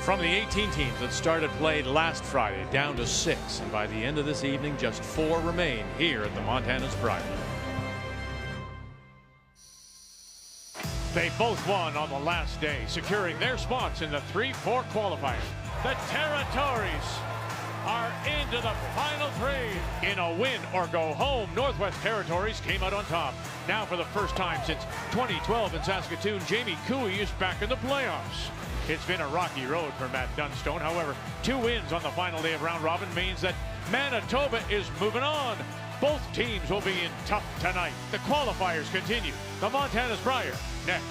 From the 18 teams that started play last Friday, down to 6, and by the end of this evening, just 4 remain here at the Montana's Brier. They both won on the last day, securing their spots in the 3-4 qualifier. The Territories are into the final 3. In a win or go home, Northwest Territories came out on top. Now for the first time since 2012 in Saskatoon, Jamie Cooey is back in the playoffs. It's been a rocky road for Matt Dunstone. However, 2 wins on the final day of round robin means that Manitoba is moving on. Both teams will be in tough tonight. The qualifiers continue. The Montana's Brier next.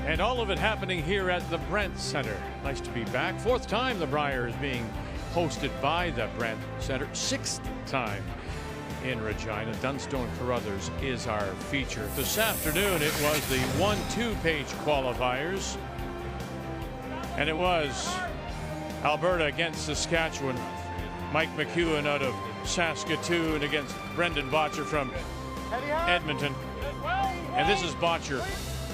And all of it happening here at the Brent Center. Nice to be back. 4th time the Brier is being hosted by the Brent Center. 6th time in Regina. Dunstone Carruthers is our feature. This afternoon it was the 1-2 page qualifiers. And it was Alberta against Saskatchewan. Mike McEwen out of Saskatoon against Brendan Bottcher from Edmonton. And this is Bottcher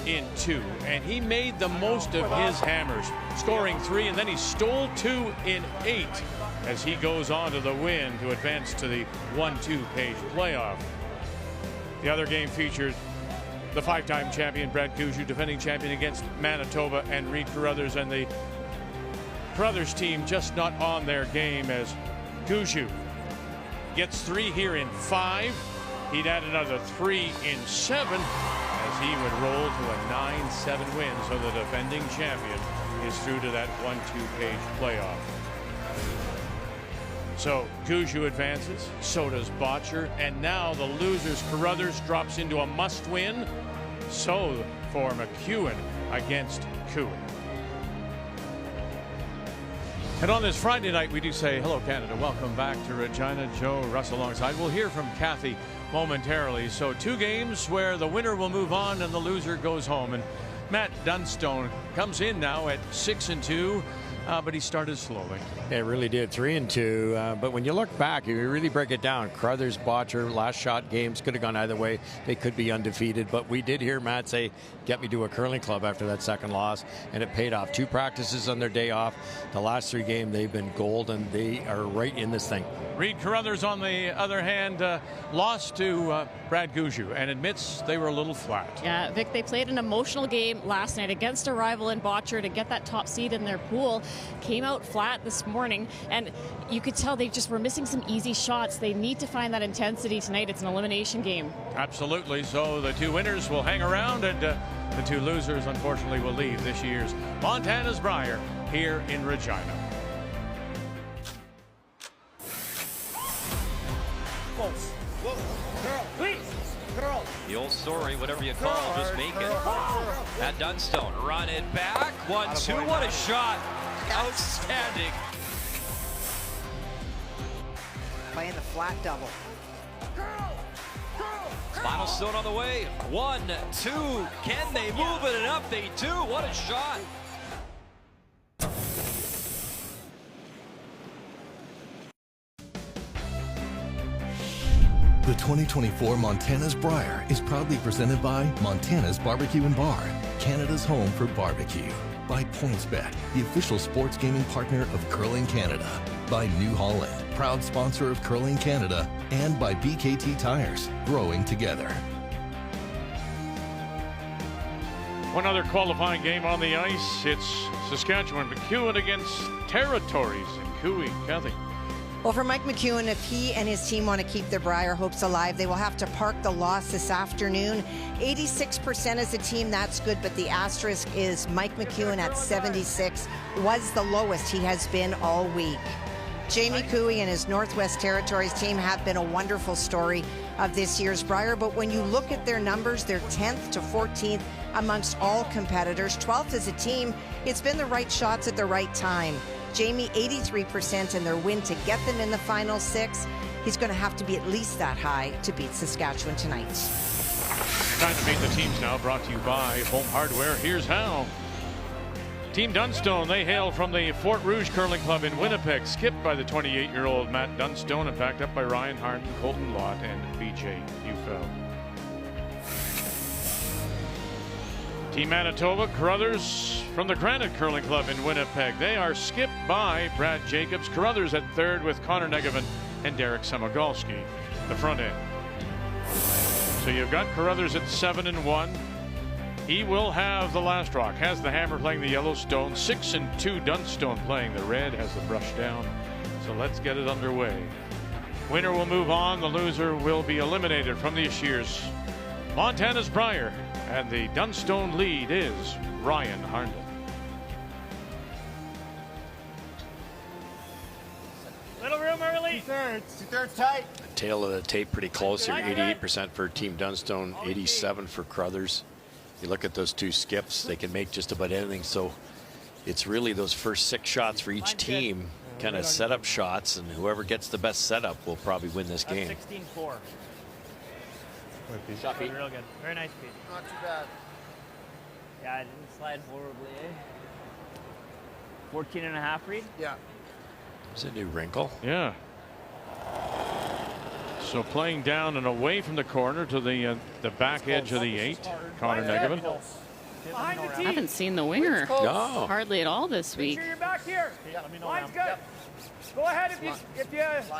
in 2, and he made the most of his hammers, scoring 3, and then he stole 2 in 8 as he goes on to the win to advance to the 1-2 page playoff. The other game featured the 5-time champion Brad Gushue, defending champion against Manitoba and Reed Carruthers, and the Carruthers team just not on their game as Gushue gets 3 here in 5. He'd add another 3 in 7 as he would roll to a 9-7 win, so the defending champion is through to that 1-2 page playoff. So Gushue advances, so does Bottcher, and now the losers Carruthers drops into a must-win. So for McEwen against Cooey. And on this Friday night, we do say hello, Canada. Welcome back to Regina. Joe Russ alongside. We'll hear from Kathy momentarily. So 2 games where the winner will move on and the loser goes home. And Matt Dunstone comes in now at 6-2, but he started slowly. It really did, 3-2. But when you look back, you really break it down. Carruthers, Bottcher, last shot games could have gone either way. They could be undefeated. But we did hear Matt say, get me to a curling club after that second loss. And it paid off. 2 practices on their day off. The last 3 games, they've been gold, and they are right in this thing. Reed Carruthers, on the other hand, lost to Brad Gushue and admits they were a little flat. Yeah, Vic, they played an emotional game last night against a rival in Bottcher to get that top seed in their pool. Came out flat this morning, and you could tell they just were missing some easy shots. They need to find that intensity tonight. It's an elimination game. Absolutely. So the 2 winners will hang around, and the 2 losers, unfortunately, will leave this year's Montana's Brier here in Regina. The old story, whatever you call it, just make it. At Dunstone, run it back. 1-2, what a shot. Outstanding. Playing the flat double. Final stone on the way. 1-2. Can they move it enough? They do. What a shot. The 2024 Montana's Brier is proudly presented by Montana's Barbecue and Bar, Canada's home for barbecue. By PointsBet, the official sports gaming partner of Curling Canada. By New Holland, proud sponsor of Curling Canada. And by BKT Tires, growing together. One other qualifying game on the ice. It's Saskatchewan McEwen against Territories in Cooey. Kathy. Well, for Mike McEwen, if he and his team want to keep their Brier hopes alive, they will have to park the loss this afternoon. 86% as a team, that's good, but the asterisk is Mike McEwen at 76 was the lowest he has been all week. Jamie Cooey and his Northwest Territories team have been a wonderful story of this year's Brier, but when you look at their numbers, they're 10th to 14th amongst all competitors. 12th as a team, it's been the right shots at the right time. Jamie, 83% in their win to get them in the final 6. He's going to have to be at least that high to beat Saskatchewan tonight. Time to meet the teams now, brought to you by Home Hardware. Here's how. Team Dunstone, they hail from the Fort Rouge Curling Club in Winnipeg, skipped by the 28-year-old Matt Dunstone and backed up by Ryan Harden, Colton Lott, and BJ Neufeld. Team Manitoba, Carruthers from the Granite Curling Club in Winnipeg. They are skipped by Brad Jacobs. Carruthers at third with Connor Negevin and Derek Samagalski, the front end. So you've got Carruthers at 7-1. He will have the last rock. Has the hammer playing the Yellowstone. 6-2 Dunstone playing the red. Has the brush down. So let's get it underway. Winner will move on. The loser will be eliminated from this year's Montana's Brier. And the Dunstone lead is Ryan Harnden. Little room early. Two-thirds tight. The tail of the tape pretty close here. 88% for Team Dunstone, 87 for Carruthers. You look at those two skips, they can make just about anything. So it's really those first 6 shots for each team, kind of setup shots, and whoever gets the best setup will probably win this game. 16-4. Shot Pete. Real good. Very nice, Pete. Not too bad. Yeah, I didn't slide horribly, eh? 14.5 read? Yeah. It's a new wrinkle. Yeah. So playing down and away from the corner to the back edge of the 8, Connor Negevin. I haven't seen the winger No. hardly at all this week. Make sure you're back here. Yeah, let me know. Line's good. Go ahead if you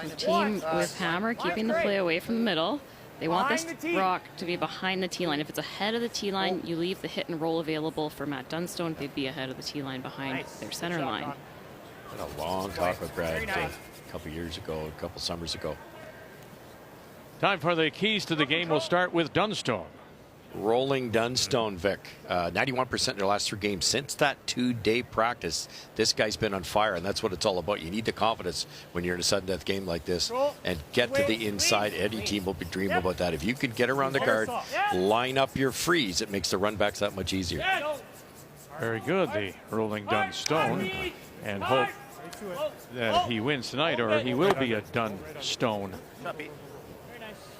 The team with hammer keeping the play away from the middle. They want this rock to be behind the tee line. If it's ahead of the tee line, you leave the hit and roll available for Matt Dunstone. They'd be ahead of the tee line behind their center line. Had a long talk with Brad a couple years ago, a couple summers ago. Time for the keys to the game. We'll start with Dunstone. Rolling Dunstone, Vic. 91% in their last 3 games. Since that 2-day practice, this guy's been on fire, and that's what it's all about. You need the confidence when you're in a sudden death game like this and get to the inside. Any team will be dreaming about that. If you can get around the guard, line up your freeze, it makes the run backs that much easier. Very good, the rolling Dunstone, and hope that he wins tonight or he will be a Dunstone.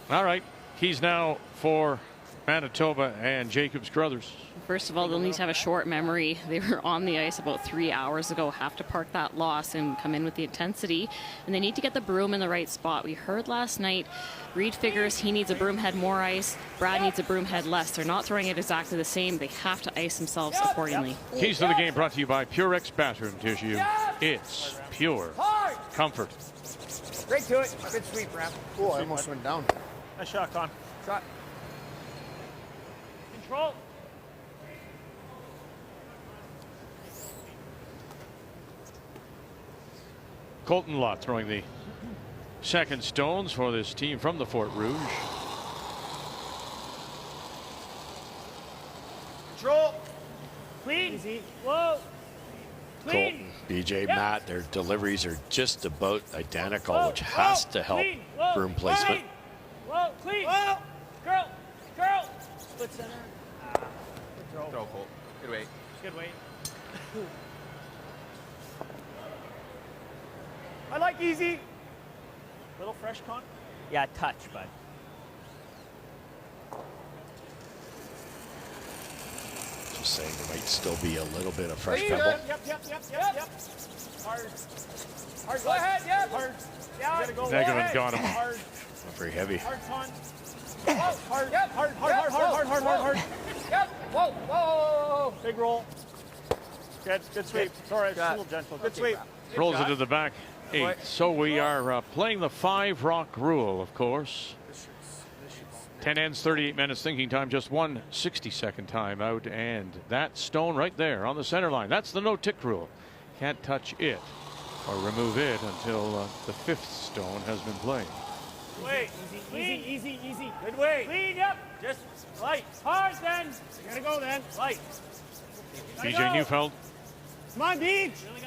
All right, keys now for Manitoba and Jacobs Carruthers. First of all, they'll need to have a short memory. They were on the ice about 3 hours ago, have to park that loss and come in with the intensity. And they need to get the broom in the right spot. We heard last night, Reed figures he needs a broom head more ice. Brad needs a broom head less. They're not throwing it exactly the same. They have to ice themselves accordingly. Keys to the game brought to you by Purex Bathroom Tissue. It's pure comfort. Straight to it. Good sweep, Ram. Oh, I almost went down. Nice shot, Con. Shot. Control. Colton Lott throwing the second stones for this team from the Fort Rouge. Control. Clean. Easy. Whoa. Colton, BJ, Matt, their deliveries are just about identical, which has to help broom placement. Whoa, clean. Whoa. Girl. Split center. Good throw. Throw, Colt. Good weight. Good weight. I like easy. Little fresh, Con? Yeah, touch, bud. Just saying there might still be a little bit of fresh pebble. Yep. Hard. Go ahead, yep. Hard. Yeah. Negevin got him. Hard. Not very heavy. Hard, Con. Hard. Yep. Hard. Yep. Whoa. Big roll. Good sweep. Sorry, it's a little gentle. Good sweep. Rolls it to the back 8. So we are playing the 5-rock rule, of course. 10 ends, 38 minutes thinking time, just 1 60-second time out, and that stone right there on the center line. That's the no-tick rule. Can't touch it or remove it until the 5th stone has been played. Wait, easy. Good way. Clean, yep. Just light. Hard then. You gotta go then. Light. BJ Neufeld. Come on, Beach. Really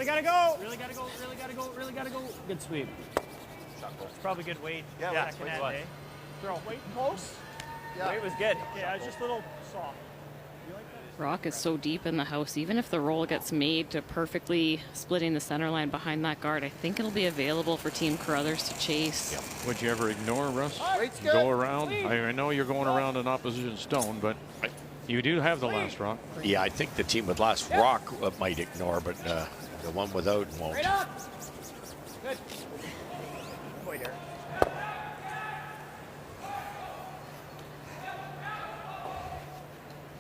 gotta go. Good sweep. It's probably good weight. Yeah, second end, eh? Throw. Weight close? Yeah. Weight was good. Yeah, it's just a little soft. Rock is so deep in the house. Even if the roll gets made to perfectly splitting the center line behind that guard, I think it'll be available for Team Carruthers to chase. Yep. Would you ever ignore Russ? Go around. I know you're going around an opposition stone, but You do have the last rock. Yeah, I think the team with last rock might ignore, but the one without won't. Right up. Good. Boy, there.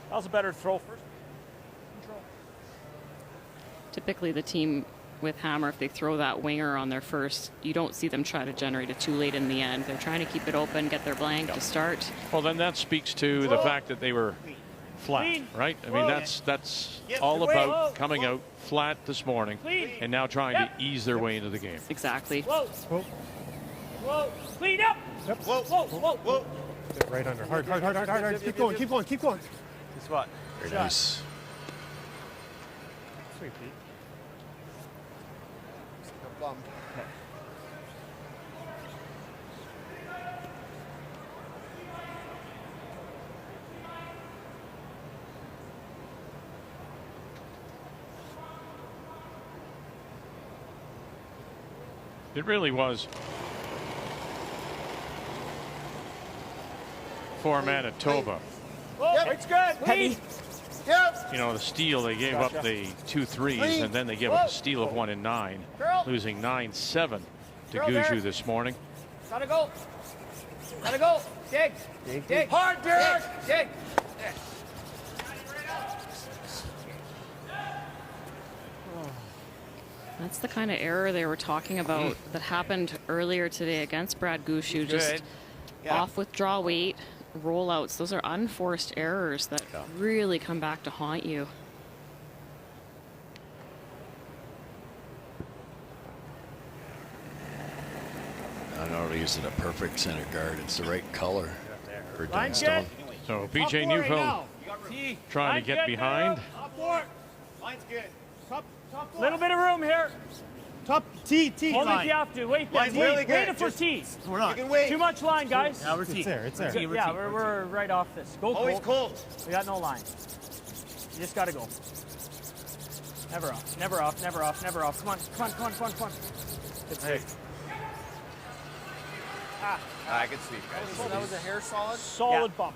That was a better throw first. Control. Typically, the team with Hammer, if they throw that winger on their first, you don't see them try to generate it too late in the end. They're trying to keep it open, get their blank to start. Well, then that speaks to the fact that they were flat, right? I mean, that's all about coming out flat this morning and now trying to ease their way into the game. Exactly. Whoa. Whoa. Clean up. Yep. Whoa. Right under. Hard. Keep going. Good spot. Very nice. Sweet, Pete. No bum. It really was for Manitoba. Yep. It's good. Heavy. Yep. You know, the steal, they gave up the 2 threes, and then they gave up a steal of 1 and 9, losing 9-7 to Gushue this morning. Gotta go. Dig. Hard, Brier. Dig. That's the kind of error they were talking about that happened earlier today against Brad Gushue. Just off withdraw weight, rollouts. Those are unforced errors that really come back to haunt you. I'm not using a perfect center guard. It's the right color for Line's Dunstone. So BJ Neufeld trying to get behind. Line's good. Little bit of room here. Top T. Only if you have to. Wait there. Line's really good. Wait it for T. We're not. You can wait. Too much line, guys. Yeah, it's there. It's there. Yeah, we're right off this. Go Always cold. cold. We got no line. You just gotta go. Never off. Come on. Good sweep. Good sweep, guys. So that was a hair solid? Solid bump.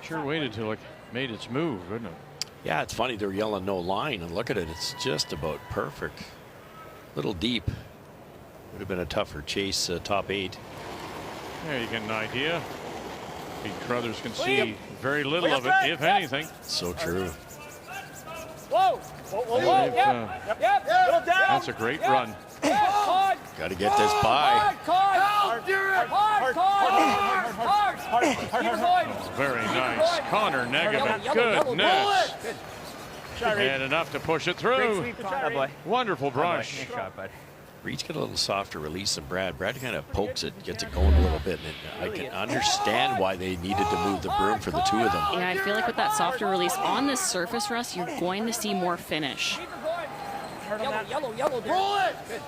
Sure waited till it made its move, wouldn't it? Yeah, it's funny they're yelling no line, and look at it. It's just about perfect. Little deep. Would have been a tougher chase, top 8. There you get an idea. Pete Carruthers can see very little of it, if anything. So true. Whoa. Yep. Little down. That's a great run. Got to get this by. Hard. Very nice. Connor Negavan. Goodness. And enough to push it through. Wonderful brush. Nice shot, bud. Reed's got a little softer release than Brad. Brad kind of pokes it, gets it going a little bit, and I can understand why they needed to move the broom for the two of them. Yeah, I feel like with that softer release on this surface, Russ, you're going to see more finish. Yellow. Roll it. Good.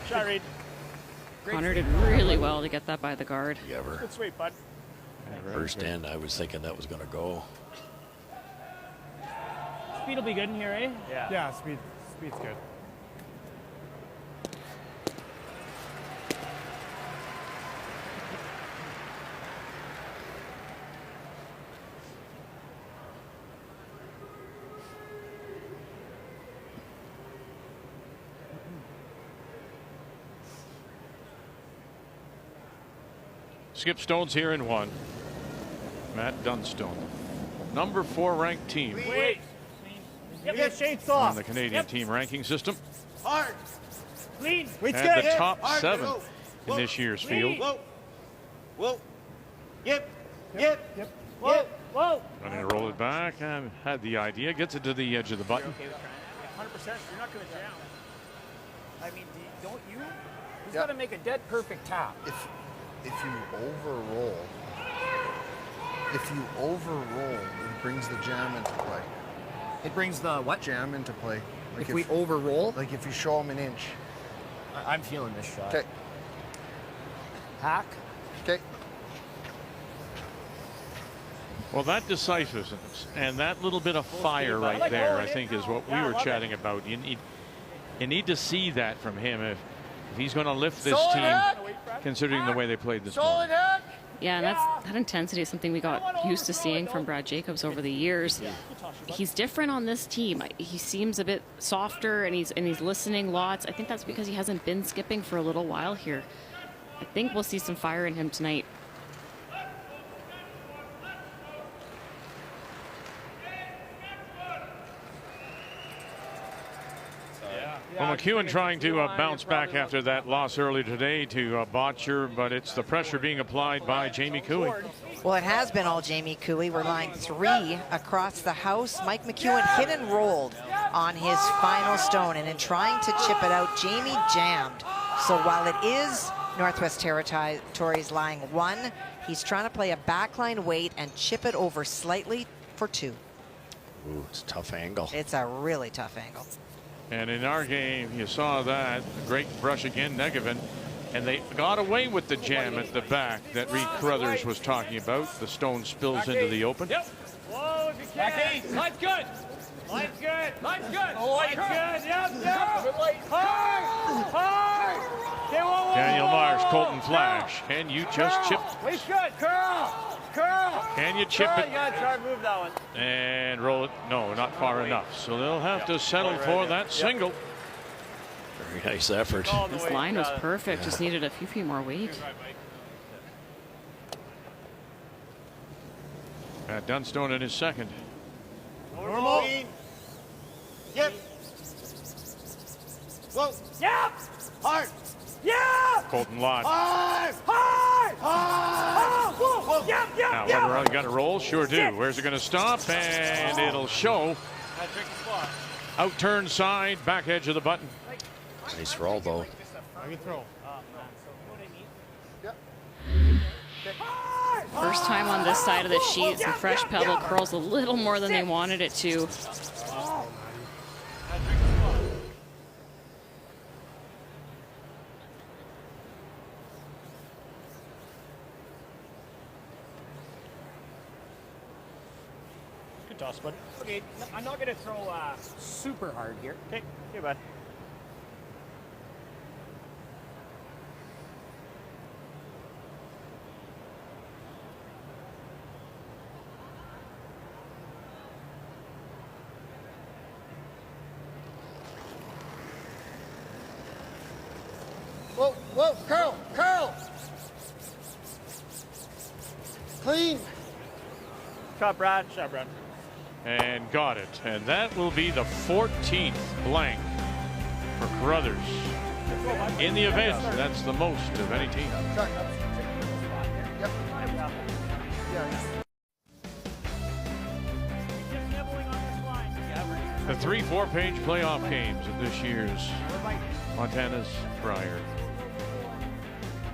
Shot, Reed. Connor did really well to get that by the guard. Good sweep, bud. First end, I was thinking that was going to go. Speed will be good in here, eh? Yeah, speed's good. Skip Stone's here in 1. Matt Dunstone, number 4 ranked team Wait. Get shades on off. the Canadian team ranking system. Hard. Clean. And the top 7 in this year's field. Whoa. Yep. Whoa. Running to roll it back and had the idea. Gets it to the edge of the button. 100%. You're not going to jam. I mean, don't you? He's got to make a dead perfect tap. If you overroll, it brings the jam into play. It brings the what? Jam into play. Like If we overroll? Like if you show him an inch. I'm feeling this shot. Okay. Hack. Okay. Well, that decisiveness and that little bit of fire right there, I think, is what we were chatting about. You need to see that from him if he's going to lift this team, considering the way they played this morning. Yeah, and That intensity is something we got used to seeing from Brad Jacobs over the years. He's different on this team. He seems a bit softer, and he's listening lots. I think that's because he hasn't been skipping for a little while here. I think we'll see some fire in him tonight. Well, McEwen trying to bounce back after that loss earlier today to Botcher, but it's the pressure being applied by Jamie Cooey. Well, it has been all Jamie Cooey. We're line 3 across the house. Mike McEwen hit and rolled on his final stone, and in trying to chip it out, Jamie jammed. So while it is Northwest Territories lying 1, he's trying to play a backline weight and chip it over slightly for 2. Ooh, it's a tough angle. It's a really tough angle. And in our game, you saw that great brush again, Negevin, and they got away with the jam at the back that Reed Carruthers was talking about. The stone spills into the open. Yep. Whoa, if you can. Line's good. Line's good. Line's good. Line's good. Yep. Hard. Okay, whoa. Daniel Mars, Colton Flash. Can you just chip? He's good. Curl. Can you chip it? You gotta try to move that one. And roll it. No, not far enough. So they'll have to settle for that single. Very nice effort. This line was perfect. Just needed a few more weight. Matt Dunstone in his second. Normal. Yep. Whoa. Yep. Hard. Yeah. Colton Lott. Hard. Whoa. Yep. Now, whether I got to roll? Sure do. Where's it going to stop? And it'll show. Out turn side, back edge of the button. Nice roll, though. I can throw. First time on this side of the sheet. Some fresh pebble curls a little more than they wanted it to. Good toss, bud. Okay, I'm not gonna throw super hard here. Okay, bud. Whoa, curl. Clean. Shot, Brad. And got it. And that will be the 14th blank for Carruthers in the event. That's the most of any team. The 3 4-page playoff games of this year's Montana's Brier.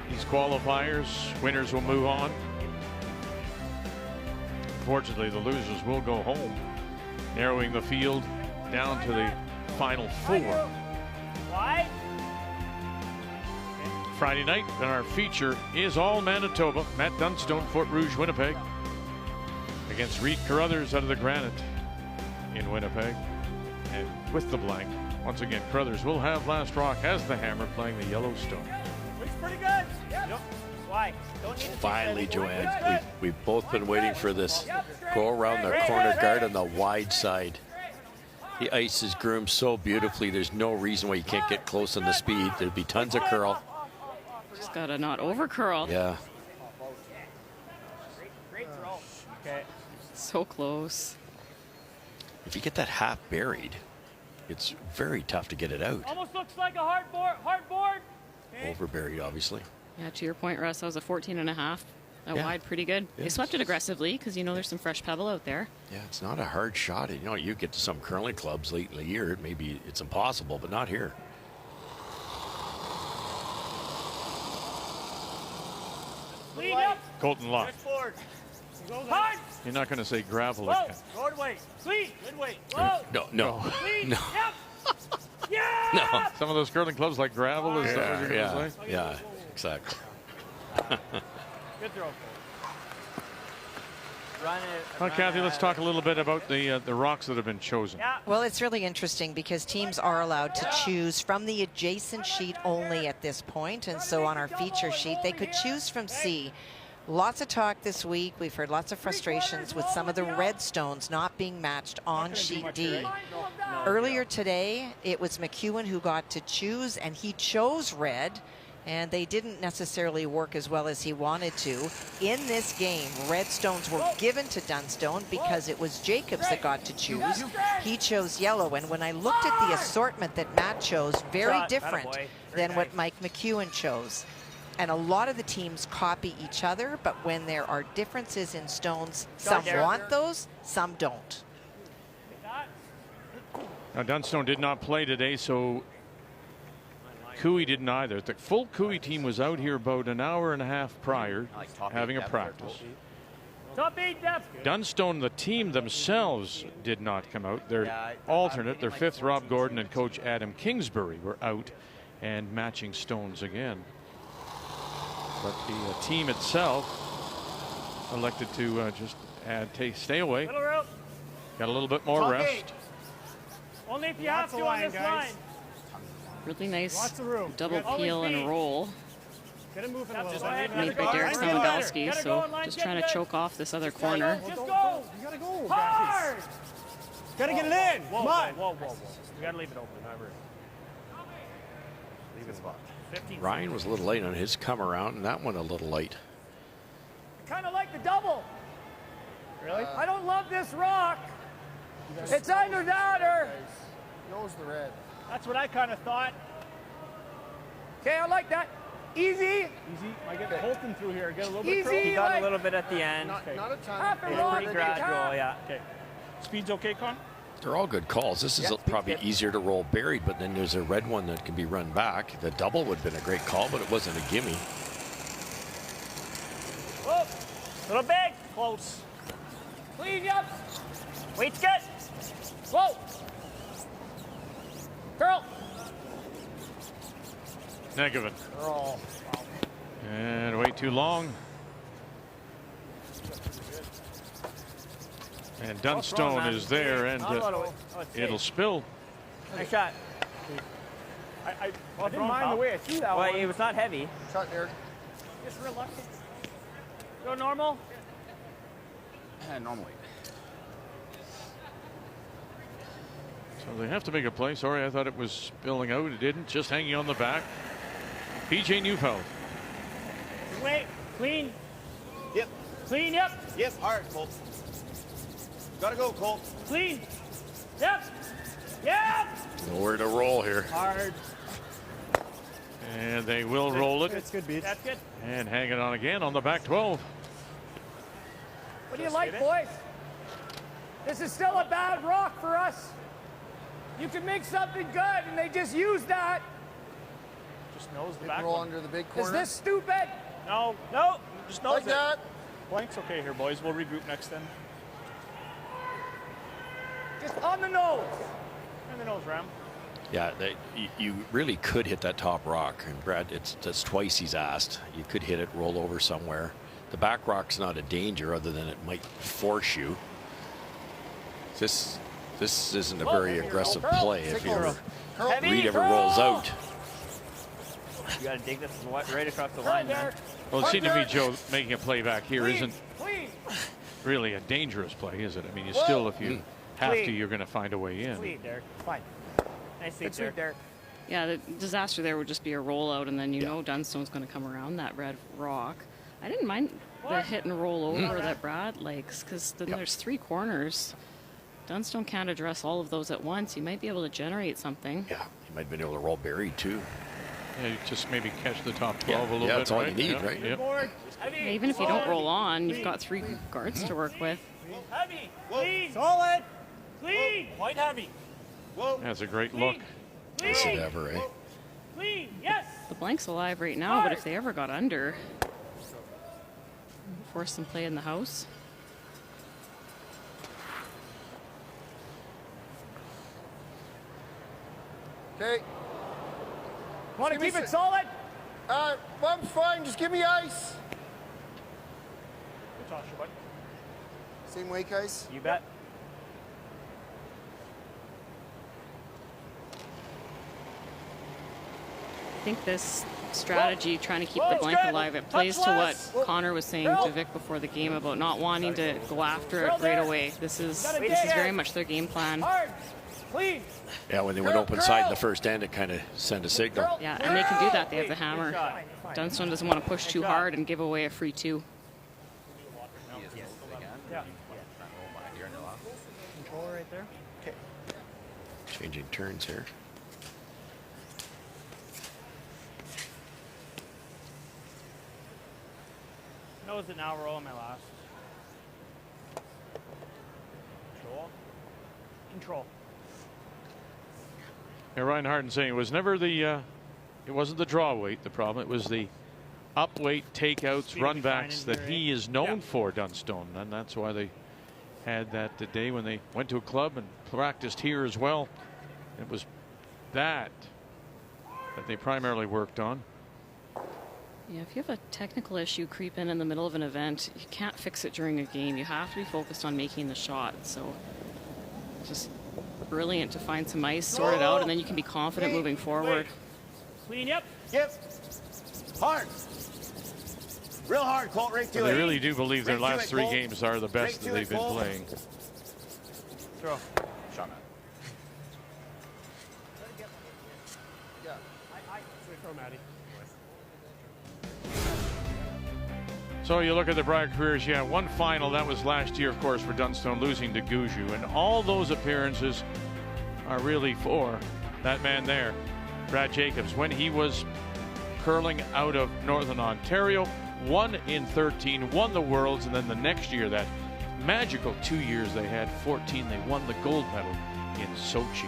These qualifiers, winners will move on. Unfortunately, the losers will go home, narrowing the field down to the final 4. Friday night, and our feature is all Manitoba. Matt Dunstone, Fort Rouge, Winnipeg, against Reed Carruthers out of the Granite in Winnipeg. And with the blank, once again, Carruthers will have Last Rock as the hammer, playing the Yellowstone. Looks pretty good. Yep. Why? Finally, Joanne, we've both been waiting for this. Go around the corner guard on the wide side. The ice is groomed so beautifully, there's no reason why you can't get close on the speed. There'd be tons of curl. Just gotta not over curl. Yeah. Great throw. Okay. So close. If you get that half buried, it's very tough to get it out. Almost looks like a hard board. Okay. Over buried, obviously. Yeah, to your point, Russ, that was a 14.5. That wide, pretty good. They swept it aggressively because you know there's some fresh pebble out there. Yeah, it's not a hard shot. You know, you get to some curling clubs late in the year, maybe it's impossible, but not here. Lead up. Colton Lott. Hard. You're not going to say gravel Whoa. again. Road weight. Lead. Good weight. Whoa. No. Lead. No. Yep. Yeah. No. Some of those curling clubs like gravel, is that what you're going to say? Yeah, exactly. Good throw. Run it. Well, Kathy, let's talk a little bit about the rocks that have been chosen. Yeah. Well, it's really interesting because teams are allowed to choose from the adjacent sheet only at this point. And so on our feature sheet, they could choose from C. Lots of talk this week. We've heard lots of frustrations with some of the Redstones not being matched on sheet D. Earlier today, it was McEwen who got to choose, and he chose red, and they didn't necessarily work as well as he wanted to. In this game, Redstones were given to Dunstone because it was Jacobs that got to choose. He chose yellow, and when I looked at the assortment that Matt chose, very different than what Mike McEwen chose. And a lot of the teams copy each other, but when there are differences in stones, some want those, some don't. Now, Dunstone did not play today, so Cooey didn't either. The full Cooey team was out here about an hour and a half prior, having a practice. Dunstone, the team themselves, did not come out. Their alternate, their fifth, Rob Gordon, and coach Adam Kingsbury were out and matching stones again. But the team itself elected to just stay away. Got a little bit more rest. Only if you have to on this line. Really nice double peel and roll. Get him moving a little bit. Made by Derek Samodowski, so just trying to choke off this other corner. Just go! You gotta go! Hard! Gotta get it in! Come on! Whoa. You gotta leave it open. Leave it spot. Ryan was a little late on his come around, and that one a little late. Kind of like the double. Really? I don't love this rock. It's under daughter. Knows the red. That's what I kind of thought. Okay, I like that. Easy. I get Holton through here. Get a little bit. He got a little bit at the end. Not a ton. Half a rock. Pretty gradual, yeah. Okay. Speed's okay, Con? They're all good calls. This is probably easier to roll buried, but then there's a red one that can be run back. The double would have been a great call, but it wasn't a gimme. Whoa. Little big. Close. Clean up. Weight's good. Whoa. Curl. Negative. Curl. And way too long. And Dunstone is there, and it'll spill. Nice shot. I didn't mind the way I threw that one. It was not heavy. Shot there. Just reluctant. Go normal. Normally. So they have to make a play. Sorry, I thought it was spilling out. It didn't. Just hanging on the back. PJ Neufeld. Wait. Clean. Yep. Clean. Yep. Yep. Hard, Colt. Gotta go, Colt. Clean. Yep. Yep. Nowhere to roll here. Hard. And they will roll it. It's good beats. That's good. And hang it on again on the back 12. What do you like, boys? This is still a bad rock for us. You can make something good, and they just use that. Just nose the back roll one. under the big corner. Is this stupid? No. Just nose like that. Blank's okay here, boys. We'll regroup next then. Just on the nose. On the nose, Ram. Yeah, you really could hit that top rock. And Brad, that's twice he's asked. You could hit it, roll over somewhere. The back rock's not a danger other than it might force you. This isn't a very aggressive play if you Reed ever rolls out. You got to dig this right across the line, man. Well, it seemed to me, Joe, making a play back here isn't really a dangerous play, is it? I mean, you still, if you have to, you're going to find a way in. Clean, Derek. Fine. Nice sweep, Derek. Yeah, the disaster there would just be a rollout, and then you know Dunstone's going to come around that red rock. I didn't mind the hit and roll over that Brad likes, because then there's three corners. Dunstone can't address all of those at once. You might be able to generate something. Yeah, he might have been able to roll buried too. Yeah, you just maybe catch the top 12 a little bit. That's all you need, right? Yep. Yeah, even if you don't roll on, you've got three guards to work with. Heavy. Clean. Solid. Clean. Quite heavy. That's a great look. Is it ever, eh? Clean. Yes. The blank's alive right now, but if they ever got under, force some play in the house. Okay. Want to keep it solid? Bump's fine. Just give me ice. Good toss, buddy. Same wake ice. You bet. I think this strategy trying to keep the blank alive. It plays to what Connor was saying to Vic before the game about not wanting to go after it right away. This is very much their game plan. Yeah, when they went open side in the first end, it kind of sent a signal. Yeah, and they can do that. They have the hammer. Dunstone doesn't want to push too hard and give away a free 2. Control right there. Okay. Changing turns here. Nose it now, roll on my last. Control. Control. Yeah, Ryan Harden saying it was never the, it wasn't the draw weight the problem. It was the up weight takeouts, runbacks that he is known for, Dunstone, and that's why they had that today when they went to a club and practiced here as well. It was that they primarily worked on. Yeah, if you have a technical issue creep in the middle of an event, you can't fix it during a game. You have to be focused on making the shot. So just brilliant to find some ice, sort it out, and then you can be confident moving forward. Clean, yep. Yep. Hard. Real hard, Colt, right to it. They really do believe their last 3 games are the best that they've been playing. Throw. Shot, man. Throw, Matty. So you look at the Brier careers, yeah, one final, that was last year, of course, for Dunstone, losing to Guju. And all those appearances are really for that man there, Brad Jacobs, when he was curling out of Northern Ontario, won in 13, won the Worlds, and then the next year, that magical 2 years they had, 14, they won the gold medal in Sochi.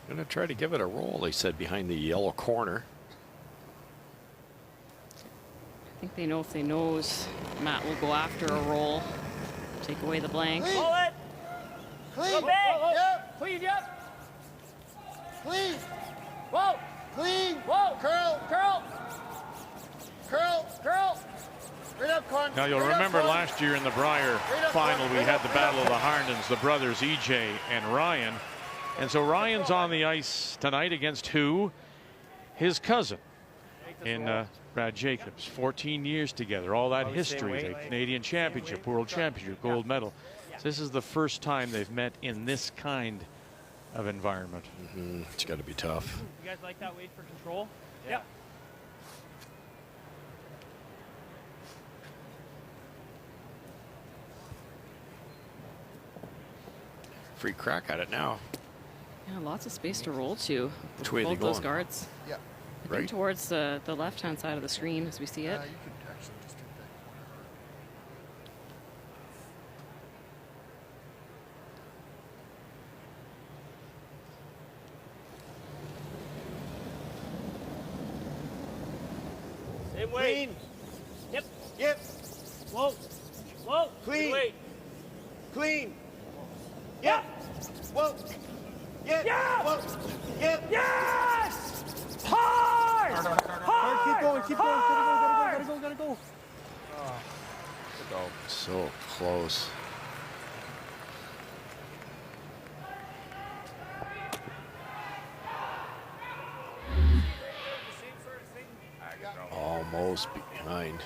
Going to try to give it a roll, they said, behind the yellow corner. I think they know if they nose, Matt will go after a roll, take away the blank. Clean. Pull it. Clean. Go yep. Clean, yep. Clean. Whoa. Clean. Whoa. Curl. Curl. Curl. Curl. Right up, Con. Now you'll remember last year in the Brier final, we had the battle of the Harndens, the brothers EJ and Ryan. And so Ryan's on the ice tonight against who? His cousin in Brad Jacobs. 14 years together, all that history, the Canadian Championship, World Championship, gold medal. So this is the first time they've met in this kind of environment. It's got to be tough. You guys like that weight for control? Yeah. Free crack at it now. Yeah, lots of space to roll to. Which way are they Both those going? guards. Yeah. I think towards the left-hand side of the screen as we see it. You could actually just take that corner. Same way. Clean. Yep. Yep. Whoa. Whoa. Clean. Wait. Clean. Yep. Whoa. Yep. Yeah. Whoa. Yep. Yes! Hard! Hard! Keep going, keep going. Gotta go, gotta go. So close. Almost behind.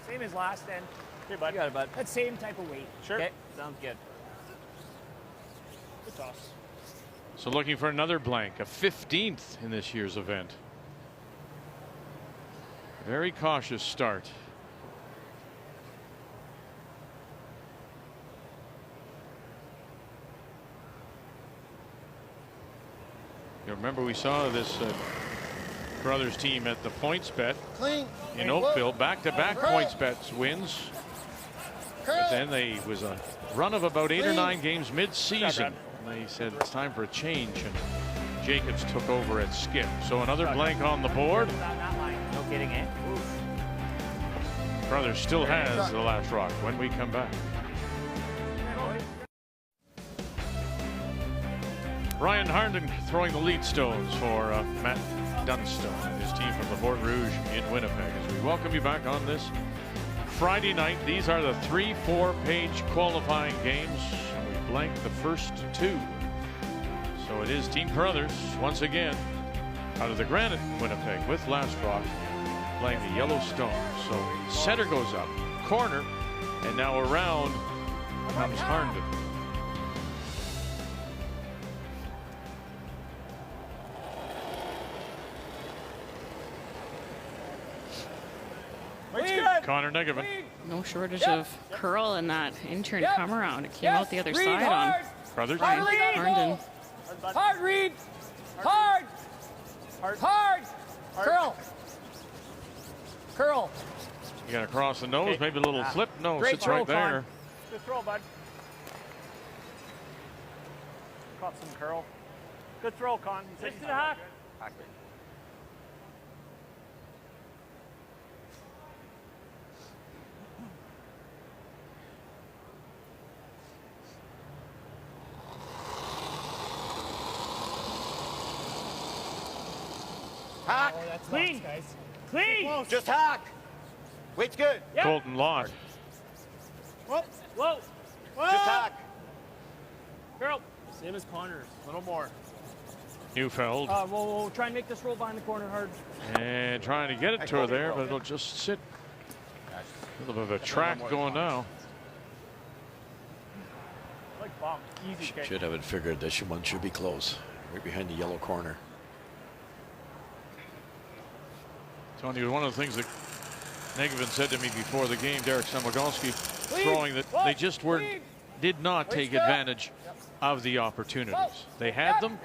Same as last end. Here, bud. You got it, bud. That same type of weight. Sure. Okay, sounds good. Good toss. So looking for another blank, a 15th in this year's event. Very cautious start. You remember we saw this brothers team at the points bet in Oakville, back-to-back points bets wins. But then they was a run of about 8 or 9 games mid-season. They said it's time for a change, and Jacobs took over at skip. So another blank on the board. No kidding, eh? Brothers still has the last rock when we come back. Ryan Harnden throwing the lead stones for Matt Dunstone and his team from the Fort Rouge in Winnipeg. As we welcome you back on this Friday night, these are the 3 4-page qualifying games. We blanked the first 2. So it is Team Carruthers once again out of the Granite Winnipeg with Last Rock playing the Yellowstone. So center goes up, corner, and now around comes Harnden. Connor Negavan. No shortage of curl in that in-turn come around. It came out the other side on Carruthers. Harnden. Hard, Reed. Hard. Hard. Curl. Curl. You got to cross the nose, maybe a little flip. No, Great sits throw, right there. Con. Good throw, bud. Caught some curl. Good throw, Con. He's to the hack. Hack. Oh, that's clean. Lots, guys. Clean. Just hack. Weight's good. Yep. Colton Locke. Whoa. Whoa. Whoa. Just hack. Girl. Same as Connor's. A little more. Neufeld. We'll try and make this roll behind the corner hard. And trying to get it to her there, but it'll just sit. A little bit of a track going now. Like bomb. Easy kick. Should have it figured. This one should be close. Right behind the yellow corner. Tony, one of the things that Negavan said to me before the game, Derek Samogolski, throwing that they just did not take advantage of the opportunities. They had them,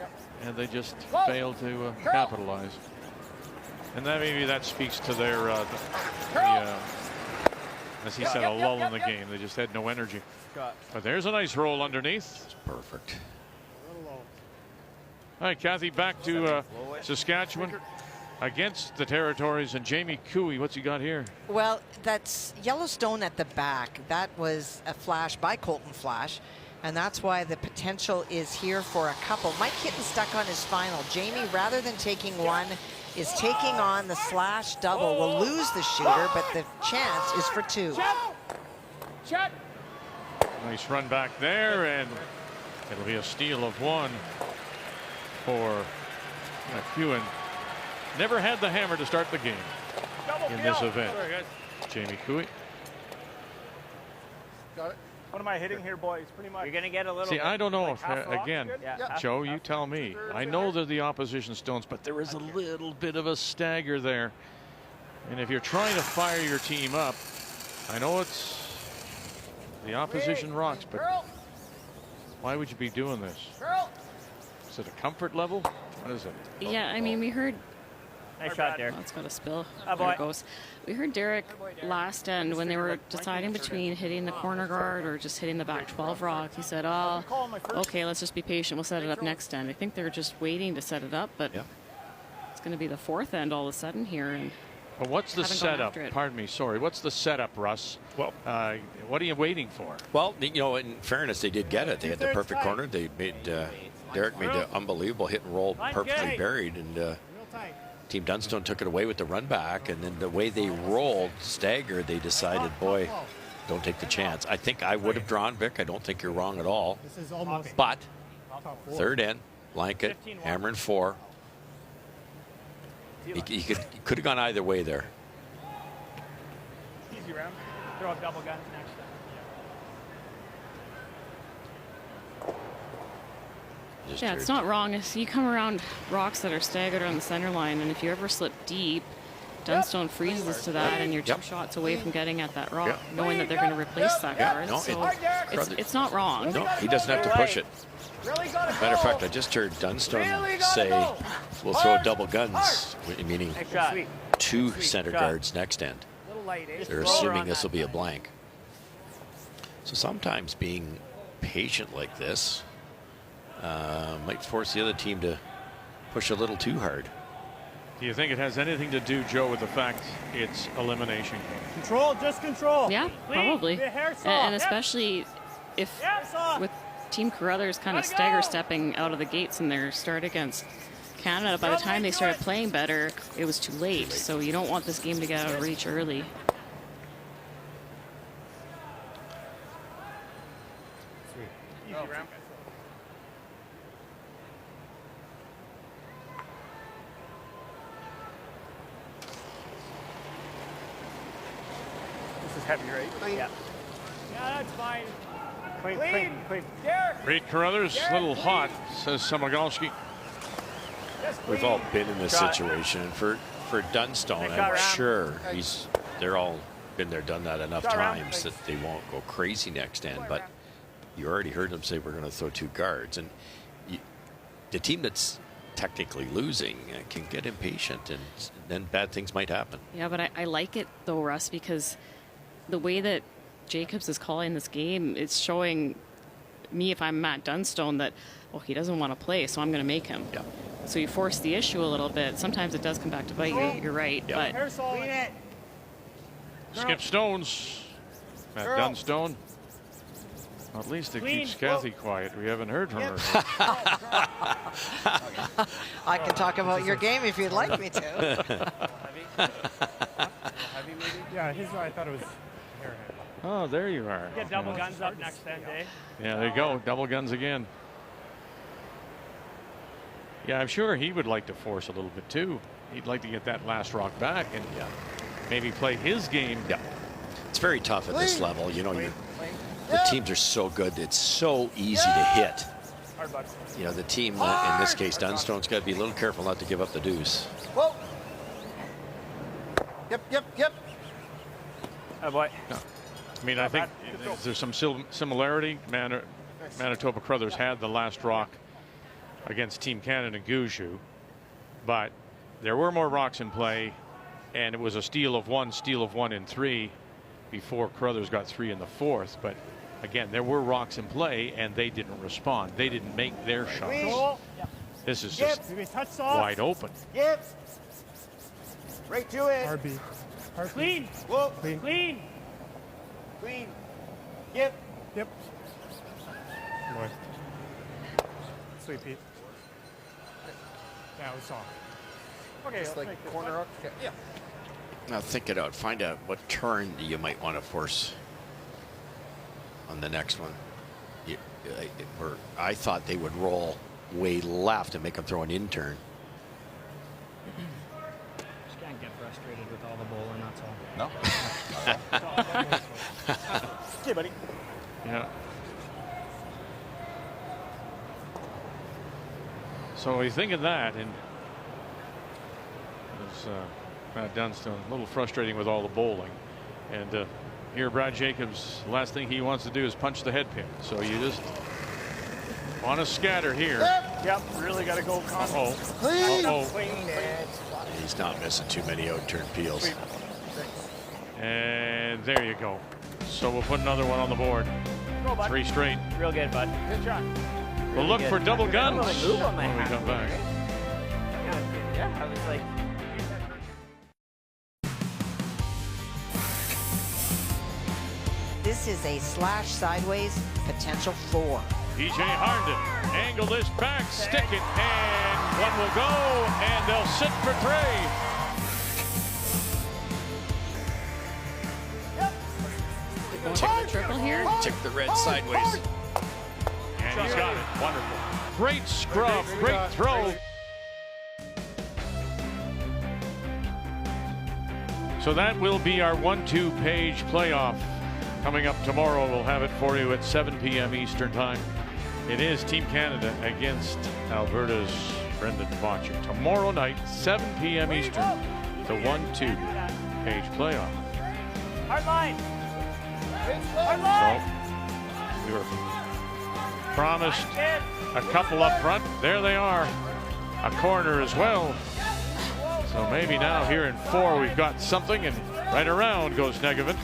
and they just failed to capitalize. And that maybe that speaks to their, as he said, a lull in the game. They just had no energy. But there's a nice roll underneath. It's perfect. All right, Kathy, back to Saskatchewan against the Territories, and Jamie Cooey, what's he got here? Well, that's Yellowstone at the back. That was a flash by Colton Flash, and that's why the potential is here for a couple. Mike Hitton stuck on his final. Jamie, rather than taking one, is taking on the slash double. Will lose the shooter, but the chance is for 2. Check. Nice run back there, and it'll be a steal of 1 for McEwen. Never had the hammer to start the game in this event. Jamie Cooey. Got it. What am I hitting here, boys? Pretty much. You're going to get a little. See, I don't know if, like again, Joe, you tell me. I know they're the opposition stones, but there is a little bit of a stagger there. And if you're trying to fire your team up, I know it's the opposition rocks, but why would you be doing this? Is it a comfort level? What is it? Yeah, I mean, we heard. Nice shot, Derek. Oh, it's got a spill. Oh, there it goes. We heard Derek last end when they were deciding between hitting the corner guard or just hitting the back 12 rock. He said, oh, okay, let's just be patient. We'll set it up next end. I think they're just waiting to set it up, but it's going to be the 4th end all of a sudden here. And well, what's the setup? Pardon me, sorry. What's the setup, Russ? Well, what are you waiting for? Well, you know, in fairness, they did get it. They had the perfect corner. They made Derek made the unbelievable hit and roll, perfectly buried, and Team Dunstone took it away with the run back, and then the way they rolled, staggered, they decided, boy, don't take the chance. I think I would have drawn, Vic. I don't think you're wrong at all. But 3rd end, blanket, hammer and 4. He could have gone either way there. Easy round. Throw a double gun next time. Yeah, it's not wrong. If you come around rocks that are staggered on the center line, and if you ever slip deep, Dunstone freezes to that, and you're 2 shots away from getting at that rock, knowing that they're going to replace that guard. No, so it's not wrong. No, he doesn't have to push it. Matter of fact, I just heard Dunstone say we'll throw double guns, meaning 2 center guards next end. They're assuming this will be a blank. So sometimes being patient like this might force the other team to push a little too hard. Do you think it has anything to do, Joe, with the fact it's elimination? Control, just control. Yeah, probably. And especially if with Team Carruthers kind of stagger stepping out of the gates in their start against Canada. By the time they started playing better, it was too late. So you don't want this game to get out of reach early. This is heavy, right? Yeah. Yeah, that's fine. Clean. Reed Carruthers, a little hot, says Samagalski. We've all been in this situation. For Dunstone, I'm sure they're all been there, done that enough times that they won't go crazy next end. But you already heard them say we're going to throw 2 guards, and the team that's technically losing can get impatient, and then bad things might happen. Yeah, but I like it though, Russ, because the way that Jacobs is calling this game, it's showing me, if I'm Matt Dunstone, that he doesn't want to play, so I'm going to make him. Yeah. So you force the issue a little bit. Sometimes it does come back to bite you. You're right, but Skip Stones, Matt Dunstone. At least it keeps Kathy quiet. We haven't heard from her. I can talk about your game if you'd like me to. Yeah, I thought it was. Oh, there you are. Get double guns up next then, Dave. Yeah, there you go. Double guns again. Yeah, I'm sure he would like to force a little bit too. He'd like to get that last rock back and maybe play his game. Yeah, it's very tough at this level. You know, the teams are so good. It's so easy to hit. You know, the team in this case, Dunstone's got to be a little careful not to give up the deuce. Whoa. Yep. Oh boy. No. I mean, I think there's some similarity. Manitoba Carruthers had the last rock against Team Canada and Guju, but there were more rocks in play, and it was a steal of one in 3 before Carruthers got 3 in the 4th. But again, there were rocks in play, and they didn't respond. They didn't make their shots. This is just wide open. Right to it. RB. Clean. Whoa. Clean. Yep. Boy. Sweet Pete. Yeah, it was soft. Okay, just like corner up. Yeah. Now think it out. Find out what turn you might want to force on the next one. I thought they would roll way left and make them throw an in turn. Just can't get frustrated with all the bowling, that's all. No. Okay, buddy. Yeah. So you think of that, and as Matt Dunstone, a little frustrating with all the bowling, and here Brad Jacobs, last thing he wants to do is punch the head pin. So you just want to scatter here. Yep, really got to go. Clean it. He's not missing too many out-turn peels. And there you go. So we'll put another one on the board. Go, bud. 3 straight. Real good, bud. Good shot. We'll look for double guns when we come back. Yeah, I was like. This is a slash sideways, potential 4. PJ Harnden, angle this back, stick it, and one will go, and they'll sit for 3. Check the triple here. Check the red sideways. And he's got it. Wonderful. Great scrub, great throw. So that will be our 1-2 page playoff. Coming up tomorrow, we'll have it for you at 7 p.m. Eastern Time. It is Team Canada against Alberta's Brendan Botcher. Tomorrow night, 7 p.m. Eastern, the 1-2 page playoff. Hard line. So we were promised a couple up front. There they are. A corner as well. So maybe now here in 4 we've got something, and right around goes Negovin.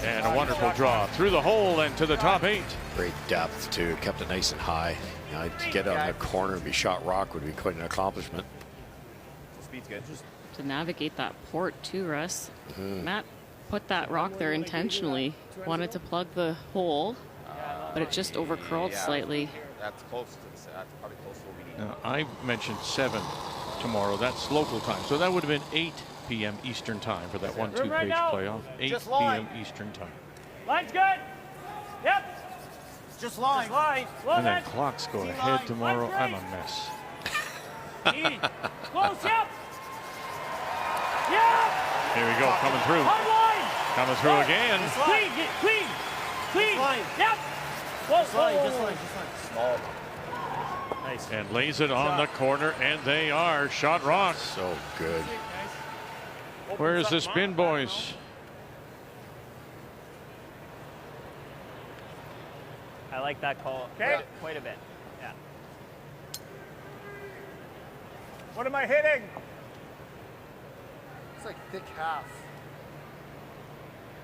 And a wonderful draw through the hole and to the top 8. Great depth too. Kept it nice and high. You know, to get on the corner and be shot rock would be quite an accomplishment. Speed's good. To navigate that port too, Russ. Matt put that rock there intentionally. Wanted to plug the hole. but it just overcurled slightly. That's close to that's probably close to what we need. Now, I mentioned 7 tomorrow. That's local time. So that would have been 8 p.m. Eastern time for that 1-2 right page now. playoff. 8 Just p.m. line. Eastern time. Line's good. Yep. Just line. Just line. Slow And then then. clocks go See ahead line. tomorrow. Line's I'm a right. mess. E. Close, yep. Yep. Here we go, coming through. Hard line. Coming through again. Clean, get clean. Clean. line. Yep. Whoa, Just line. whoa, Just whoa, line. whoa. Just line. Small. Nice. And lays it on the corner, and they are shot rocks. So good. Where's the spin, boys? I like that call quite a bit. Yeah. What am I hitting? It's like thick half.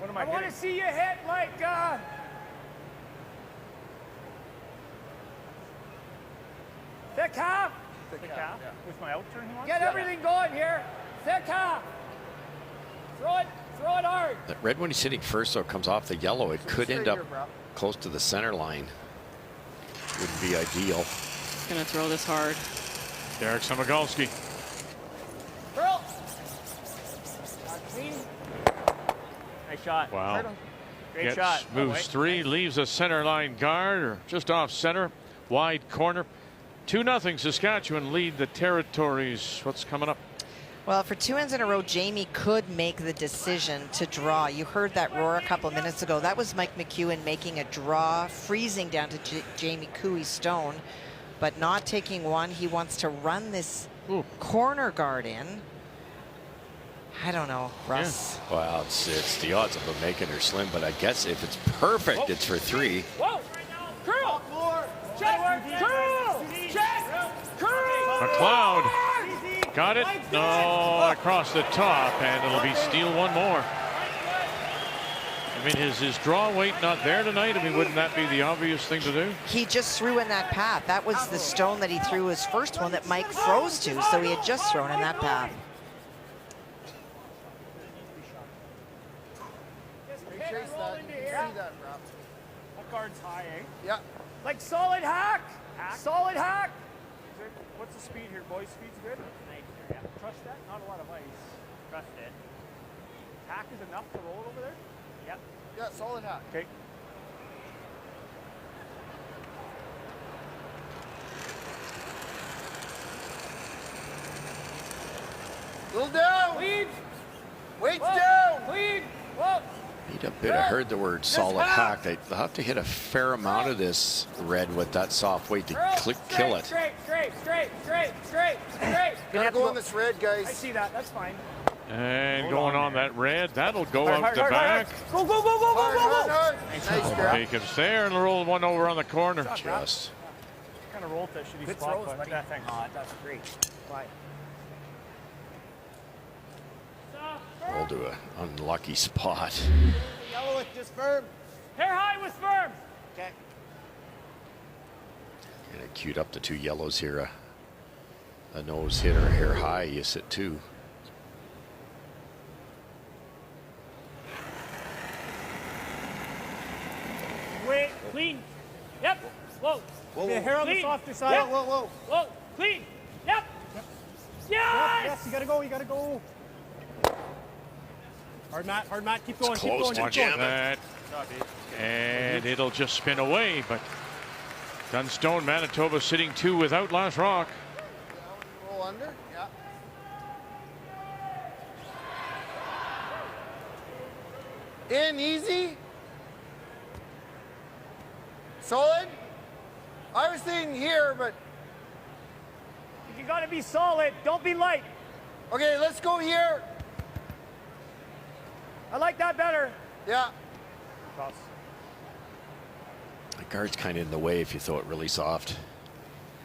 What am I want to see you hit like thick half. Thick half. Yeah. With my out turn, get everything going here. Thick half. Throw it hard. That red one he's hitting first, though, comes off the yellow. It could end up close to the center line. Wouldn't be ideal. Gonna throw this hard. Derek Samagalski. Curl. Clean. Nice shot. Wow. Great Gets, shot. moves 3, leaves a center line guard, or just off center, wide corner. 2-0 Saskatchewan lead the Territories. What's coming up? Well, for 2 ends in a row, Jamie could make the decision to draw. You heard that roar a couple minutes ago. That was Mike McEwen making a draw, freezing down to Jamie Cooey Stone, but not taking one. He wants to run this corner guard in. I don't know, Russ. Yeah. Well, it's the odds of him making her slim, but I guess if it's perfect, it's for 3. Whoa. Curl. Check. Curl. Check. Curl. McLeod got it. No, across the top, and it'll be steal one more. I mean, is his draw weight not there tonight? I mean, wouldn't that be the obvious thing to do? He just threw in that path. That was the stone that he threw his first one that Mike froze to, so he had just thrown in that path. Chase that. You can see that, Rob. That guard's high, eh? Yeah. Like solid hack. Solid hack. What's the speed here, boys? Speed's good? Yeah. Trust that? Not a lot of ice. Trust it. Hack is enough to roll it over there? Yep. Yeah, solid hat. Okay. Little down. Clean. Weight's Whoa. down. Clean. Whoa. Need a bit. I heard the word solid hack. They'll have to hit a fair amount of this red with that soft weight to kill it. Straight. Gotta go on this red, I guys. see that. That's fine. And going on that red, that'll go out Hard, the hard, back. hard. Go. Hard. Nice grab. Jacobs there, and roll one over on the corner. Just Kind of rolled that shitty Good spot. throws, but buddy. that thing. That's great. Fine. roll to an unlucky spot. Yellow it, just firm. Hair high with firm. Okay. And it queued up the 2 yellows here. A nose hit or a hair high, you sit 2. Wait, clean. Yep. Whoa. Whoa, The whoa. hair on the Clean. softer side. Whoa. Whoa. Clean. Yep. Yes. Yes, you gotta go. Hard Matt, keep going, keep close going, to keep jam going. it. And it'll just spin away, but Dunstone, Manitoba sitting 2 without last rock. Roll under. Yeah. In easy. Solid. I was thinking here, but You gotta be solid. Don't be light. okay, let's go here. I like that better. Yeah. Cross. The guard's kind of in the way if you throw it really soft.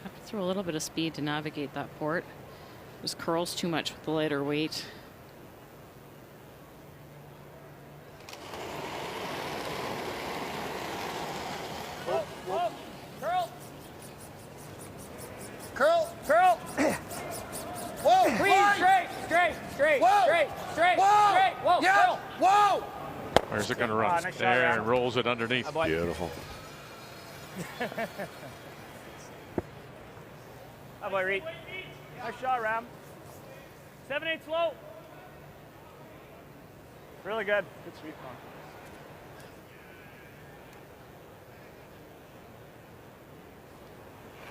Have to throw a little bit of speed to navigate that port. Just curls too much with the lighter weight. Whoa. Curl. Curl. Whoa. Clean. Line. Straight. Whoa. Straight. Whoa. Yeah. Curl. Whoa. Where's it going to run? Nice shot, There, Adam. and rolls it underneath. Beautiful. How about Reed? Nice shot, Ram. 7-8 slow. Really good. Good sweep, Con.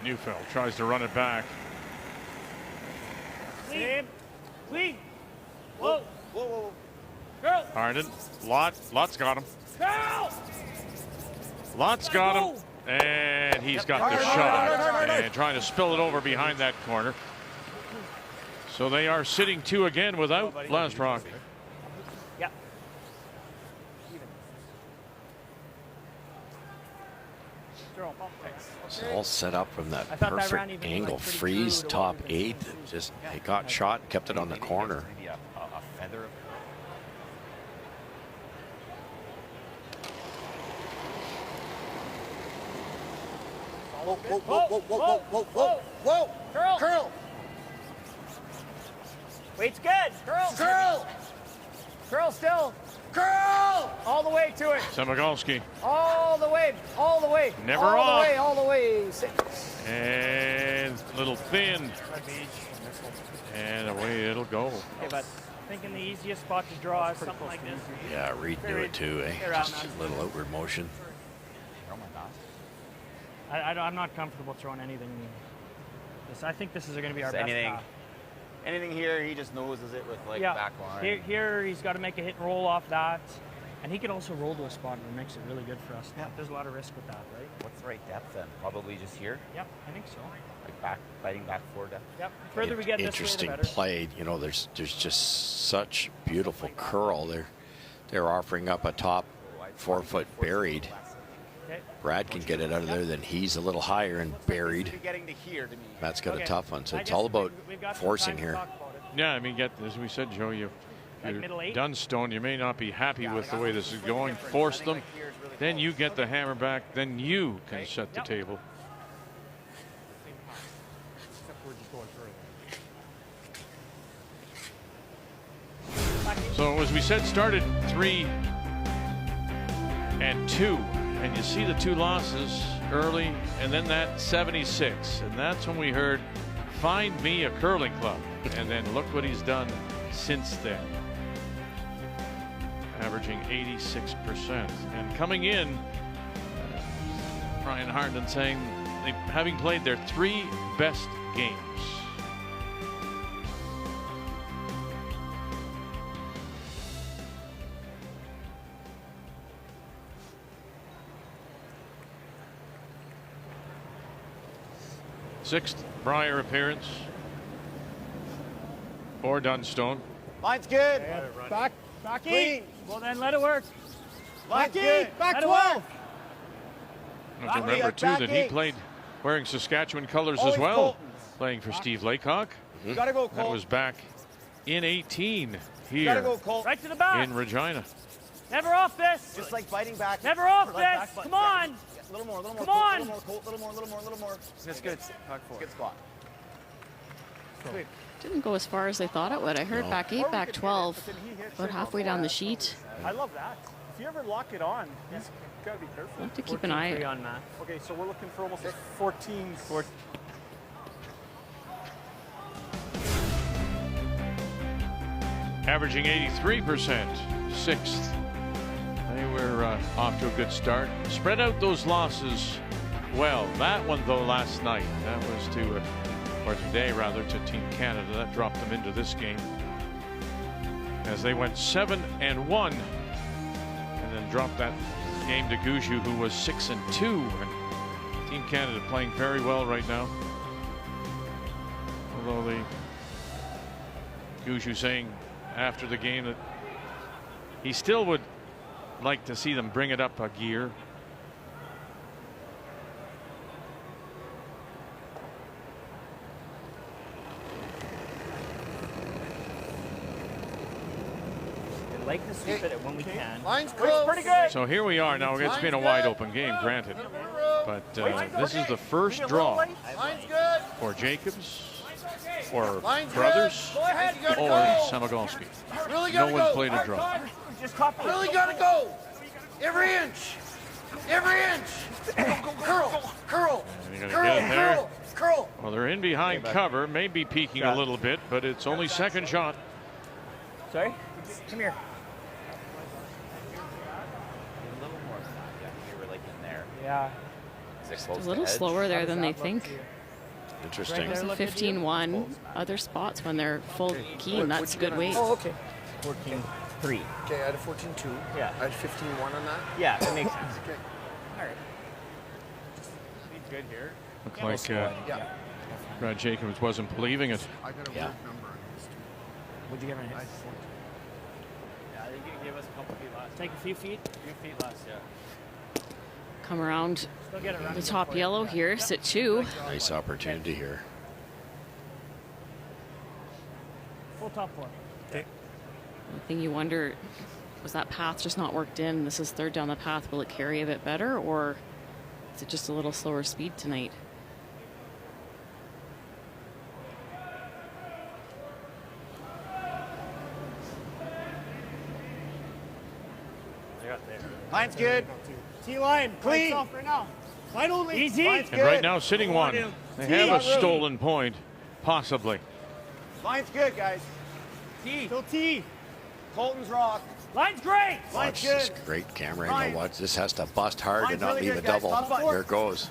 Neufeld tries to run it back. Clean. Clean. Whoa. Whoa, whoa, whoa. Girl. Harden. Lott's got him. Girl. Lott's got him. And he's got the shot. And trying to spill it over behind that corner. So they are sitting 2 again without Lastrock. Yeah. It's all set up from that perfect angle. Freeze top 8. Just he got shot and kept it on the corner. Maybe a feather. Whoa, whoa, whoa, whoa, whoa, whoa, whoa, whoa. Curl. Curl. Weight's good. Curl. Curl. Curl still. Curl. All the way to it. Samagalski. All the way. All the way. Never all off. the way. All the way. 6. And a little thin. And away it'll go. Okay, but thinking the easiest spot to draw is something like this. Yeah, Reed knew it too, eh? Just a little outward motion. I'm not comfortable throwing anything. I think this is going to be our best path. Anything here, he just noses it with like Yeah. back line. Here he's got to make a hit and roll off that. And he can also roll to a spot and it makes it really good for us. Yeah. There's a lot of risk with that, right? What's the right depth then? Probably just here? Yep, I think so. Like back, biting back 4 depth? Yep. The further we get this way, the Interesting better. play. You know, there's just such beautiful curl. They're offering up a top 4-foot buried. Okay. Brad can get it out of there, then he's a little higher and buried. Getting to here to me. Matt's got a Okay. tough one, so I it's guess all about we've got some forcing time to here. talk about it. Yeah, I mean, as we said, Joe, you're middle 8? Dunstone. You may not be happy with the way this is going. Force them. Then you get the hammer back. Then you can set the table. So as we said, started 3-2, and you see the 2 losses early, and then that 76, and that's when we heard, "Find me a curling club," and then look what he's done since then, averaging 86%, and coming in, Brian Harden saying, having played their 3 best games. Sixth Brier appearance for Dunstone. Line's good. Back clean. Well, then let it work. Line's Back good. Back 12. You have to remember too that he played wearing Saskatchewan colors as well, playing for Steve Laycock. You gotta go, Colt. That was back in 18 You gotta here go, Colt. Right to the back. in Regina. Never off this. Just like biting back. Never off Like back this. butt. Come on. Yeah, a little more, Come Colt, on. little more, Colt, little more. That's good. Good spot. Sweet. Didn't go as far as they thought it would. I heard back 8, back 12, about halfway down the sheet. I love that. If you ever lock it on, he's got to be careful. We'll have to keep an eye on Matt. Okay, so we're looking for almost a 14. Averaging 83%, 6th. They were off to a good start. Spread out those losses well. That one, though, last night, that was to, or today rather, to Team Canada. That dropped them into this game as they went 7-1, and then dropped that game to Gushue, who was 6-2. And Team Canada playing very well right now. Although the Gushue saying after the game that he still would like to see them bring it up a gear. They like to sweep it when we can. Line's close. Pretty good. So here we are now. It's been a wide open game, granted, but this is the first draw Line's good. for Jacobs, or Line's Brothers, good. Go ahead, you gotta or go. Samogolski. Really No gotta one go. played a draw. Just top it. Really gotta go. Every inch. Every inch. Curl. And you're going to get it there. Curl. Well, they're in behind cover, maybe peeking a little bit, but it's only second shot. Sorry? Come here. A little more. Yeah, you were like in there. Yeah. Is it close A to little edge? slower there than they think. Interesting. There's a 15-1. Other spots when they're full keen, that's good weight. Oh, okay. 14-3. Okay, I had a 14-2. Yeah. I had 15-1 on that. Yeah, that makes sense. Okay. All right. He's good here. Looked like Brad Jacobs wasn't believing it. I got a weird number on this too. What'd you get on I his? had 14. Yeah, I think you can give us a couple feet less. Take a few feet. A few feet less, yeah. Come around Still get it the running top for you. yellow here, sit 2. Nice opportunity here. Full top 4. The thing you wonder, was that path just not worked in? This is third down the path. Will it carry a bit better, or is it just a little slower speed tonight? Line's good. T-line, Clean. off right now. Line only. Easy. Line's And good. right now, sitting one. They have a stolen point, possibly. Line's good, guys. T. Still T. Colton's rock. Line's great. Line's Watch this good. great camera Fine. angle. Watch, this has to bust hard Line's and not really leave a good, guys. double. Top button. Here it goes.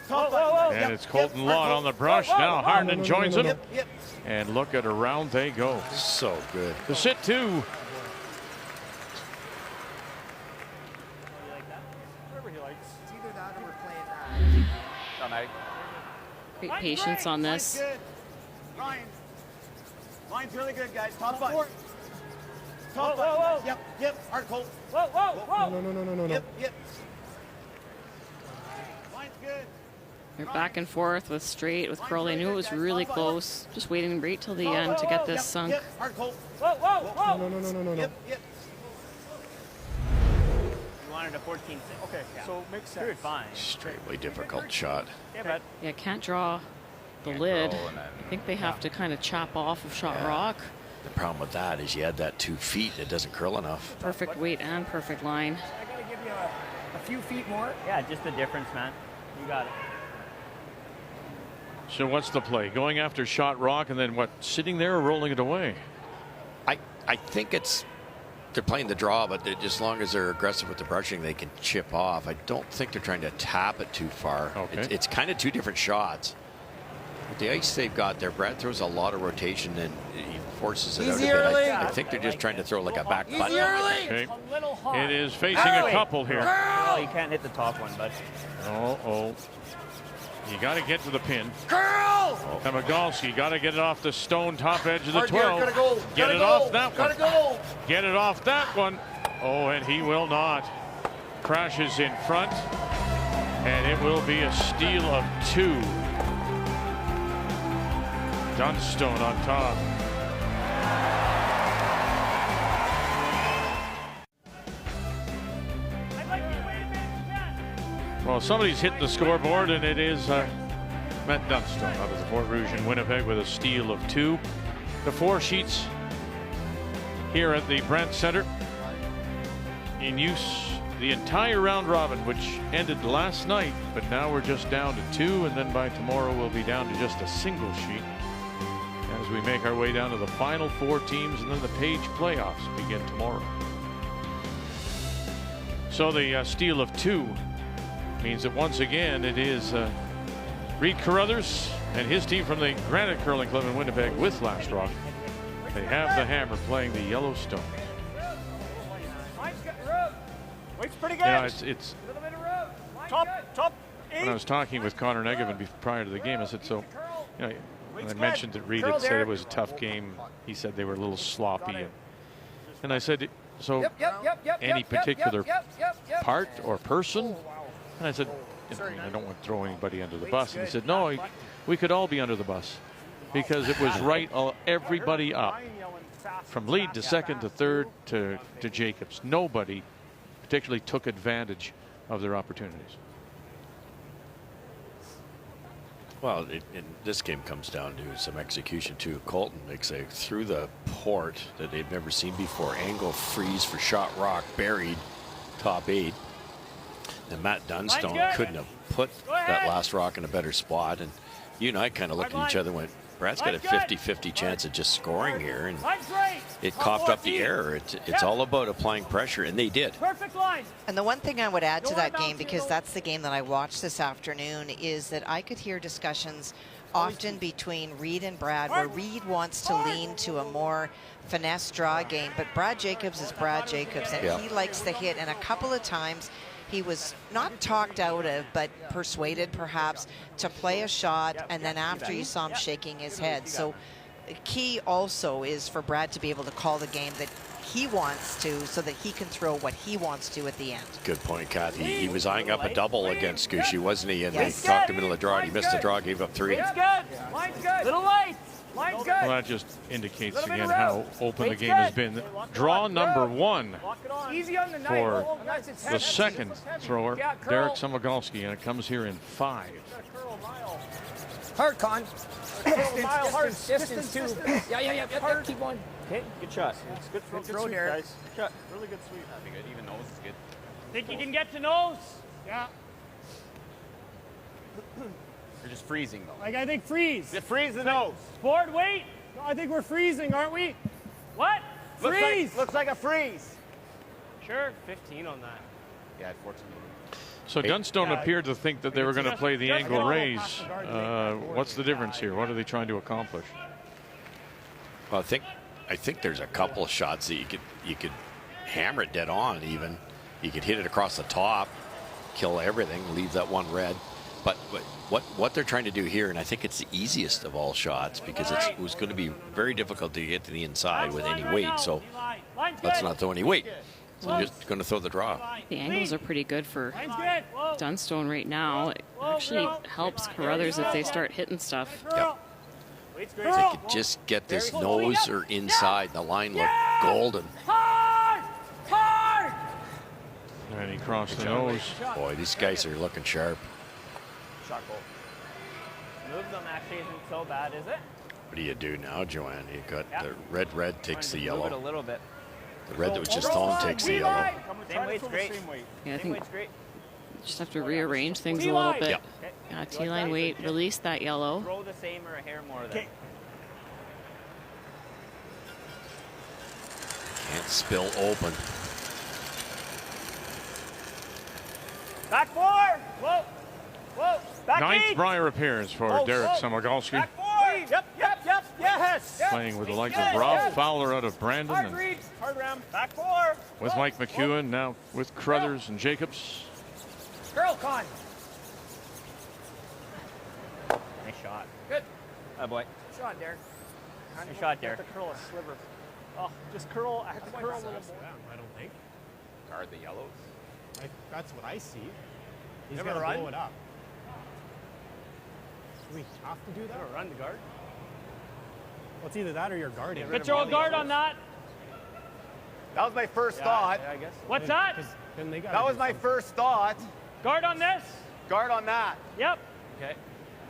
Top button. And Yep, it's Colton yep, Lott hard on the Colt. brush. Now Harden joins him. Yep, yep. And look at around they go. So good. The sit 2. Whatever he likes. It's either that or we're playing that. Great patience on Line's this. good. Ryan. Line's really good, guys. Top button. Top button. Yep, yep. Hard Colt. Whoa, whoa, whoa. No. Yep, yep. Line's good. They're back and forth with straight, with curl. They knew it was really close. Just waiting right till the end to get this sunk. Yep, hard Colt. Whoa, whoa, whoa. No. Yep, yep. You wanted a 14-6. Okay, so makes sense. You're fine. Extremely difficult shot. Yeah, but Yeah, can't draw the lid. I think they have to kind of chop off of shot rock. The problem with that is you add that 2 feet, it doesn't curl enough. Perfect weight and perfect line. I gotta give you a few feet more. Yeah, just the difference, man. You got it. So what's the play? Going after shot rock and then what? Sitting there or rolling it away? I think it's they're playing the draw, but as long as they're aggressive with the brushing, they can chip off. I don't think they're trying to tap it too far. Okay. It's kind of 2 different shots. With the ice they've got there, Brett throws a lot of rotation and he forces it out a bit. I think they're just trying to throw like a back button. Okay. A little hard. It is facing a couple here. Well, you can't hit the top one, bud. Oh. You got to get to the pin. Girl! Kamigalski got to get it off the stone top edge of the Hard gear, 12. gotta go. Get Gotta it go. off that one. Gotta go. Get it off that one. Oh, and he will not. Crashes in front. And it will be a steal of 2. Dunstone on top. Well, somebody's hit the scoreboard, and it is Matt Dunstone out of the Fort Rouge in Winnipeg with a steal of 2. The 4 sheets here at the Brandt Center in use the entire round robin, which ended last night, but now we're just down to 2, and then by tomorrow we'll be down to just a single sheet as we make our way down to the final 4 teams, and then the Page playoffs begin tomorrow. So the steal of 2 means that once again it is Reed Carruthers and his team from the Granite Curling Club in Winnipeg with Last Rock. They have the hammer playing the Yellowstone. Weight's pretty good. You know, it's A little bit of rope. Top 8. when I was talking with Connor Negevan prior to the game, I said, so, you know, when I mentioned that Reed had said it was a tough game, he said they were a little sloppy. And I said, so any particular part or person? And I said, I don't want to throw anybody under the bus. And he said, no, we could all be under the bus because it was right everybody up from lead to second to third to Jacobs. Nobody particularly took advantage of their opportunities. Well, this game comes down to some execution too. Colton makes a through the port that they've never seen before. Angle freeze for shot rock, buried top 8. And Matt Dunstone couldn't have put that last rock in a better spot. And you and I kind of looked at each other and went, Brad's got a 50-50 chance of just scoring here. And it coughed up the error. It's all about applying pressure, and they did. Perfect line. And the one thing I would add to that game, because that's the game that I watched this afternoon, is that I could hear discussions often between Reed and Brad, where Reed wants to lean to a more finesse draw game, but Brad Jacobs is Brad Jacobs, and he likes the hit. And a couple of times he was not talked out of, but persuaded perhaps to play a shot, and then after you saw him shaking his head. So key also is for Brad to be able to call the game that he wants to, so that he can throw what he wants to at the end. Good point, Kathy. He was eyeing up a double against Gushy, wasn't he? And they talked the middle of the draw, and he missed the draw, gave up 3. Line's good. Line's good. Little light. Line's good. Well, that just indicates again how open the game has been. Draw number 1 for the second thrower, Derek Samagalski, and it comes here in 5. Hard, Con. Distance, too. Yeah. Keep going. Okay, good shot. It's good throw, sweep, Derek. guys. Good shot. Really good sweep. I think even nose is good. Think you can get to nose? Yeah. You're just freezing, though. I think freeze. You freeze the nose. Board, wait. I think we're freezing, aren't we? What? Freeze. Looks like a freeze. Sure. 15 on that. Yeah, 14. So Dunstone appeared to think that they were going to play the angle raise. What's the difference here? What are they trying to accomplish? Well, I think there's a couple of shots that you could hammer it dead on. Even you could hit it across the top, kill everything, leave that one red. But what they're trying to do here, and I think it's the easiest of all shots, because it was going to be very difficult to get to the inside with any weight. So let's not throw any weight. So we're just going to throw the draw. The angles are pretty good for Dunstone right now. It actually helps Carruthers if they start hitting stuff. Yep. If they could just get this nose or inside, the line looked golden. And he crossed the nose. Boy, these guys are looking sharp. Shot goal. Move them actually isn't so bad, is it? What do you do now, Joanne? You got the red takes the Move it a yellow. little bit. The red that was just on takes the yellow. Same weight's great. Yeah, I Same think weight's great. just have to rearrange things a little bit. Yep. T-line weight, release that yellow. Throw the same or a hair more of that. Can't spill open. Back 4. Whoa. Back 9th 8. Brier appearance for Derek Samagalski. Back 4. Yep. Yes. Playing with the likes of Rob Fowler out of Brandon, Hard and read. Hard ram. Back 4. with Mike McEwen, now with Carruthers and Jacobs. Curl, Con. Nice shot. Good. Oh boy. Shot, Derek. Nice shot, Derek. Have to curl a sliver. Oh, just curl. I have to curl a little more. I don't think. Guard the yellows. That's what I see. He's Never going to run? blow it up. Do we have to do that? Never run the guard. Well, it's either that or you're guarding. Could throw a guard on that. That was my first thought. Yeah, I guess. What's that? Then they gotta That was do my something. first thought. Guard on this. Guard on that. Yep. Okay.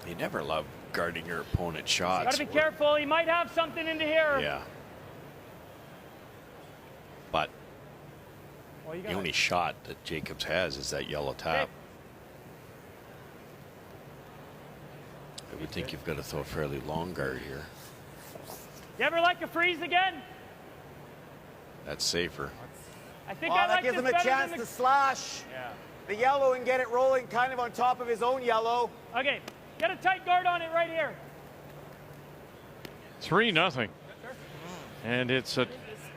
You never love guarding your opponent's shots. Got to be careful. He might have something into here. Yeah. But Well, you the gotta, only shot that Jacobs has is that yellow tap. I would think you've got to throw a fairly long guard here. You ever like a freeze again? That's safer. I think Well, I that like gives this him a better chance than to slash the yellow and get it rolling kind of on top of his own yellow. Okay, get a tight guard on it right here. 3-0. And it's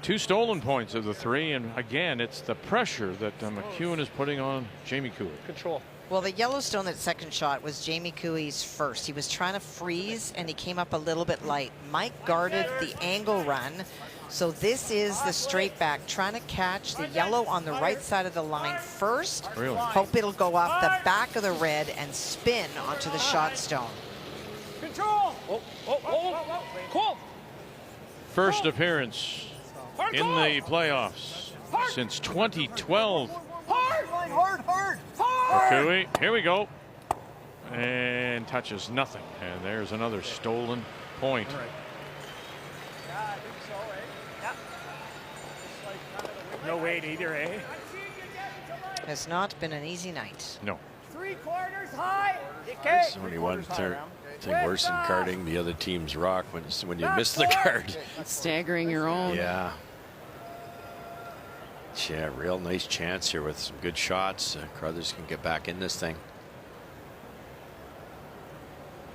2 stolen points of the 3. And again, it's the pressure that McEwen is putting on Jamie Cooey. Control. Well, the Yellowstone, that second shot, was Jamie Cooey's first. He was trying to freeze, and he came up a little bit light. Mike guarded the angle run. So this is the straight back, trying to catch the yellow on the right side of the line first. Really? Hope it'll go off the back of the red and spin onto the shot stone. Control. Cool. First appearance in the playoffs since 2012. Hard. Cooey, here we go. And touches nothing. And there's another stolen point. No weight either, eh? Has not been an easy night. No. 3/4 high. There's only one thing worse than carding the other team's rock when you miss the card. Staggering your own. Yeah. Yeah, real nice chance here with some good shots. Carruthers can get back in this thing.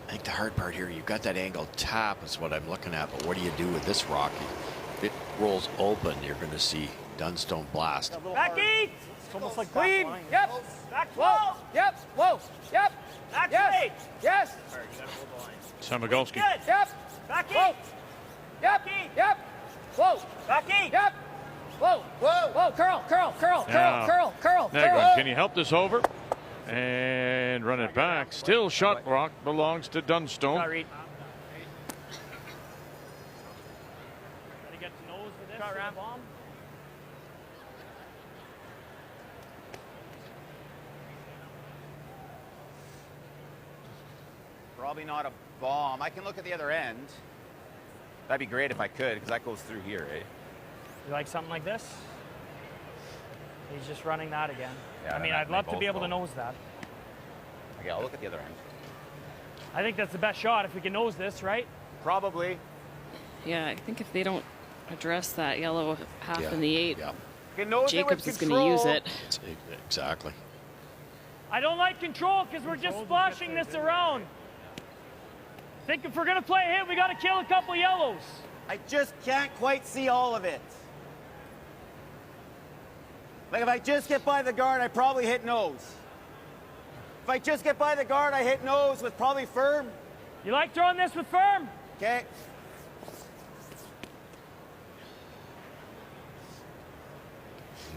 I think the hard part here, you've got that angled tap is what I'm looking at, but what do you do with this rock? If it rolls open, you're going to see Dunstone blast. Back eight. It's almost like Clean. back line. Yep. Back 12. Yep. Whoa. Yep. Back yes. 8. Yes. All right, you gotta hold the line. Samogolski. Good. Yep. Back 8. Yep. Yep. Whoa. Back 8. Yep. Whoa. Whoa. Whoa. Curl. Negrin, can you help this over? And run it back. Still shot rock belongs to Dunstone. Gotta get to nose with this. Bomb. Probably not a bomb. I can look at the other end. That'd be great if I could, because that goes through here, eh? You like something like this? He's just running that again. Yeah, I mean, I'd love to be able to nose that. Okay, I'll look at the other end. I think that's the best shot if we can nose this, right? Probably. Yeah, I think if they don't address that yellow half in the 8, Jacobs is going to use it. Exactly. I don't like control because we're just splashing this around. I think if we're going to play a hit, we got to kill a couple yellows. I just can't quite see all of it. Like if I just get by the guard, I probably hit nose. If I just get by the guard, I hit nose with probably firm. You like throwing this with firm? Okay.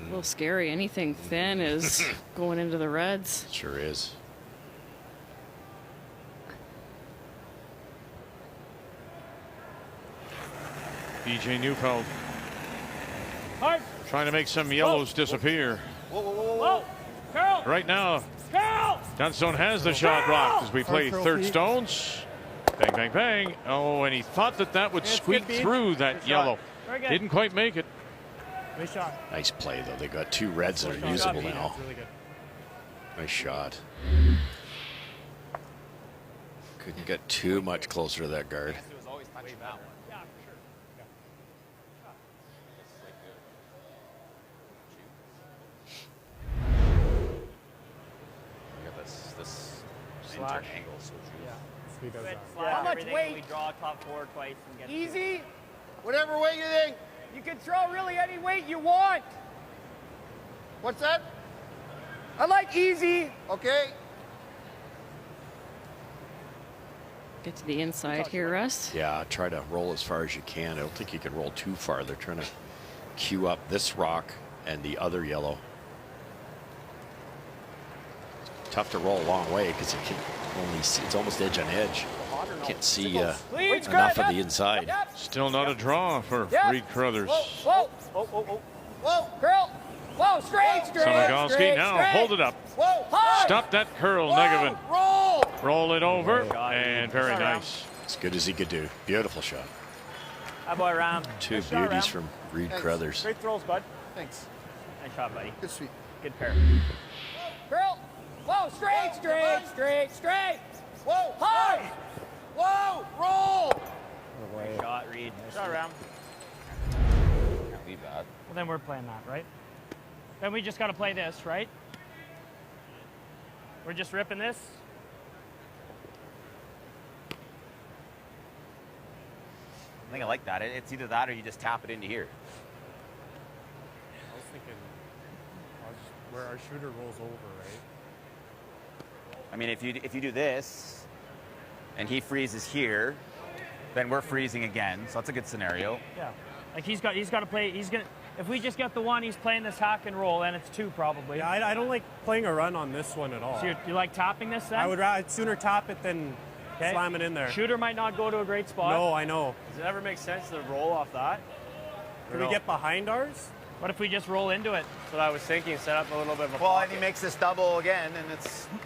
A little scary. Anything thin is going into the reds. Sure is. BJ Neufeld Hard. trying to make some yellows disappear. Whoa. Curl. Right now, Curl. Dunstone has the shot rocked as we play third stones. Bang, bang, bang. Oh, and he thought that would squeak through that yellow. Didn't quite make it. Nice shot. Nice play, though. They got 2 reds that are usable now. Really good. Nice shot. Couldn't get too much closer to that guard. Slash. Angle, so How much weight? We draw top 4 twice and get easy. Whatever weight you think. You can throw really any weight you want. What's that? I like easy. Okay. Get to the inside here, Russ. Yeah, try to roll as far as you can. I don't think you can roll too far. They're trying to queue up this rock and the other yellow. Tough to roll a long way because you can only see, it's almost edge on edge. Can't see enough of the inside. Still not a draw for Reed Carruthers. Whoa. Curl. Whoa, straight. Samogolski now hold it up. Stop that curl, Negevin. Roll it over, and very nice. As good as he could do. Beautiful shot. Hi, boy, Ram. 2 beauties from Reed Carruthers. Great throws, bud. Thanks. Nice shot, buddy. Good sweep. Good pair. Curl. Whoa, straight. Whoa, hard. Whoa, roll. Nice shot, Reed. Nice shot, Ram. Can't leave that. Well, then we're playing that, right? Then we just got to play this, right? We're just ripping this. I think I like that. It's either that or you just tap it into here. I was thinking where our shooter rolls over, right? I mean, if you do this, and he freezes here, then we're freezing again. So that's a good scenario. Yeah, like he's got to play. If we just get the one, he's playing this hack and roll, and it's 2 probably. Yeah, I don't like playing a run on this one at all. So you like tapping this then? I'd sooner tap it than slam it in there. Shooter might not go to a great spot. No, I know. Does it ever make sense to roll off that? Can we get behind ours? What if we just roll into it? That's what I was thinking. Set up a little bit of a Well, pocket. and he makes this double again, and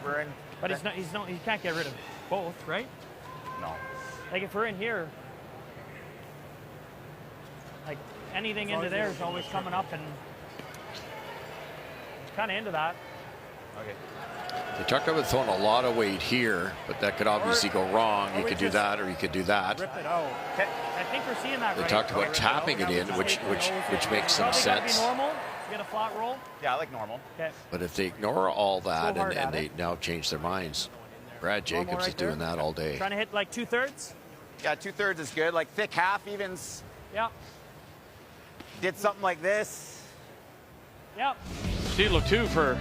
we're in. But he can't get rid of both, right? No. Like if we're in here, like anything into there is always coming up and. kind of into that. Okay. They talked about throwing a lot of weight here, but that could obviously go wrong. You could do that, or you could do that. Rip it out. Okay. I think we're seeing that. They right? talked about tapping it in, which makes some sense. Be normal. Get a flat roll. Yeah, I like normal. Okay. But if they ignore all that and they now change their minds, Brad Jacobs is doing that all day. Trying to hit like 2/3. Yeah, 2/3 is good. Like thick half evens. Yeah. Did something like this. Yep. Steal of 2 for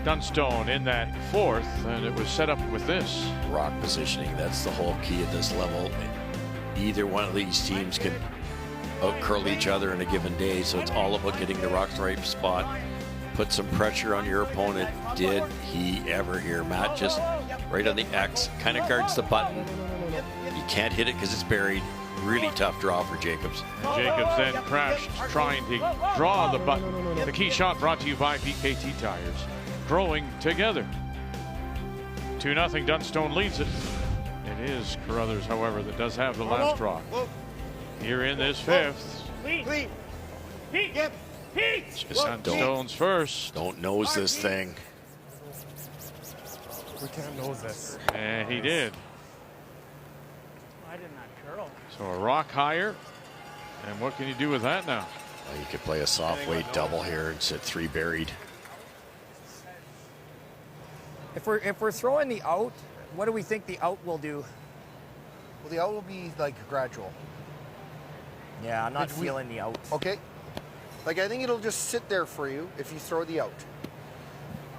Dunstone in that 4th, and it was set up with this. Rock positioning, that's the whole key at this level. Either one of these teams can out-curl each other in a given day, so it's all about getting the rock the right spot. Put some pressure on your opponent. Did he ever here? Matt just right on the X, kind of guards the button. You can't hit it because it's buried. Really tough draw for Jacobs. And Jacobs then crashed trying to draw the button. The key shot brought to you by PKT Tires. Growing together. 2-0, Dunstone leads it. It is Carruthers, however, that does have the last draw. Here in this 5th. Dunstone's first. Don't nose this thing. We can't nose this. And he did. I did not curl. So a rock higher. And what can you do with that now? Well, you could play a soft weight double here and sit 3 buried. If we're throwing the out, what do we think the out will do? Well, the out will be like gradual. Yeah, I'm not feeling the out. Okay. Like, I think it'll just sit there for you if you throw the out.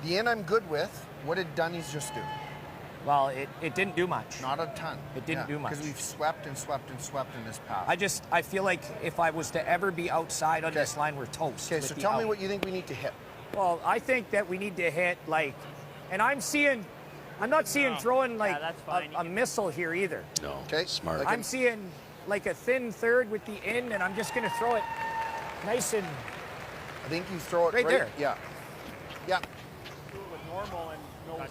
The in I'm good with. What did Dunnies just do? Well, it didn't do much. Not a ton. It didn't do much. Because we've swept and swept and swept in this path. I feel like if I was to ever be outside on this line, we're toast. Okay, so tell me what you think we need to hit. Well, I think that we need to hit like, and I'm not seeing throwing like a missile here either. No. Okay. Smart. I'm seeing like a thin third with the in, and I'm just going to throw it nice and. I think you throw it right there. Yeah. Yeah. Do it with normal and no.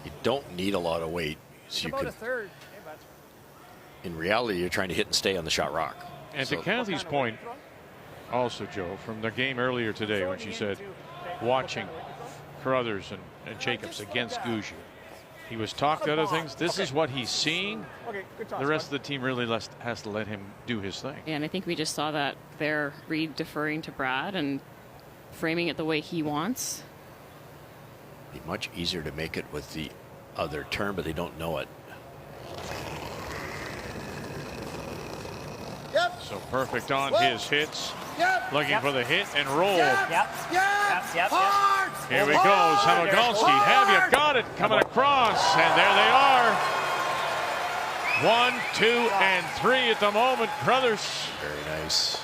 You don't need a lot of weight. So you about could, a third. Hey, bud. in reality, you're trying to hit and stay on the shot rock. And to Kathy's point, also, Joe, from the game earlier today when she said watching Carruthers and Jacobs against Gouges. He was talked out of things. This is what he's seeing. The rest of the team really has to let him do his thing. And I think we just saw that there, Reed deferring to Brad and framing it the way he wants. Be much easier to make it with the other turn, but they don't know it. Yep. So perfect on his hits. Yep. Looking for the hit and roll. Yep. Hard. Here we go. Samagalski. Have you got it coming across? And there they are. 1, 2, and 3 at the moment. Carruthers. Very nice.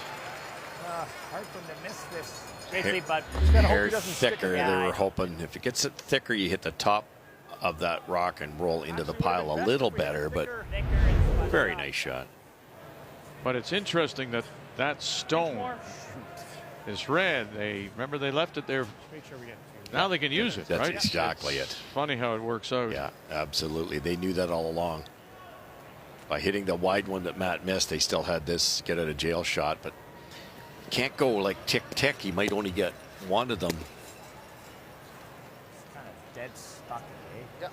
Hard for him to miss this. Hair thicker. They were hoping if it gets it thicker, you hit the top of that rock and roll into the pile a little better, but very nice shot. But it's interesting that that stone is red. Remember they left it there. Now they can use it. That's right? exactly it's it. Funny how it works out. Yeah, absolutely. They knew that all along. By hitting the wide one that Matt missed, they still had this get out of jail shot, but can't go like tick tick. He might only get one of them. It's kind of dead stuck. Yep.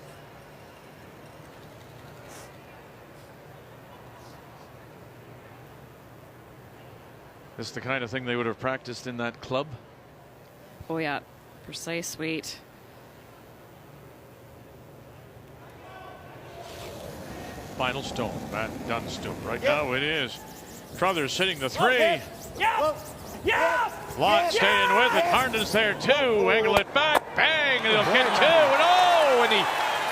This is the kind of thing they would have practiced in that club. Oh yeah, precise weight. Final stone, Matt Dunstone. Right now it is. Carruthers hitting the 3. Lott staying with it. Harden's there too. Angle it back. Bang. And he'll get 2. And oh, and he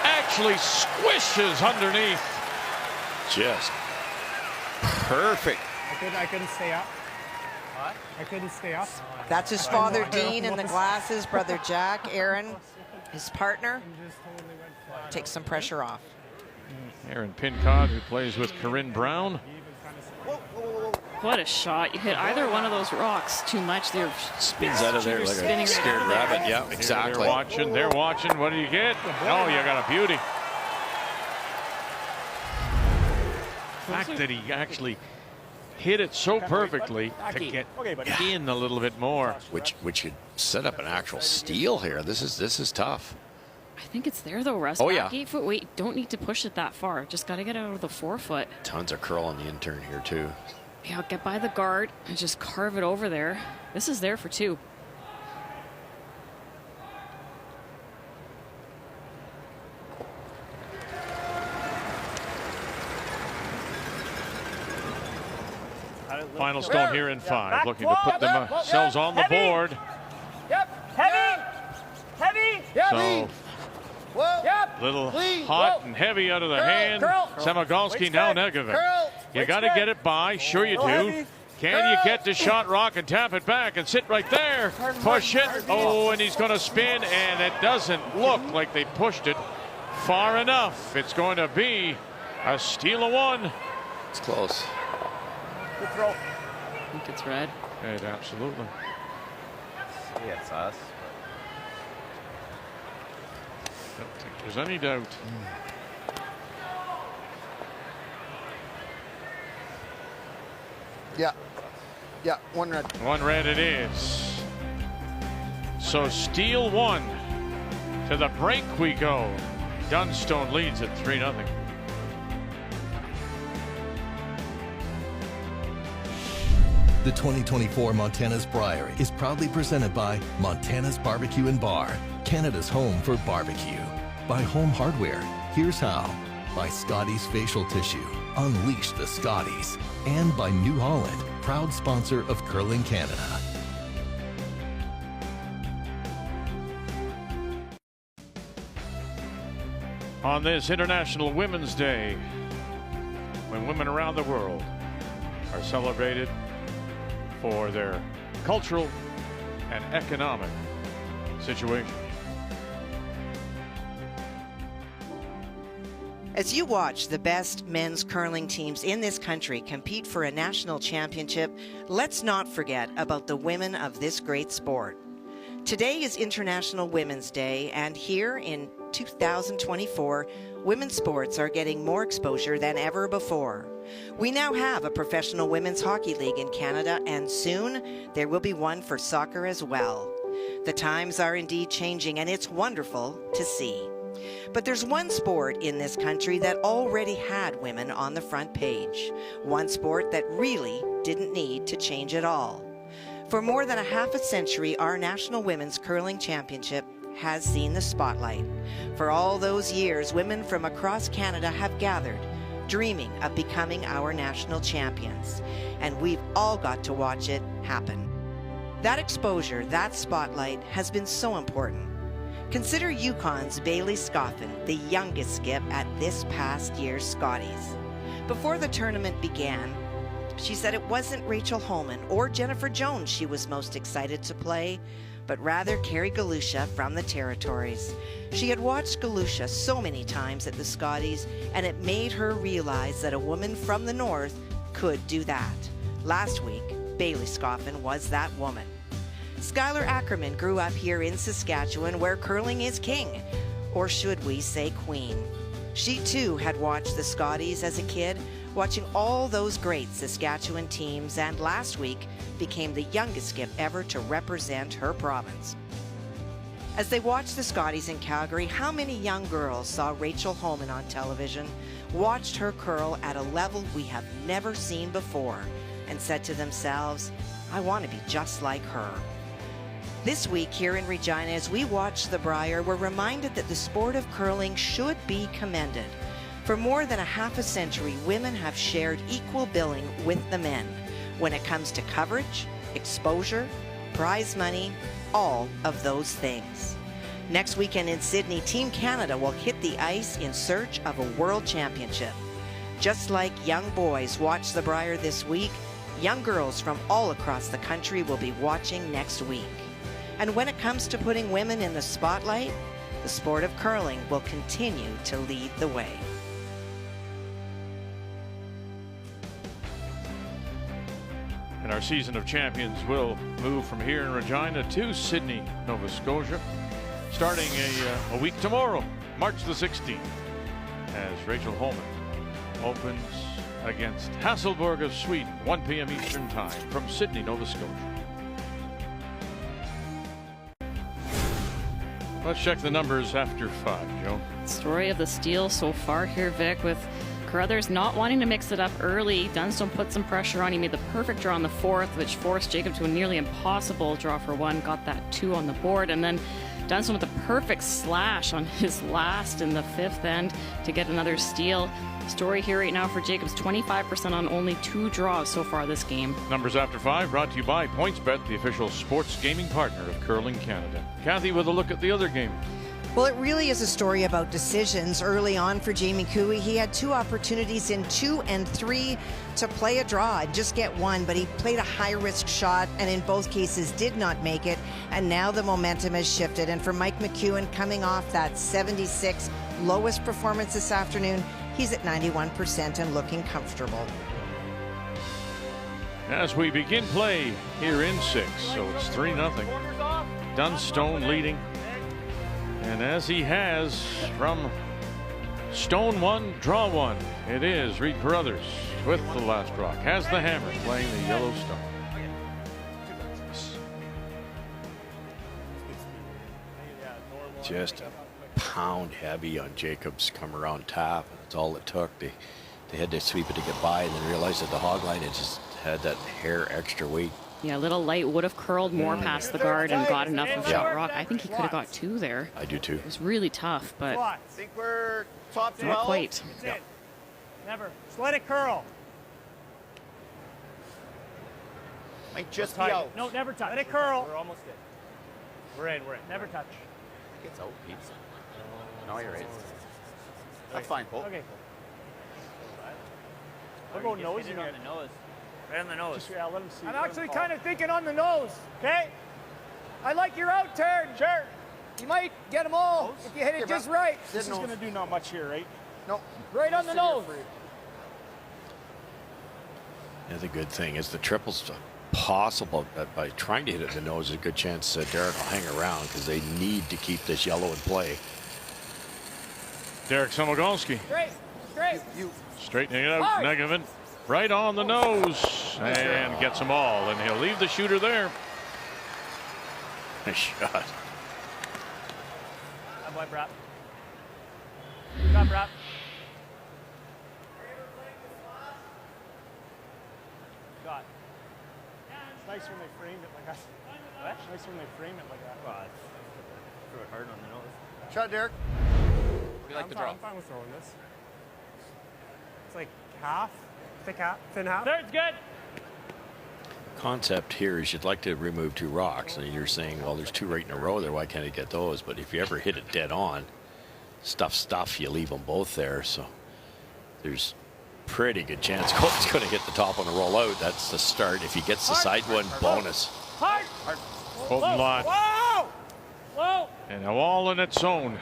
actually squishes underneath. Just perfect. I couldn't stay up. What? I couldn't stay up. That's his father, Dean, in the glasses. Brother Jack, Aaron, his partner. Takes some pressure off. Aaron Pincott, who plays with Corinne Brown. What a shot. You hit either one of those rocks too much. They're spins out of there like a scared rabbit. Yeah, exactly. They're watching. What do you get? Oh, you got a beauty. The fact that he actually hit it so perfectly to get in a little bit more. Which could set up an actual steal here. This is tough. I think it's there though, Russ. Oh, Back yeah. 8 foot weight. Don't need to push it that far. Just got to get out of the 4 foot. Tons of curl on the intern here too. Yeah, get by the guard and just carve it over there. This is there for 2. Final stone here in 5, looking to put themselves on the board. Yep, heavy, heavy. So, little hot and heavy out of the hand. Samogolski now Negovic. You got to get it by. Sure you do. Can you get the shot rock and tap it back and sit right there? Push it. Oh, and he's going to spin, and it doesn't look like they pushed it far enough. It's going to be a steal of 1. It's close. Good throw. I think it's red. It absolutely. Yeah, it's us. Don't think there's any doubt. Yeah, 1 red. 1 red it is. So steal 1. To the break we go. Dunstone leads at 3-0. The 2024 Montana's Brier is proudly presented by Montana's Barbecue and Bar, Canada's home for barbecue. By Home Hardware, here's how. By Scotties Facial Tissue, unleash the Scotties. And by New Holland, proud sponsor of Curling Canada. On this International Women's Day, when women around the world are celebrated for their cultural and economic situation. As you watch the best men's curling teams in this country compete for a national championship, let's not forget about the women of this great sport. Today is International Women's Day, and here in 2024, women's sports are getting more exposure than ever before. We now have a professional women's hockey league in Canada, and soon there will be one for soccer as well. The times are indeed changing, and it's wonderful to see. But there's one sport in this country that already had women on the front page. One sport that really didn't need to change at all. For more than a half a century, our National Women's Curling Championship has seen the spotlight. For all those years, women from across Canada have gathered, dreaming of becoming our national champions. And we've all got to watch it happen. That exposure, that spotlight, has been so important. Consider Yukon's Bailey Scoffin, the youngest skip at this past year's Scotties. Before the tournament began, she said it wasn't Rachel Holman or Jennifer Jones she was most excited to play, but rather Carrie Galusha from the Territories. She had watched Galusha so many times at the Scotties, and it made her realize that a woman from the North could do that. Last week, Bailey Scoffin was that woman. Skylar Ackerman grew up here in Saskatchewan, where curling is king, or should we say queen. She too had watched the Scotties as a kid, watching all those great Saskatchewan teams, and last week became the youngest skip ever to represent her province. As they watched the Scotties in Calgary, how many young girls saw Rachel Holman on television, watched her curl at a level we have never seen before, and said to themselves, I want to be just like her. This week here in Regina, as we watch the Brier, we're reminded that the sport of curling should be commended. For more than a half a century, women have shared equal billing with the men when it comes to coverage, exposure, prize money, all of those things. Next weekend in Sydney, Team Canada will hit the ice in search of a world championship. Just like young boys watch the Brier this week, young girls from all across the country will be watching next week. And when it comes to putting women in the spotlight, the sport of curling will continue to lead the way. And our season of champions will move from here in Regina to Sydney, Nova Scotia, starting a week tomorrow, March the 16th, as Rachel Holman opens against Hasselborg of Sweden, 1 p.m. Eastern Time from Sydney, Nova Scotia. Let's check the numbers after 5, Joe. Story of the steal so far here, Vic, with Carruthers not wanting to mix it up early. Dunstone put some pressure on. He made the perfect draw on the 4th, which forced Jacob to a nearly impossible draw for 1. Got that 2 on the board. And then Dunstone with a perfect slash on his last in the 5th end to get another steal. Story here right now for Jacobs, 25% on only 2 draws so far this game. Numbers after 5 brought to you by PointsBet, the official sports gaming partner of Curling Canada. Kathy with a look at the other game. Well, it really is a story about decisions. Early on for Jamie Cooey, he had 2 opportunities in 2 and 3 to play a draw and just get 1, but he played a high-risk shot and in both cases did not make it, and now the momentum has shifted. And for Mike McEwen, coming off that 76 lowest performance this afternoon, he's at 91% and looking comfortable. As we begin play here in 6, so it's 3-0. Dunstone leading. And as he has from stone 1, draw 1, it is Reed Carruthers with the last rock. Has the hammer playing the yellow stone. Just a pound heavy on Jacobs come around tap. That's all it took. They had to sweep it to get by and then realized that the hog line, it just had that hair extra weight. Yeah, Little Light would have curled more past the guard and got enough of shot rock. I think he could have got 2 there. I do too. It was really tough, but I think we're top 12. not quite. That's it. Never. Just let it curl. Might just be out. No, never touch. Let it curl. We're almost in. We're in. Never touch. It's out, Pete. No, you're right. That's fine, Paul. Okay. We'll go nose in on the nose. Right on the nose. Just, yeah, let him see. I'm actually kind of thinking on the nose. Okay? I like your out turn. Sure. You might get them all if you hit it just right. This is going to do not much here, right? No. Right on the nose. Yeah, the good thing is the triple's possible, but by trying to hit it in the nose, there's a good chance Derek will hang around because they need to keep this yellow in play. Derek Somogolski. Great. Straightening it out. Negavan right on the nose and gets them all, and he'll leave the shooter there. Nice shot. Good boy, Brap. Good job, Brap. Got. It's nice when they frame it like that. What? It's nice when they frame it like that. Well, threw it hard on the nose. Shot, Derek. We like the draw. I'm fine with throwing this. It's like half, thick half, thin half. Third's good. Concept here is you'd like to remove 2 rocks, and you're saying, well, there's 2 right in a row there. Why can't I get those? But if you ever hit it dead on, stuff, you leave them both there. So there's pretty good chance Colton's going to hit the top on the roll out. That's the start. If he gets the side one, bonus. Hard. Colton Lott. Whoa! Whoa! And now all in its zone.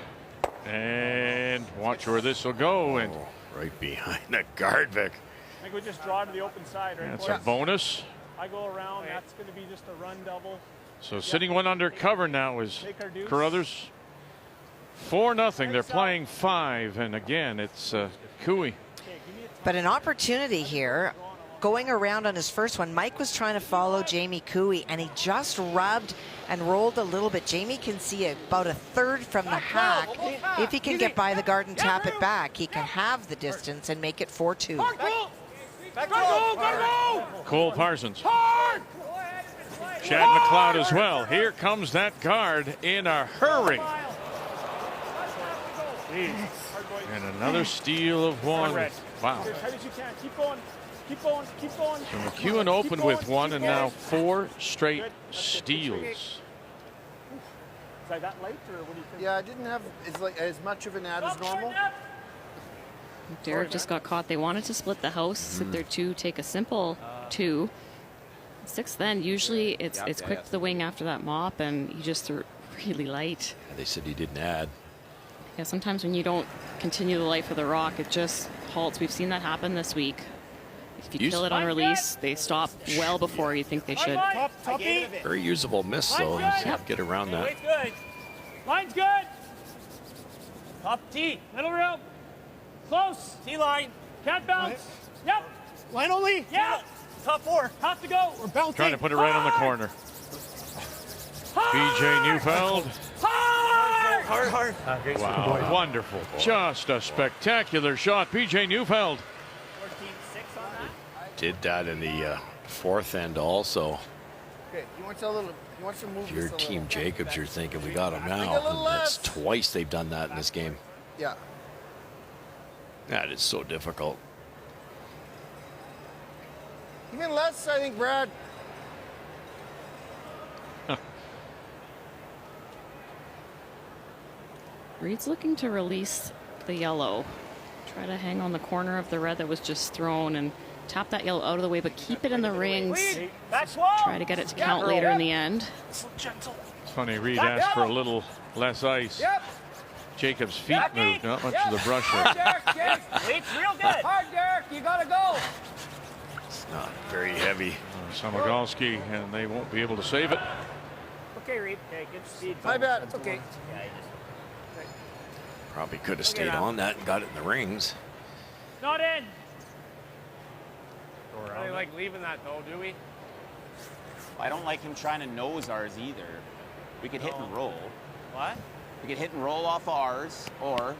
And watch where this will go. And right behind the guard, Vic. I think we just draw to the open side, right? that's a bonus. I go around. That's going to be just a run double. So sitting one under cover now is Carruthers. 4-0. They're playing 5, and again it's Cooey. But an opportunity here. Going around on his first one, Mike was trying to follow Jamie Cooey, and he just rubbed and rolled a little bit. Jamie can see about a third from the hack. If he can get by the guard and tap it back, he can have the distance and make it 4-2. Cole Parsons. Chad McLeod as well. Here comes that guard in a hurry. And another steal of 1. Wow. As tight as you can. Keep going. Keep going. Keep going. So McEwen opened with 1 and now 4 straight steals. Is that light, or what do you think? Yeah, I didn't have as much of an ad as normal. Derek just got caught. They wanted to split the house, sit there 2, take a simple 2. 6th end, usually it's quick to the wing after that mop, and he just threw really light. Yeah, they said he didn't add. Yeah, sometimes when you don't continue the life of the rock, it just halts. We've seen that happen this week. If you kill it on release, they stop well before you think they should. Very usable miss, though. Yep. Get around that. Good. Line's good. Top T. Middle rope. Close. T line. Can't bounce. Yep. Line only. Yeah. Top 4. Have to go. We're bouncing. Trying to put it right on the corner. BJ Neufeld. Hard. Wow, wonderful. Just a spectacular shot. BJ Neufeld. 14-6 on that. Did that in the fourth end also. Okay, he wants a little. He wants to move. If you're this a Team little. Jacobs, you're thinking we got him Bring a now. little And that's left. twice they've done that in this game. Yeah. That is so difficult. Even less, I think, Brad. Reed's looking to release the yellow. Try to hang on the corner of the red that was just thrown and tap that yellow out of the way, but keep it in the rings. Back 12. Try to get it to count later in the end. Funny, Reed asked for a little less ice. Yep. Jacobs' feet moved, not much of the brush. Hard, Derek. Yes. Leeds real good. Hard, Derek. You gotta go. It's not very heavy. Samagalski, and they won't be able to save it. Okay, Reed. Okay, good speed. My bad. It's okay. Yeah, you just Probably could have stayed on that and got it in the rings. not in. I don't like leaving that though, do we? I don't like him trying to nose ours either. We could hit and roll. What? We could hit and roll off ours, or...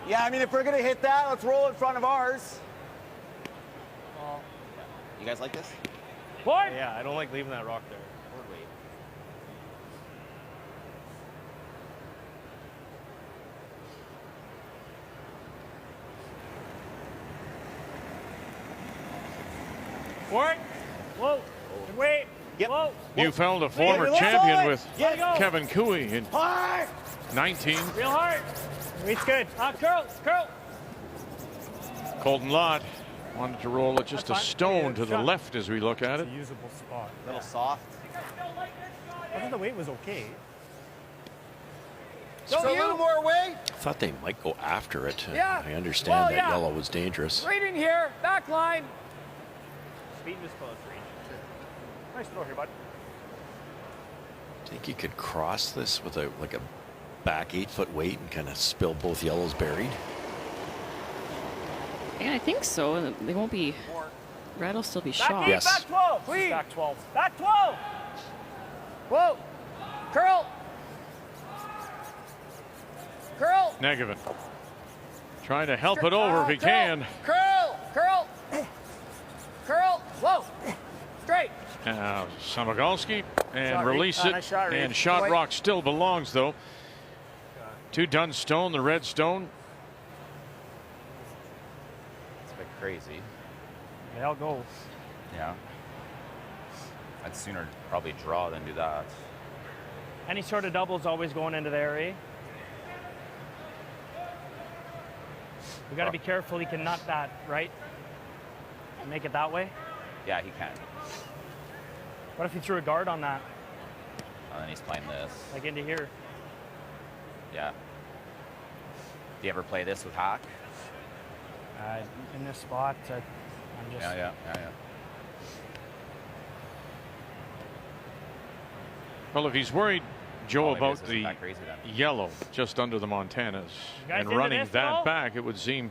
Yeah, I mean, if we're going to hit that, let's roll in front of ours. You guys like this? Boy. Yeah, I don't like leaving that rock there. Or wait. Forward. Whoa. Wait. Yep. Whoa. Neufeld, a former let's champion go. with Yes. Kevin Cooey in Hard! 19. Real hard. Reed's good. Curl. Colton Lott wanted to roll it just a stone to the left as we look at it. It's a usable spot. A little soft. I thought the weight was okay. So a little more weight. I thought they might go after it. Yeah. I understand Well, that yeah. yellow was dangerous. Right in here. Back line. Speed was close range. Nice throw here, bud. Think you could cross this with a back 8-foot weight and kind of spill both yellows buried? Yeah, I think so. They won't be. Red will still be Back shot. eight, Yes. Back 12. Clean. Back 12. Back 12. Whoa. Curl. Curl. Negevin trying to help it over if he can. Curl. Curl. Curl. Whoa. Straight. Samagalski and Shot, Reed. release it. Nice shot, Reed. And shot Wait. rock still belongs though to Dunstone, the red stone. It's a bit crazy. Yeah, I'll go. Yeah. I'd sooner probably draw than do that. Any sort of double is always going into there, eh? We got to be careful. He can nut that, right? Make it that way. Yeah, he can. What if he threw a guard on that, And then he's playing this. like into here? Yeah. Do you ever play this with Hack? In this spot, I'm just. Yeah. Well, if he's worried, Joe, All it about is the that crazy then. yellow just under the Montanas guys and into running this at that all? back, it would seem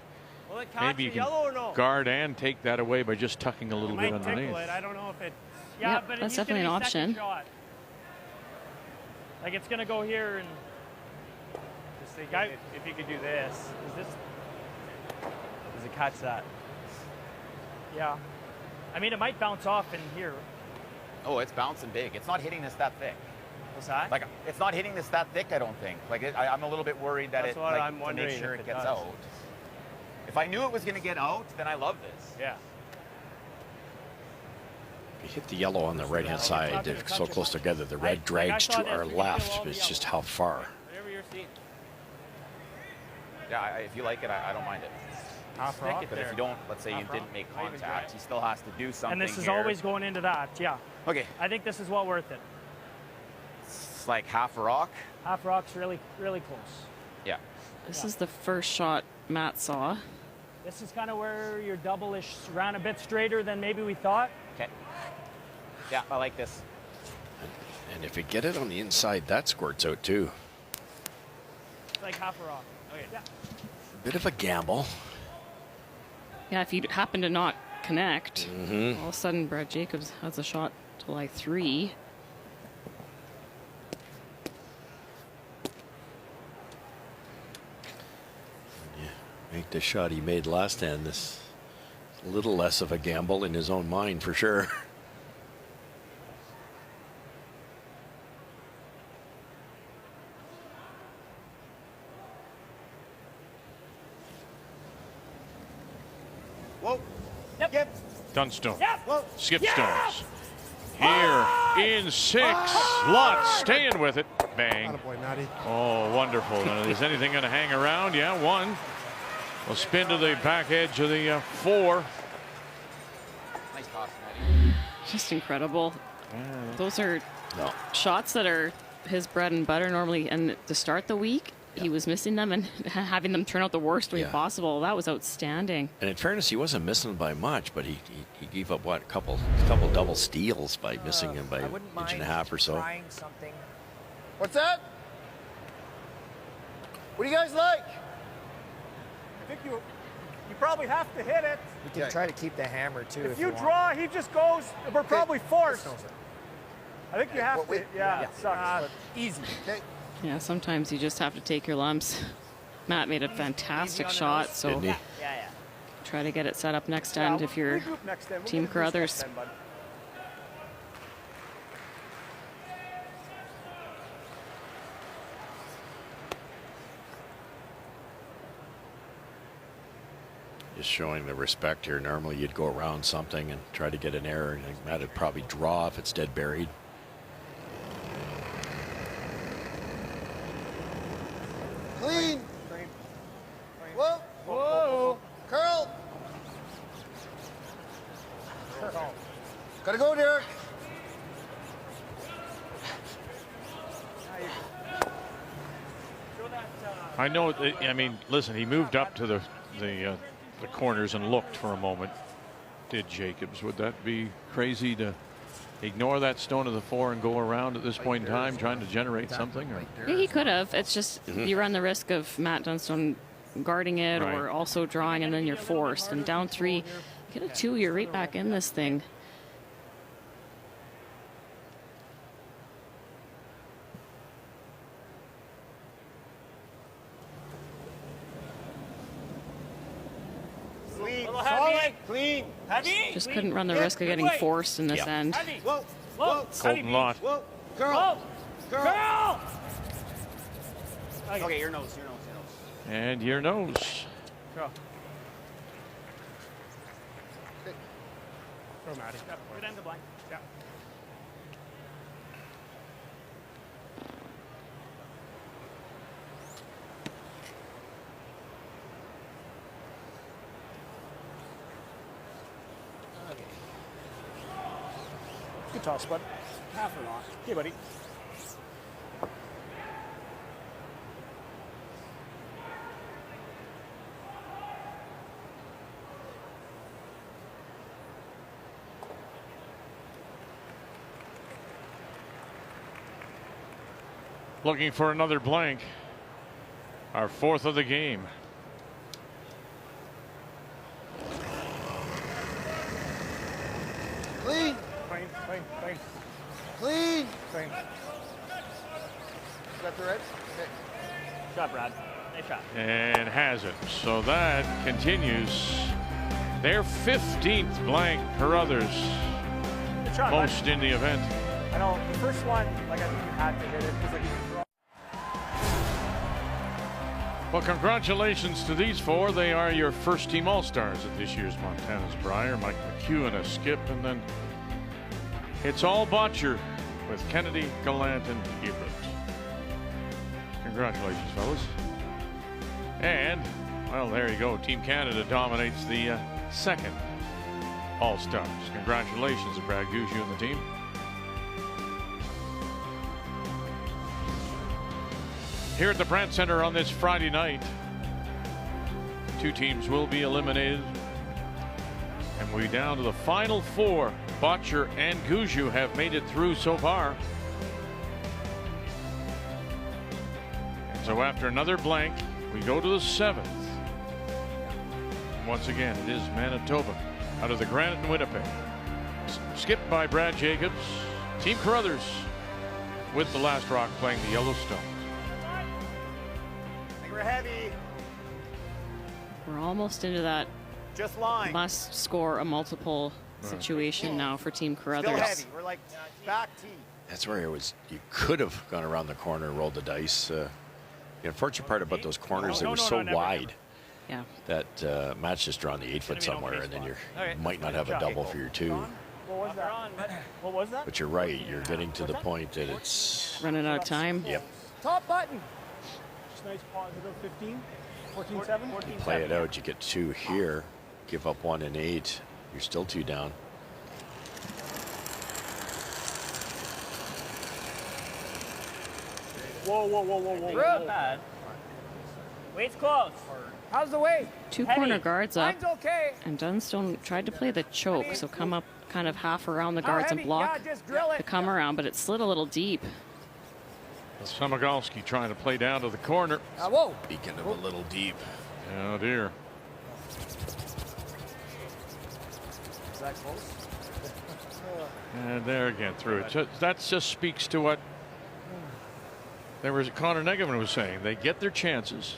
Will it catch maybe you the yellow or can no? guard and take that away by just tucking a little bit Might tickle underneath. it. I don't know if it. Yeah, Yep, but that's he's gonna definitely an be second option. shot. Like it's gonna go here and. Just thinking if you could do this. Is this? Does it catch that? Yeah. I mean, it might bounce off in here. Oh, it's bouncing big. It's not hitting this that thick. What's that? Like, it's not hitting this that thick, I don't think. Like, I'm a little bit worried that That's it, what like, I'm to wondering make sure if it it gets does. out. If I knew it was going to get out, then I love this. Yeah. You hit the yellow on the right-hand side. They're so close together. The red drags saw to this. our We can feel all left. the It's yellow. just how far. Whatever you're seeing. Yeah, if you like it, I don't mind it. Half rock. But if you don't, let's say you didn't make contact, he still has to do something. And this is here. always going into that. Yeah. Okay. I think this is well worth it. It's like half a rock. Half rock's really close. Yeah. This is the first shot Matt saw. This is kind of where your double-ish ran a bit straighter than maybe we thought. Okay. Yeah, I like this. And if you get it on the inside, that squirts out too. It's like half a rock. Okay. Yeah. Bit of a gamble. Yeah, if you happen to not connect, all of a sudden Brad Jacobs has a shot to like 3. Make the shot he made last end this a little less of a gamble in his own mind for sure. Whoa. Yep. Dunstone. Yep. Skip Yeah! stones. Here in 6. Lott staying with it. Bang. Attaboy, Matty. Oh, wonderful. Is anything going to hang around? Yeah, 1. Will spin to the back edge of the 4. Nice toss, Matty. Just incredible. Those are shots that are his bread and butter normally. And to start the week, he was missing them and having them turn out the worst way possible. That was outstanding. And in fairness, he wasn't missing by much, but he gave up, what, a couple double steals by missing him by an inch and a half or so. Trying something. What's that? What do you guys like? I think you probably have to hit it. You can try to keep the hammer too. If you draw, he just goes. We're probably forced. I think you have to. Yeah, it sucks. But easy. Okay. Yeah, sometimes you just have to take your lumps. Matt made a fantastic shot, so Didn't he? try to get it set up next end if you're Team Carruthers. Just showing the respect here. Normally you'd go around something and try to get an error, and Matt would probably draw if it's dead buried. Clean. Whoa. Whoa. Curl. Gotta go, Derek. I know. I mean, listen, he moved up to the corners and looked for a moment. Did Jacobs? Would that be crazy to ignore that stone of the 4 and go around at this point in time trying to generate something? Or? Yeah, he could have. It's just you run the risk of Matt Dunstone guarding it or also drawing, and then you're forced. And down 3, get a 2, you're right back in this thing. Clean. Heavy. Just couldn't run the risk of getting forced in this end. Heavy. Whoa. Whoa. Colton Lott. Whoa. Girl. Girl. Okay, your nose. And your nose. Go. Go, Matty. Good end of blank. Yeah. Good toss, bud. Half or not. Okay, buddy. Looking for another blank. Our 4th of the game. Clean. Clean. Clean. Clean. Got the red? Okay. Shot, Brad. Nice shot. And has it. So that continues their 15th blank. Carruthers Good shot, most in the event. I know the first one, like I think you had to hit it because like you can draw. Well, congratulations to these 4. They are your first team All-Stars at this year's Montana's Brier. Mike McEwen, a skip, and then it's all Botcher with Kennedy, Gallant, and Hebert. Congratulations, fellas. And, well, there you go. Team Canada dominates the second All-Stars. Congratulations to Brad Gushu and the team. Here at the Brandt Center on this Friday night, 2 teams will be eliminated. And we're down to the final 4. Botcher and Gushu have made it through so far. And so after another blank, we go to the 7th. Once again, it is Manitoba out of the Granite in Winnipeg. Skipped by Brad Jacobs. Team Carruthers with the last rock playing the Yellowstone. I think we're heavy. We're almost into that Just line. must score a multiple situation now for Team Still Carruthers. heavy. We're like back tee. That's where it was. You could have gone around the corner and rolled the dice. The unfortunate part about those corners, they were so wide Yeah. that Matt's just drawn the 8-foot somewhere, and then you might not have a double for your 2. What was that? What was that? But you're right. You're getting to the point that it's Running out of time. Yep. Top button. Just nice positive 15. 14-7. Play it out. You get 2 here. Give up 1 and 8. You're still 2 down. Whoa, whoa, whoa, whoa, whoa. Not bad. Weight's close. How's the weight? 2 corner guards up. Mine's okay. And Dunstone tried to play the choke, so come up kind of half around the guards and heavy? block Yeah, just drill it. the come around, but it slid a little deep. Samagalski trying to play down to the corner. Whoa. Speaking of a little deep. Oh dear. Is that close? And there again through it. That just speaks to what there was Connor Negavan was saying. They get their chances.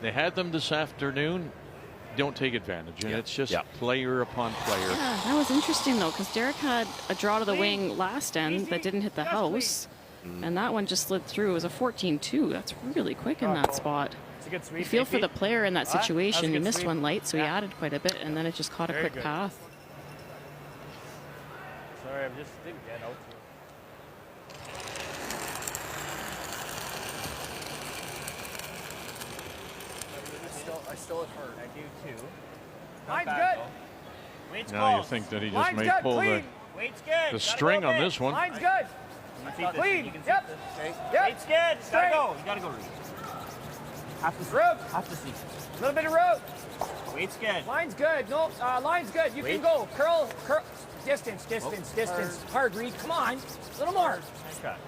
They had them this afternoon. Don't take advantage, and it's just player upon player. Yeah, that was interesting though, because Derek had a draw to the wing last end that didn't hit the house, and that one just slid through. It was a 14-2. That's really quick in that spot. It's a good sweep. You feel for the player in that situation. He missed sweep. one light, so he added quite a bit, and then it just caught a quick path. Sorry, I just didn't get out. I still hit hard. I do too. Mine's good. Weight's Now you close. think that he just Mine's may good. pull Clean. Weight's good. the string Gotta go on big. this one. Mine's good. Clean. Yep. Yep. Weight's good. Straight. Gotta go. You gotta go. Reed. Have to see. Rope. Have to see. A little bit of rope. Weight's good. Line's good. No, line's good. You can go. Curl. Distance. Hard, Reed. Come on. A little more. Nice shot.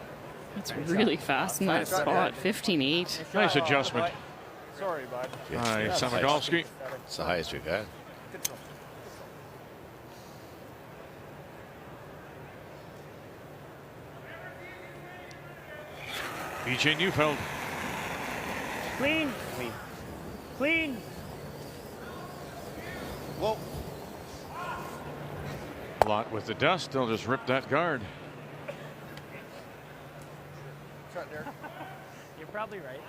It's really fast in that spot. 15-8. Nice adjustment. Sorry, bud. Hi, Samagalski. It's the highest we've had. BJ Neufeld. Clean. Clean. Whoa. A lot with the dust. They'll just rip that guard. Shot there. You're probably right.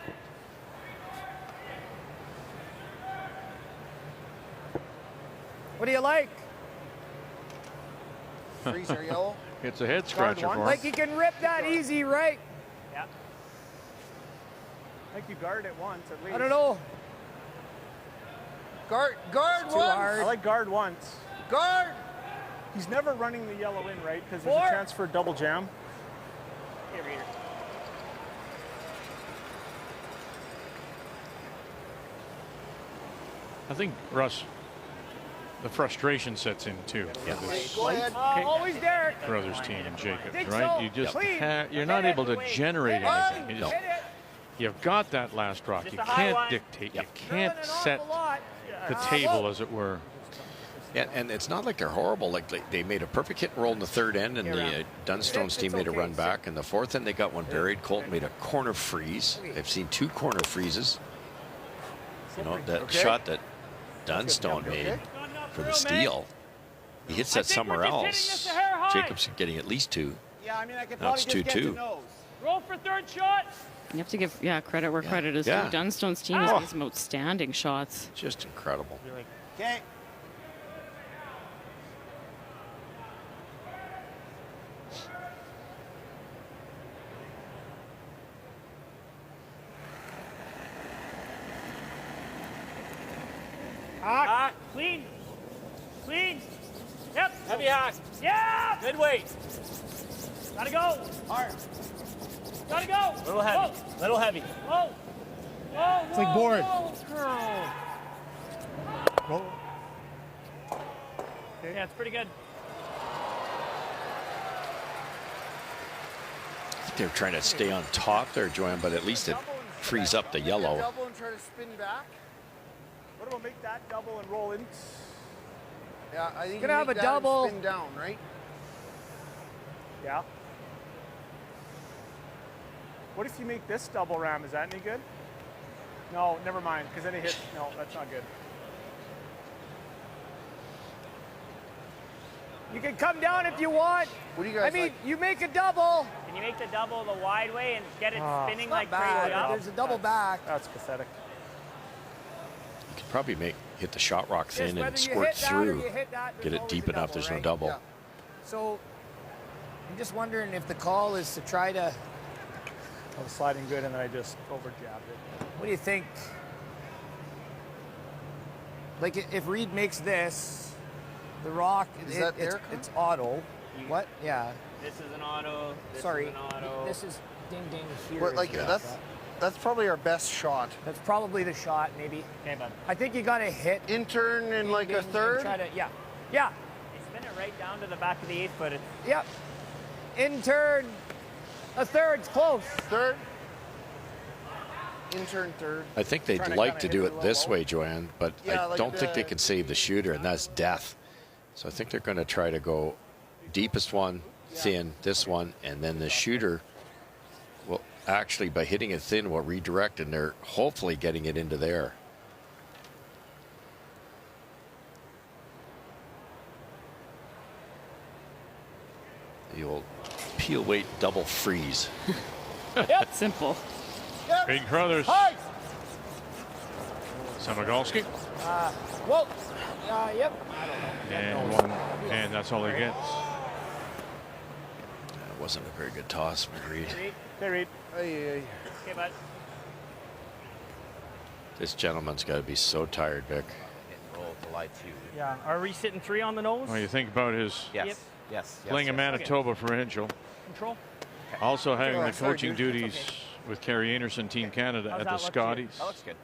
What do you like? Freeze or yellow. It's a head scratcher for him. Like you can rip that easy, right? Yeah. I think you guard it once at least. I don't know. Guard Too once. hard. I like guard once. Guard. He's never running the yellow in, right? Because there's Four. a chance for a double jam. Here, Reader. I think, Russ, the frustration sets in too. Yeah. For this Go ahead. Always Derek. Carruthers team and Jacobs, Think right? so. You just Clean. you're not able to generate anything. You just, Hit it. you've got that last rock. Just You a high can't one. dictate. You Drilling can't an set awful lot. the table, as it were. Yeah, and it's not like they're horrible. Like they made a perfect hit and roll in the third end, and the Dunstone's team made a run back. In the fourth end, they got one buried. Colton made a corner freeze. I've seen 2 corner freezes. You know, that shot that Dunstone made for the steal. He hits that somewhere else. Jacobs getting at least 2. Yeah, I mean, I could Now it's 2-2. Roll for third shot. You have to give credit where credit is due. Dunstone's team has made some outstanding shots. Just incredible. Okay. Hack. Clean. Clean. Yep. Heavy hack. Yeah. Good weight. Gotta go. Hard. Gotta go. Little heavy. Whoa. Little heavy. Whoa. Whoa. It's like board. Whoa. Roll. Yeah, it's pretty good. They're trying to stay on top there, Joanne, but at least it frees up the yellow. Double and try to spin back. What about make that double and roll in? Yeah, I think Gonna you have make a that and double. spin down, right? Yeah. What if you make this double ram? Is that any good? No, never mind, because then it hits. No, that's not good. You can come down if you want. What do you guys I mean, like? you make a double. Can you make the double the wide way and get it spinning Not like bad, crazy but up? there's a double back. That's pathetic. You could probably hit the shot rock Just thin whether and you squirt hit that or through. you hit that, Get there's it always deep a enough. double, There's right? no double. Yeah. So I'm just wondering if the call is to try to. I was sliding good, and then I just over jabbed it. What do you think? Like if Reed makes this, the rock, Is that there, it's auto. What? Yeah. This is an auto. This Sorry. is an auto. This is ding ding here. But like that's probably our best shot. That's probably the shot, maybe. Okay, bud. I think you got to hit. In turn in like ding, a and third. try to, yeah. Yeah. You spin it right down to the back of the 8 foot. Yep. In turn, a third's close. Third. In turn third. I think they'd Trying to like kinda to do hit it it this low. way, Joanne, but Yeah, I like don't think they the- can save the shooter, and that's death. So I think they're going to try to go deepest one, thin, this one, and then the shooter will actually, by hitting it thin, will redirect, and they're hopefully getting it into there. The old peel weight double freeze. Yep. Simple. Big Carruthers. Samagalski. Whoa. Yep. And one. And that's all he gets. That wasn't a very good toss, McReed. Hey, Reed. Hey. Okay, bud. This gentleman's got to be so tired, Vic. Roll to lie 2. Yeah. Are we sitting 3 on the nose? When you think about his Yes. Yep. Yes. playing in Manitoba provincial, Control. also having the sorry, coaching dude. duties with Kerry Anderson, Team Canada How's at that the look to you? Scotties, That looks good.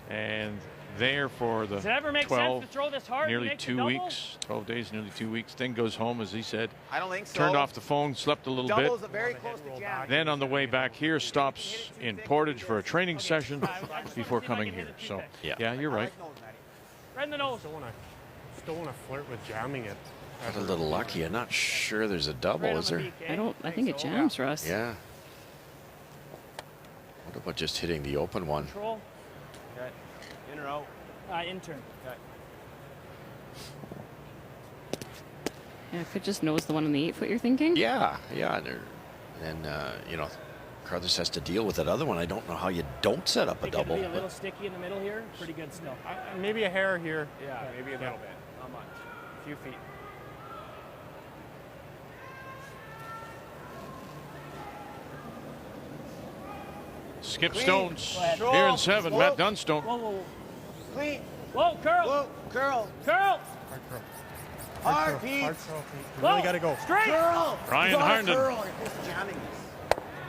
and there for the Does it ever make 12, sense to throw this hard? and nearly make the 2 double? weeks, 12 days, nearly 2 weeks. Then goes home, as he said, I don't think so. turned off the phone, slept a little Doubles bit. are very close to jam. Then on the way back here, stops in Portage for a training session before coming here. So, yeah, you're right. Right in the nose. Still want to flirt with jamming it. Got a little lucky. I'm not sure there's a double, Right on is the there? beak, eh? I think it jams, Russ. Yeah. What about just hitting the open one? Control. Okay. In or out? Intern. Okay. Yeah, if it just knows the one on the 8 foot, you're thinking? Yeah. And Carruthers has to deal with that other one. I don't know how you don't set up a Think it'll double. be a little sticky in the middle here. Pretty good still. Maybe a hair here. Yeah, maybe a little bit. Not much. A few feet. Skip Stones here in 7. Matt Dunstone. Whoa, whoa, whoa. Clean. Whoa, curl. Whoa, curl. Curl. Hard, Pete. Hard curl. You really got to go. Straight. Curl. Ryan You gotta Harnden. curl. You're just jamming this.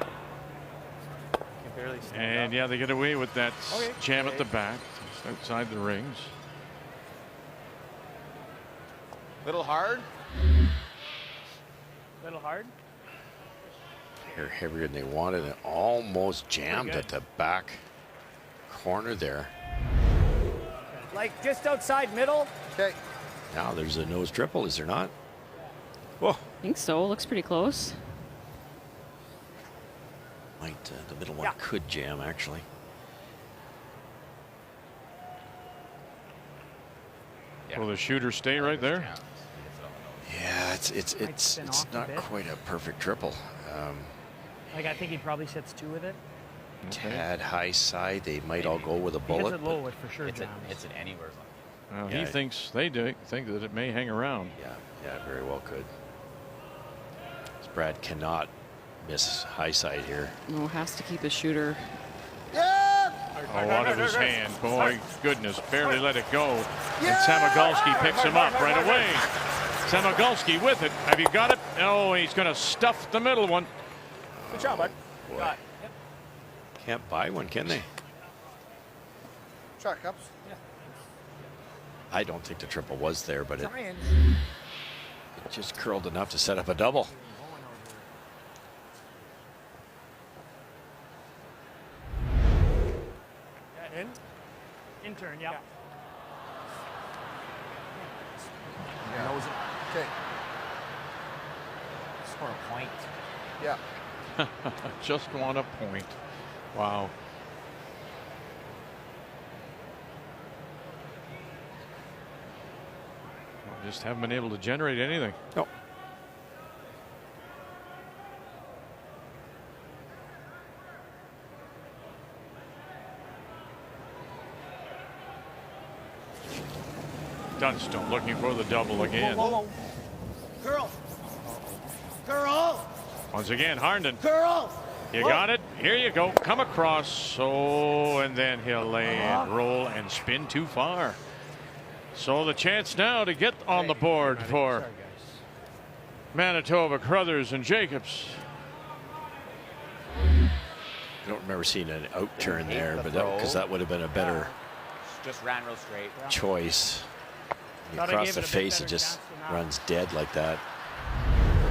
You can barely stand And up. yeah, they get away with that jam at the back, just outside the rings. Little hard. Little hard. They're heavier than they wanted. It almost jammed at the back corner there. Like just outside middle. Okay. Now there's a nose triple, is there not? I think so. Looks pretty close. The middle one could jam, actually. Will the shooter stay right there? Yeah, it's not quite a perfect triple. Like I think he probably sits 2 with it. Tad high side. They might all go with a If he hits bullet. it low, it for sure It's jams. it anywhere. Well, Yeah. he thinks they do. Think that it may hang around. Yeah, very well could. Brad cannot miss high side here. No, has to keep his shooter. Oh, out of his hand. Boy, goodness, barely let it go. And Samagalski picks him up right away. Samagalski with it. Have you got it? Oh, he's going to stuff the middle one. Good job, bud. Boy. Got it. Can't buy one, can they? Shot cups. I don't think the triple was there, but it Trying. just curled enough to set up a double. Intern, yeah. for a point. Yeah. Just want a point. Wow. Well, just haven't been able to generate anything. No. Dunstone looking for the double again. Girl. Girl. Once again, Harnden. Girl. You got it. Here you go. Come across. So, and then he'll lay and roll and spin too far. So the chance now to get on the board for Manitoba, Carruthers, and Jacobs. I don't remember seeing an out turn there, but because that would have been a better Just ran real straight. choice. Across the face, it just runs dead like that.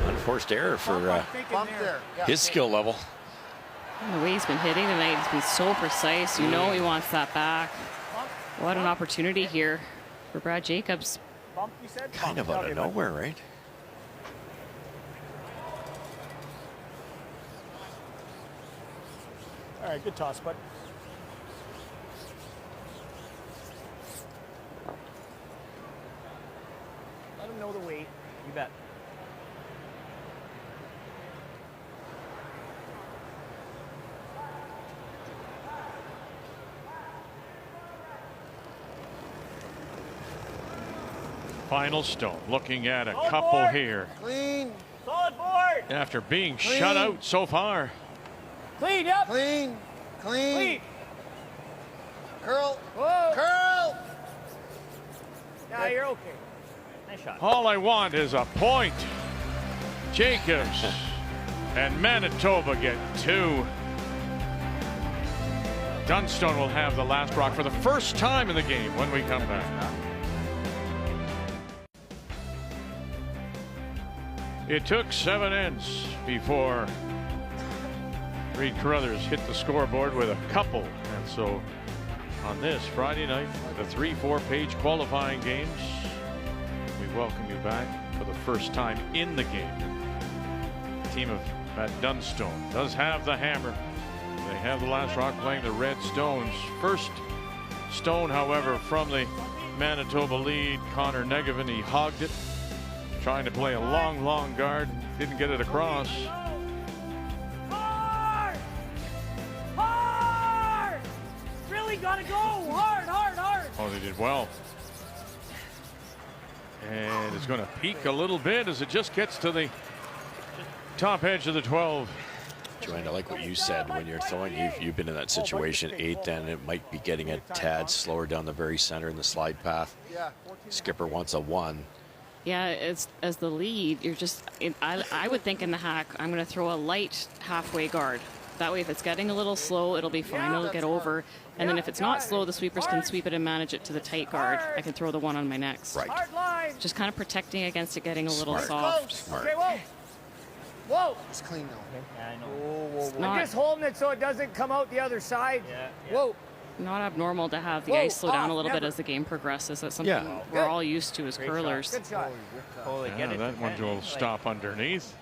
Unforced error for his skill level. And the way he's been hitting tonight, he's been so precise. You know he wants that back. What an opportunity here for Brad Jacobs. Bump, you said? Kind of out of nowhere, right? All right, good toss, bud. Let him know the weight. You bet. Final Stone looking at a couple here. Clean. Solid board. After being shut out so far. Clean, yep. Clean. Clean. Clean. Curl. Whoa. Curl. Yeah, you're okay. Nice shot. All I want is a point. Jacobs and Manitoba get 2. Dunstone will have the last rock for the first time in the game when we come back. It took 7 ends before Reed Carruthers hit the scoreboard with a couple. And so on this Friday night, the 3-4 page qualifying games, we welcome you back for the first time in the game. The team of Matt Dunstone does have the hammer. They have the last rock playing the Red Stones. First stone, however, from the Manitoba lead, Connor Negevin, he hogged it. Trying to play a long guard, didn't get it across. Hard! Hard! Really gotta go! Hard, hard, hard! Oh, they did well. And it's going to peak a little bit as it just gets to the top edge of the 12. Joanne, I like what you said when you're throwing. You've been in that situation 8, and it might be getting a tad slower down the very center in the slide path. Skipper wants a 1. Yeah, it's as the lead, you're just, I would think in the hack, I'm going to throw a light halfway guard. That way, if it's getting a little slow, it'll be fine, it'll get over. And then if it's not slow, the sweepers can sweep it and manage it to the tight guard. I can throw the 1 on my next. Right. Just kind of protecting against it getting a little soft. Smart. Okay, whoa. Whoa. It's clean now. Yeah, I know. Whoa. Not- I'm just holding it so it doesn't come out the other side. Yeah. Whoa. Not abnormal to have the ice slow down a little bit as the game progresses. That's something we're all used to as curlers. Good shot. Yeah, that one will stop underneath.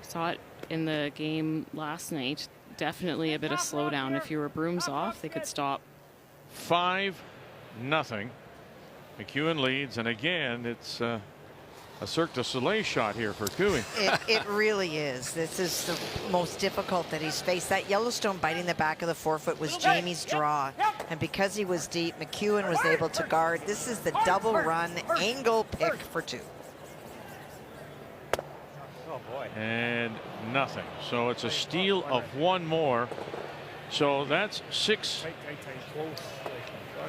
Saw it in the game last night. Definitely a bit of slowdown. If you were brooms off, they could stop. 5-0. McEwen leads, and again, it's a Cirque du Soleil shot here for Cooey. It really is. This is the most difficult that he's faced. That Yellowstone biting the back of the forefoot was Jamie's draw. And because he was deep, McEwen was able to guard. This is the double run angle pick for 2. Oh, boy. And nothing. So it's a steal of 1 more. So that's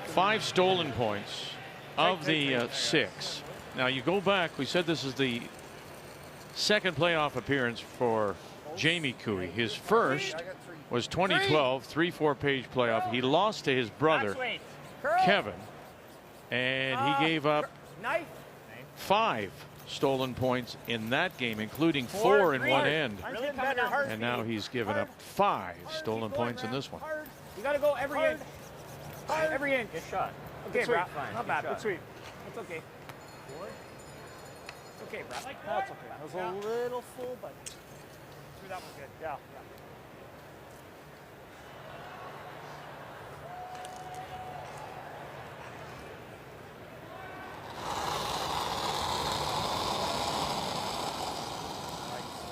5 stolen points of the 6. Now you go back, we said this is the second playoff appearance for Jamie Cooey. His first was 2012, 3-4 page playoff. He lost to his brother, Kevin, and he gave up 5 stolen points in that game, including 4 in one end. And now he's given up 5 stolen points in this one. You got to go every inch. Every inch. Good shot. Okay, Good sweep. Not bad. Good sweep. That's okay. okay, Brad. That's okay. That was a little full, but that was good. Yeah.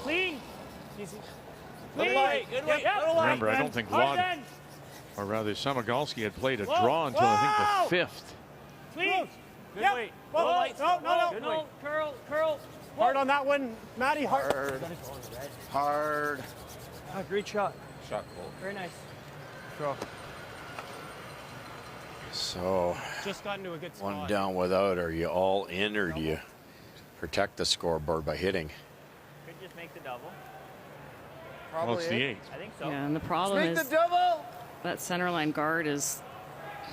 Clean. Easy. Good light. Good light. Remember, I don't think Lod, or rather Samagalski, had played a draw until I think the fifth. Clean. Good weight. No. Good weight. Curl. Hard on that one, Matty. Hard. Hard. Great shot. Shot cool. Very nice. So, Just got into a good spot. one down without. Are you all in, or do you protect the scoreboard by hitting? Could just make the double. Probably Well, it's the eighth. I think so. Yeah, and the problem Make is the double. that center line guard is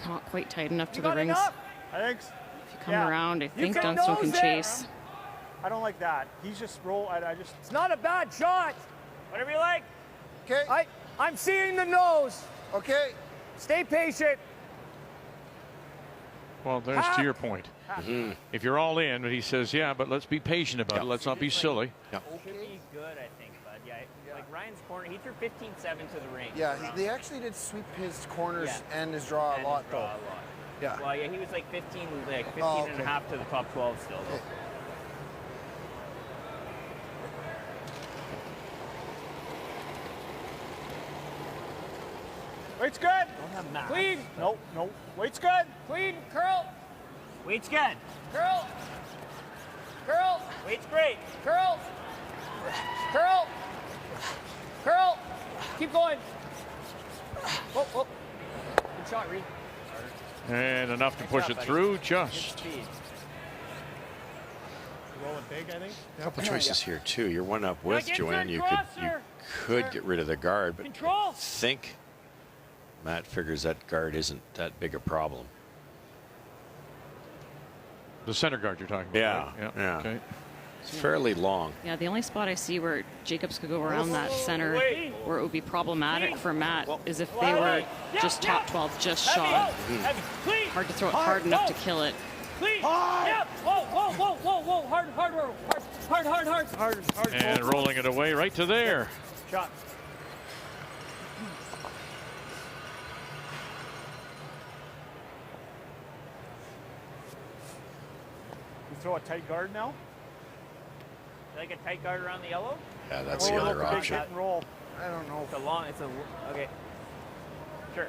not quite tight enough to You the got rings. enough? I think. If you come around, I think Dunstone can chase. I don't like that. He's just roll. I just. It's not a bad shot. Whatever you like. Okay. I'm seeing the nose. Okay. Stay patient. Well, there's to your point. If you're all in, but he says, yeah, but let's be patient about it. Let's not be silly. Should be good, I think, bud. Yeah, like Ryan's corner, he threw 15-7 to the ring. Yeah, they actually did sweep his corners and his draw a lot, though. Yeah. Well, yeah, he was like 15 and a half to the top 12 still, though. Weight's good. Clean. Nope. Weight's good. Clean. Curl. Weight's good. Curl. Curl. Weight's great. Curl. Curl. Curl. Keep going. Whoa. Good shot, Reed. And enough to push it through, just. Rolling big, I think. A couple choices here too. You're one up with Joanne. You could get rid of the guard, but I think Matt figures that guard isn't that big a problem. The center guard you're talking about. Yeah. Right? Yeah. Okay. It's fairly long. Yeah, the only spot I see where Jacobs could go around that center where it would be problematic for Matt is if they were just top 12, just shot. Hard to throw it hard enough to kill it. Clean. Yep. Whoa. Hard. And rolling it away right to there. Shot. You throw a tight guard now? Like a tight guard around the yellow? Yeah, that's the other option. Hit and roll. I don't know. Okay. Sure.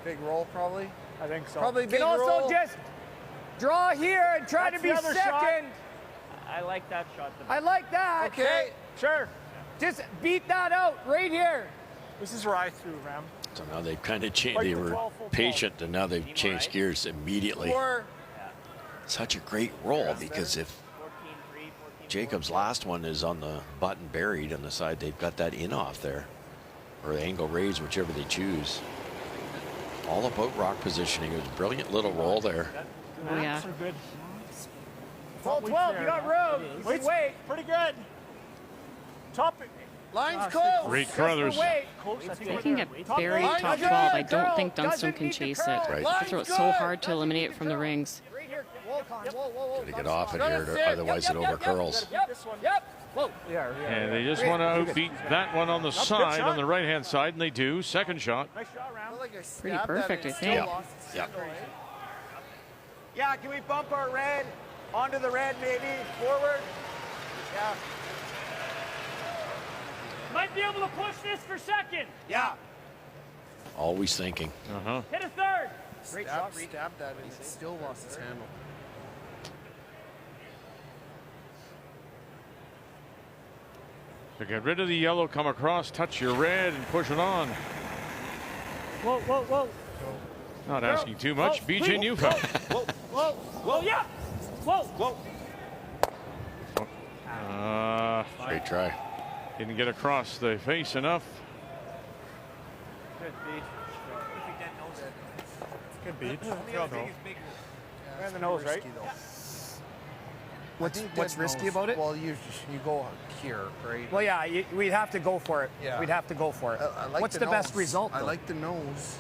Big roll, probably. I think so. Probably You big can also roll. just draw here and try That's to be the other second. shot. I like that shot. I like that. Okay. Sure. Just beat that out right here. This is where I threw, Ram. So now they've kind of changed. Like They the were 12, full patient, and now they've changed gears immediately. Or Such a great roll, because if 14-3, 14-4. Jacob's last one is on the button buried on the side, they've got that in off there, or the angle raised, whichever they choose. All about rock positioning. It was a brilliant little roll there. Oh, yeah. Good. 12, you got room. You can wait. Pretty good. Top. line's close. Great Carruthers. They can get buried top 12. I don't think Dunstone can chase it. Right. You have to throw it so hard to eliminate it from the rings. Right here. Whoa. Got to get off it here, otherwise it over curls. Yep. Whoa. And they just want to outbeat that one on the side, on the right-hand side, and they do. Second shot. Nice shot, Ram. Pretty perfect, I think. Yeah. Yeah, can we bump our red onto the red maybe? Forward. Yeah. Might be able to push this for second. Yeah. Always thinking. Hit a third. Great shot, Reed. Stabbed that and it still lost its handle. So get rid of the yellow, come across, touch your red, and push it on. Whoa. Not asking too much. BJ Newfeld. Whoa, yeah. Whoa. Great try. Didn't get across the face enough. Good beat. Right in the nose, right? What's risky about it? Well, you go here, right? Well, yeah, we'd have to go for it. Yeah. We'd have to go for it. I like What's the the best nose. result, I though? like the nose.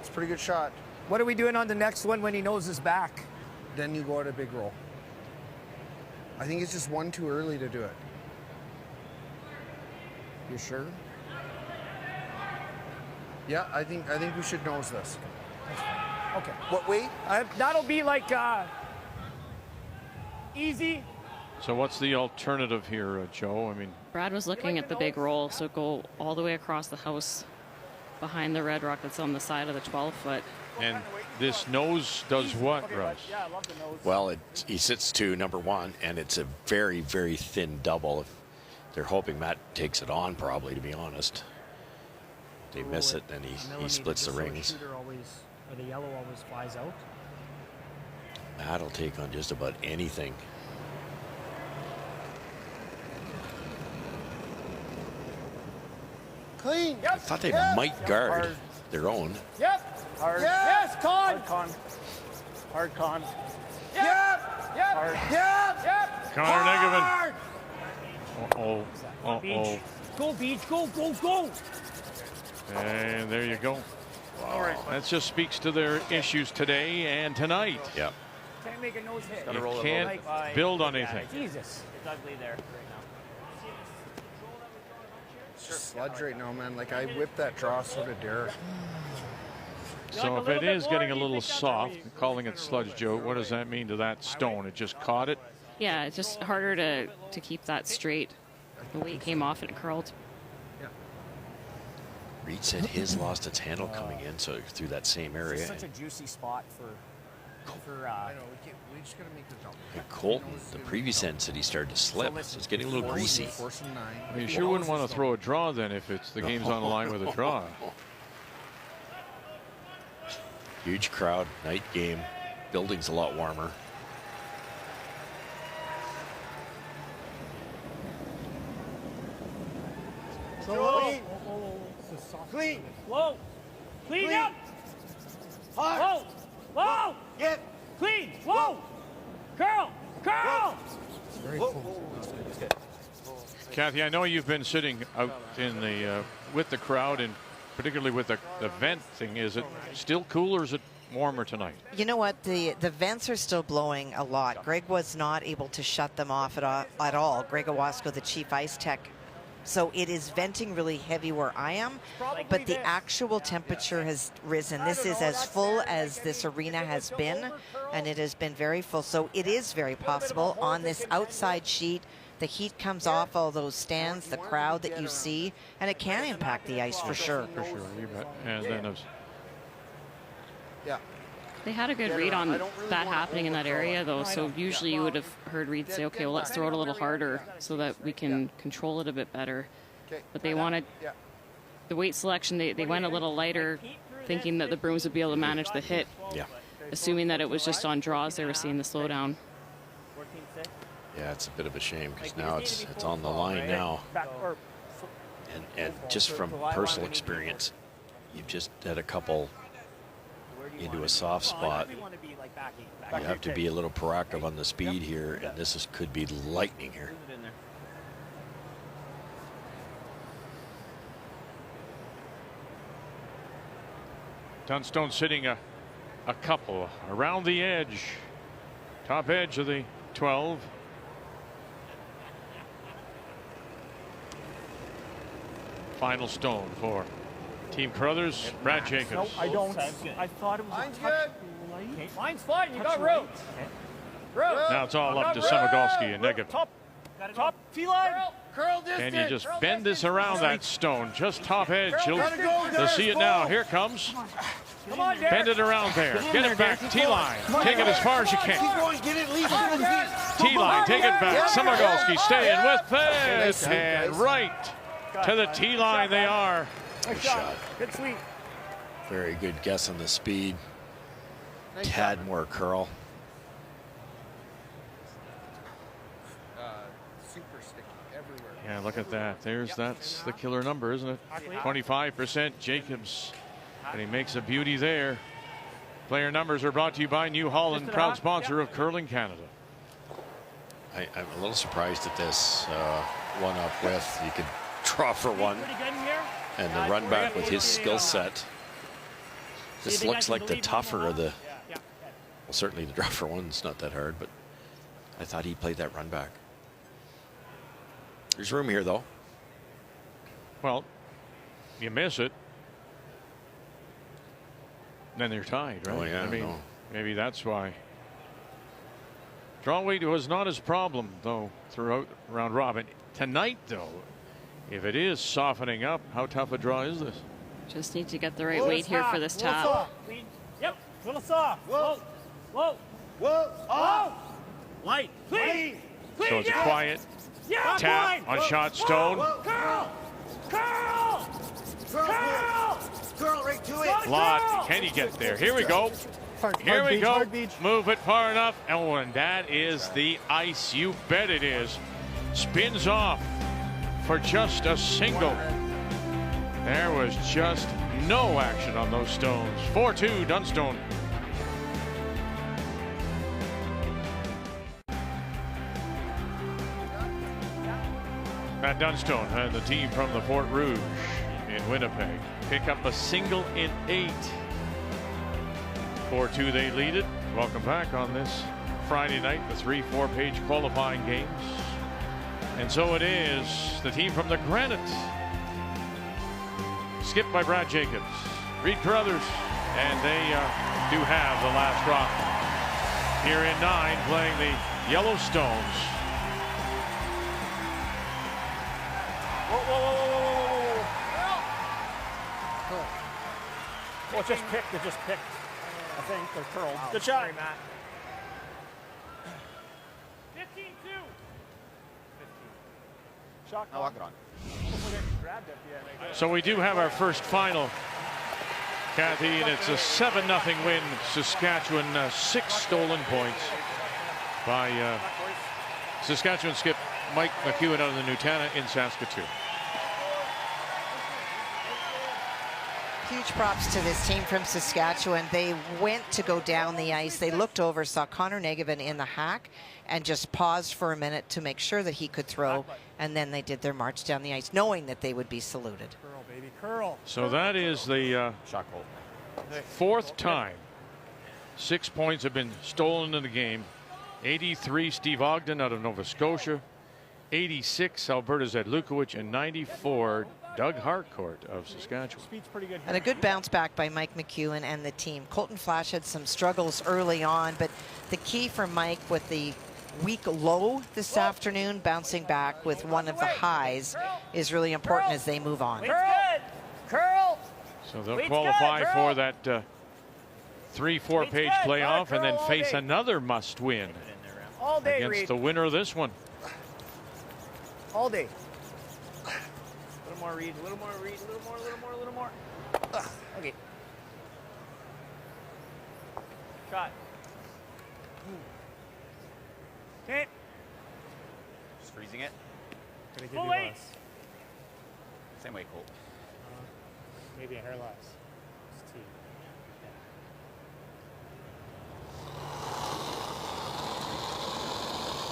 It's a pretty good shot. What are we doing on the next one when he knows his back? Then you go at a big roll. I think it's just one too early to do it. You sure? Yeah, I think we should nose this. Okay. What weight? That'll be like easy. So what's the alternative here, Joe? I mean, Brad was looking at the big roll, so go all the way across the house behind the red rock that's on the side of the 12-foot. and this nose does what, Russ? Yeah, I love the nose. Well, he sits to number one, and it's a very, very thin double. They're hoping Matt takes it on, probably, to be honest. They miss it, and he splits the rings. Or the yellow always flies out. Matt'll take on just about anything. Clean. I thought they might guard their own. Yep. Hard. Yes, con. Hard con. Hard con. Yep. Yep. Hard. Yep. Yep. Connor Negavan. Uh-oh. Uh-oh. Beach. Go, Beach. Go, go, go. And there you go. Wow. That just speaks to their issues today and tonight. Yep. Can't make a nose hit. You can't build on anything. Jesus. It's ugly there right now. Sludge right now, man. Like, I whipped that draw, so did Derek. So if it is getting a little soft, calling it sludge, Joe, what does that mean to that stone? It just caught it? Yeah, it's just harder to keep that straight. The weight came off and it curled. Reed said his lost its handle coming in, so through that same area. Such a juicy spot for I know, we just got to make the jump. And Colton, the previous end, said he started to slip, so it's getting a little greasy. Well, you sure wouldn't want to throw a draw then if it's the game's on the line with a draw. Huge crowd, night game, building's a lot warmer. Clean. Clean. Whoa. Clean up. Hard. Whoa. Whoa. Get. Clean. Whoa. Curl. Curl. Kathy, I know you've been sitting out in the with the crowd and particularly with the vent thing. Is it still cool or is it warmer tonight? You know what? The vents are still blowing a lot. Greg was not able to shut them off at all. Greg Owasco, the chief ice tech. So it is venting really heavy where I am, but the actual temperature has risen. This is as full as this arena has been, and it has been very full. So it is very possible on this outside sheet, the heat comes off all those stands, the crowd that you see, and it can impact the ice for sure. For sure, you bet. And then They had a good read on that happening in that area, though. So usually you would have heard Reed say, okay, well, let's throw it a little harder so that we can control it a bit better. But they wanted the weight selection. They went a little lighter, thinking that the Bruins would be able to manage the hit. Yeah. Assuming that it was just on draws, they were seeing the slowdown. Yeah, it's a bit of a shame because now it's on the line now. And just from personal experience, you've just had a couple into a soft spot. You have to be a little proactive on the speed here, and this could be lightning here. Dunstone sitting a couple around the edge, top edge of the 12. Final stone for Team Carruthers, Brad Jacobs. No, I don't. I thought it was Mine's a touch good. light. Mine's fine. You got Touch room. Room. Now it's all up to Samogolski and Negavan. Top T-line. Curl distance. Can you just bend this around that stone? Just top edge. You'll see it now. Here it comes. Come on, Derek. Bend it around there. Get it back. T-line. Take it as far as you can. T-line. Take it back. Samogolski staying with it. And right to the T-line they are. Good shot. Good sweep. Very good guess on the speed. Tad more curl. Super sticky everywhere. Yeah, look at that. That's the killer number, isn't it? 25% Jacobs. And he makes a beauty there. Player numbers are brought to you by New Holland, proud sponsor of Curling Canada. I'm a little surprised at this one up with. You could draw for one. And the run back with his skill set. This looks like the tougher of the. Well, certainly the rougher one's not that hard, but I thought he played that run back. There's room here, though. Well, you miss it, then they're tied, right? Oh, yeah, I mean, no. maybe that's why. Draw weight was not his problem, though, throughout round robin. Tonight, though, if it is softening up, how tough a draw is this? Just need to get the right weight here for this tap. Yep. Little soft. Whoa. Whoa. Whoa. Oh. Light. Clean. So it's a quiet tap on shot stone. Curl. Curl. Curl. Curl right to it. Lot, can you get there? Here we go. Here we go. Move it far enough. And that is the ice. You bet it is. Spins off for just a single. There was just no action on those stones. 4-2 Dunstone. Matt Dunstone and the team from the Fort Rouge in Winnipeg pick up a single in 8. 4-2 they lead it. Welcome back on this Friday night, the 3-4 page qualifying games. And so it is the team from the Granite, skipped by Brad Jacobs, Reed Carruthers, and they do have the last drop here in 9, playing the Yellowstones. Oh, it's just picked. They're just picked. I think they're curled. Good shot, Matt. 15-2. Shot. I'll walk it on. So we do have our first final, Kathy, and it's a 7-0 win. Saskatchewan, 6 stolen points by Saskatchewan skip Mike McEwen out of the Nutana in Saskatoon. Huge props to this team from Saskatchewan. They went to go down the ice. They looked over, saw Connor Negevin in the hack, and just paused for a minute to make sure that he could throw. And then they did their march down the ice, knowing that they would be saluted. Curl, baby, curl. So that is the fourth time 6 points have been stolen in the game. 83 Steve Ogden out of Nova Scotia, 86 Alberta Zed Lukowicz, and 94 Doug Harcourt of Saskatchewan. And a good bounce back by Mike McEwen and the team. Colton Flash had some struggles early on, but the key for Mike with the weak low this afternoon, bouncing back with one of the highs, is really important as they move on. Curl. So they'll qualify for that 3-4 page playoff and then face another must win All day, against Reed. the winner of this one. All day. A little more, Reed. A little more, Reed. A little more, a little more, a little more. Okay. Shot. Okay. Just freezing it. Full weight. Same way, Colt. Maybe a hair less. It's T.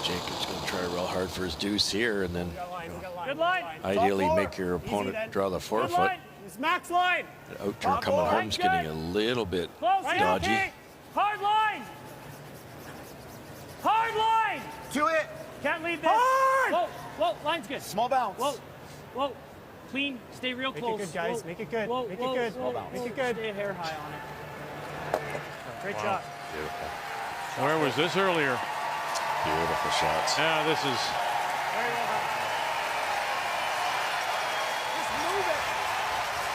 Jacob's going to try real hard for his deuce here, and then Good line. ideally make your opponent draw the forefoot. It's max line. The out turn coming home's getting a little bit dodgy. Okay. Hard line. Hard line. To it. Can't leave this. Hard. Whoa, whoa, line's good. Small bounce. Whoa, whoa. Clean. Stay real Make close. it good, guys. Whoa. Make it good. Whoa, Make whoa, it good. whoa, Make it whoa. good. Stay hair high on it. Great shot. Beautiful. Where was this earlier? Beautiful shots. Yeah, this is.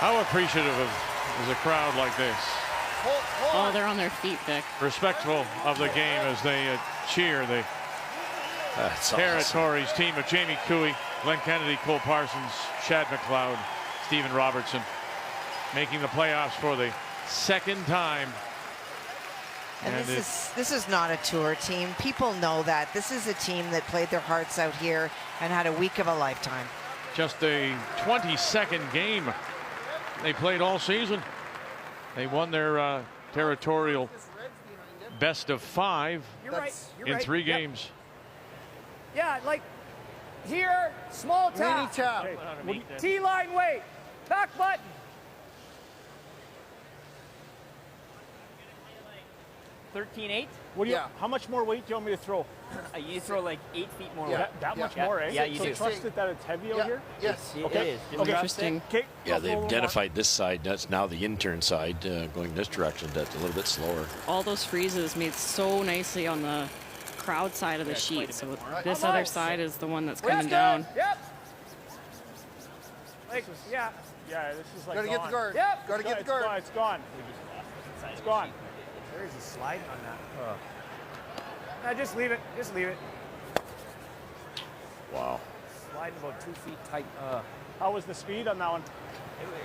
How appreciative is a crowd like this? Oh, they're on their feet, Vic. Respectful of the game as they cheer the That's Territories team of Jamie Cooey, Glenn Kennedy, Cole Parsons, Chad McLeod, Stephen Robertson, making the playoffs for the second time. And this is not a tour team. People know that. This is a team that played their hearts out here and had a week of a lifetime. Just the 22nd game they played all season. They won their territorial best of 5 in 3 games. Yeah, like here, small tap. T-line weight. Back button. 13.8. What do you? How much more weight do you want me to throw? You need to throw like 8 feet more. That much more, eh? Yeah, you so do. Trust it that it's heavy out here? Yes. It Okay. is. Okay. Interesting. Okay. Yeah, they've identified this side. That's now the intern side going this direction. That's a little bit slower. All those freezes made so nicely on the crowd side of the sheet. So this other side is the one that's coming down. Yep. Like, yeah. Yeah, this is like Gotta get the guard. Yep. Gotta get the guard. It's gone. It's gone. There's a sliding on that. No, just leave it. Just leave it. Wow. Sliding about 2 feet tight. How was the speed on that one?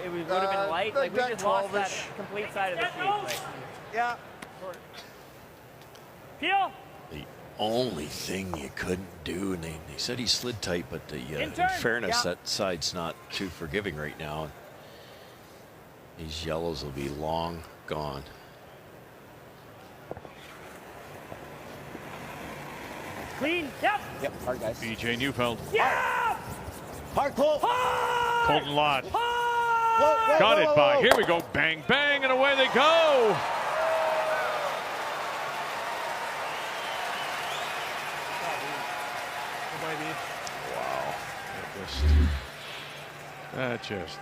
It would have been light. Like we that just lost that 12-ish. complete side of the sheet. Like, Yeah. Peel. The only thing you couldn't do, and they said he slid tight, but in Intern. fairness, that side's not too forgiving right now. These yellows will be long gone. Clean. Yep. Yep, hard guys. BJ Neufeld. Yeah. Hard pull. Colton Lott. Got it by. Here we go. Bang, bang, and away they go. Wow. That just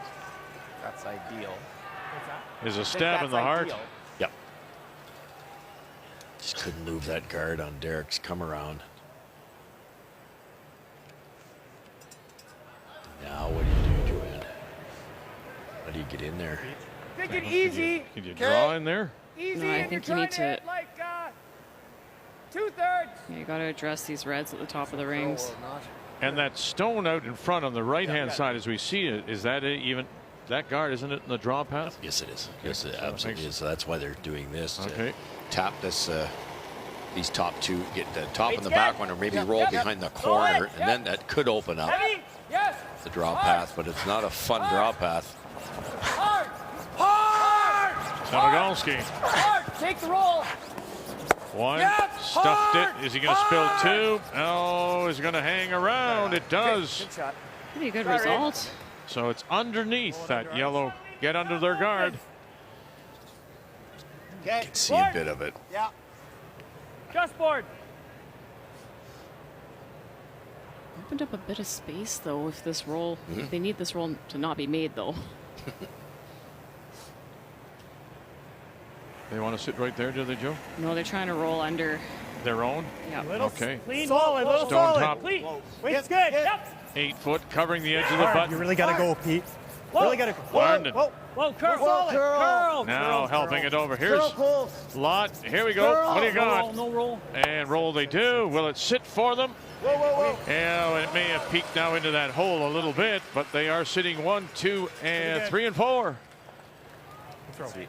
That's ideal. is a stab in the heart. Yep. Just couldn't move that guard on Derek's come around. Now what do you do, Joanne? How do you get in there? Take it easy. Can you draw in there? Easy. No, I and think you're you need trying to- hit like 2/3. Yeah, you got to address these reds at the top of the rings. And that stone out in front on the right-hand side as we see it, is that even that guard, isn't it in the draw path? Yes, it is. Yes, it absolutely is. So that's why they're doing this. Okay. Tap this, these top two, get the top and the back one, or maybe roll behind the corner, and then that could open up Heavy. Yes. the draw path, but it's not a fun draw path. Hard. Hard. Samagalski. Hard. Take the roll. One, Yep, stuffed hard, it. Is he going to spill two? Oh, is he going to hang around? It does. Good shot. Pretty good result. So it's underneath that yellow. Get under their guard. You can see a bit of it. Yeah. Chessboard. Opened up a bit of space though. If this roll, if they need this roll to not be made though. They want to sit right there, do they, Joe? No, they're trying to roll under. Their own? Yeah. Okay. Clean. Solid, little Stone solid. top. Clean. Weight's good. Yep. 8 foot covering the edge of the butt. You really got to go, Pete. Whoa. Really got to go. Arndon. Whoa, curl. Solid. Curl. Now helping it over. Here's Lott. Here we go. What do you No roll. got? No roll. And roll they do. Will it sit for them? Whoa, whoa, whoa. Yeah, it may have peeked now into that hole a little bit, but they are sitting 1, 2, and 3 and 4. Sweet.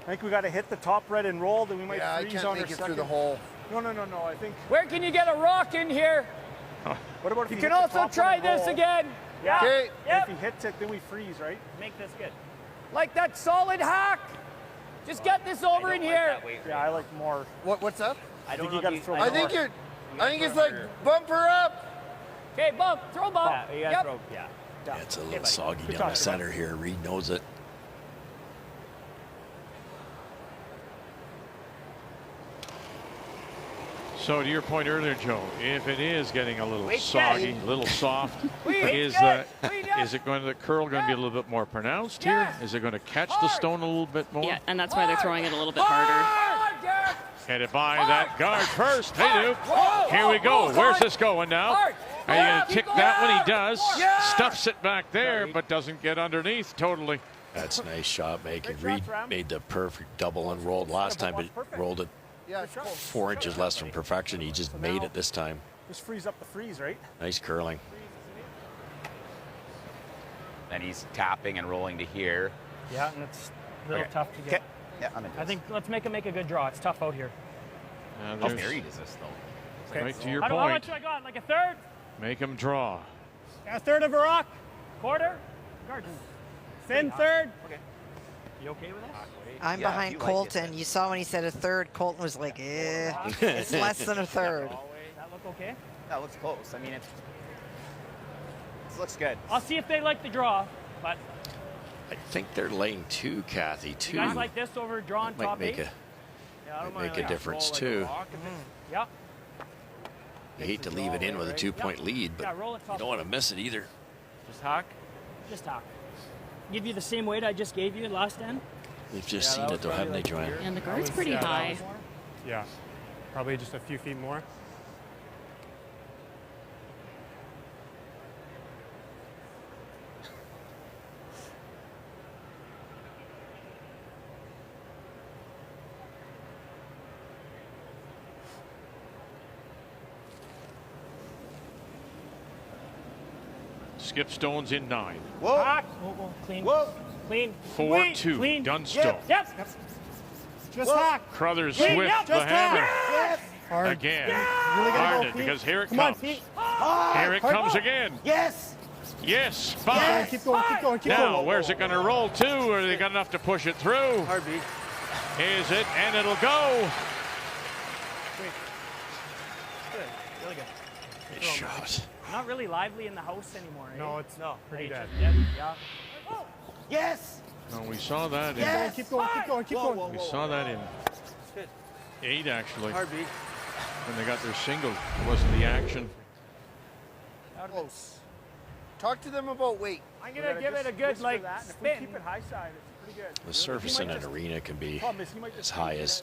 I think we got to hit the top red and roll, then we might Yeah, I freeze can't on make our it second. through the hole. No. I think. Where can you get a rock in here? What about if You he can hit the also top try one and this roll? again. Yeah. Okay. And if he hits it, then we freeze, right? Make this good. Like that solid hack. Just get this over in here. Yeah, I like more. What's up? I think don't you know. gotta if throw I think it's like bumper up. Okay, bump. Throw bump. Yeah, you gotta Yep. throw. Yeah. Yeah, it's a little buddy. soggy Good down talk, the center here. Reed knows it. So to your point earlier, Joe, if it is getting a little Wait, soggy, yeah. a little soft, Wait, is yeah. it going to the curl going to be a little bit more pronounced here? Yeah. Is it going to catch the stone a little bit more? Yeah, and that's why they're throwing it a little bit harder. Get it by that guard first. They do. Here we go. Where's this going now? Are you going to tick that one? He does. Stuffs it back there, but doesn't get underneath totally. That's nice shot making. Great Reed shots, Ram. made the perfect double and rolled last time, but rolled it Yeah, it's close. 4 inches less from perfection. He just made it this time. Just freeze up the freeze, right? Nice curling. Then he's tapping and rolling to here. Yeah, and it's a little Okay. tough to get. Yeah, I'm in. I think let's make him make a good draw. It's tough out here. And How there's- buried is this though? Okay. Right to your How point. much do I got? Like a third? Make him draw. A third of a rock. Quarter? Guard. Thin third. Okay. You okay with that? I'm Yeah, if behind you like it, Colton. then. You saw when he said a third, Colton was like, eh. It's less than a third. Does that look okay? That looks close. I mean, it looks good. I'll see if they like the draw, but I think they're laying 2, Kathy. 2. you guys like this over drawing Might top make 8? make a difference too. Yeah. You hate to leave it in with a 2-point lead, but you don't want to miss it either. Just hack? Just hack. Give you the same weight I just gave you last end? You've just seen it though, haven't they, Joanne? And the guard's pretty high. Yeah, probably just a few feet more. Skip Stone's in 9. Whoa. Hack. Whoa. Clean. Whoa. Clean. 4-2. Clean. Dunstone. Yep. Just hack. Carruthers Clean. Swift, Yep. the Just hammer. hack. Hard. Again. Really gotta Hard go, it, Pete. because here it Come on, comes. Pete. Here it comes again. Yes. Yes, 5. Keep going, keep going, keep Now, going. where's it going to roll to? Or they got enough to push it through? Hard beat. Is it? And it'll go. Good. Really good. Good shot. Not really lively in the house anymore, eh? No, it's pretty dead. Yeah. Yes. No, we saw that in. Yes. Keep going, keep going, keep going. We saw that in 8 actually. Hard beat. When they got their single, it wasn't the action. Close. Talk to them about weight. I'm going to give it a good, like, If we spin. keep it high side, it's pretty good. The surface in an arena can be as high as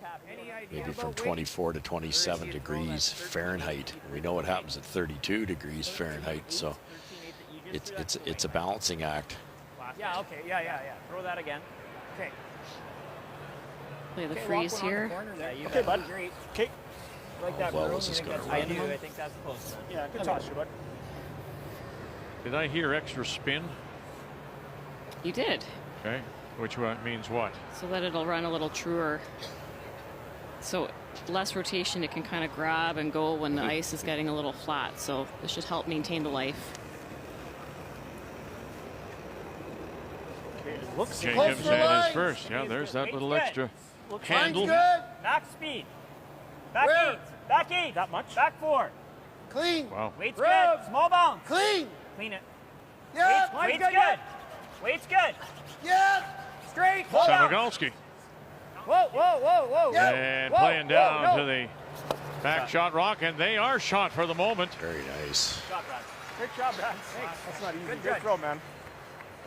maybe from 24 to 27 degrees Fahrenheit. We know what happens at 32 degrees Fahrenheit, so it's a balancing act. Yeah, okay. Yeah. Throw that again. Okay. Play the freeze here. Yeah, you Okay, got bud. great. Okay. Like that, Well, bro. this is gonna I do. I think that's close. Yeah, good toss, bud. Did I hear extra spin? You did. Okay. Which means what? So that it'll run a little truer. So less rotation, it can kind of grab and go when the ice is getting a little flat. So this should help maintain the life. Looks Jacobs and his first. Yeah, there's that little extra handle. Back speed. Back Where? 8. Back 8. That much? Back 4. Clean. Wow. Weight's Rev. good. Small bounce. Clean. Clean it. Yeah. Weight's good. Weight's good. Yeah. Straight. Hold on. Samagalski. Whoa. And Whoa, playing down no. to the back shot rock, and they are shot for the moment. Very nice. Shot, Brad. Great job, Brad. That's not easy. Good throw, man.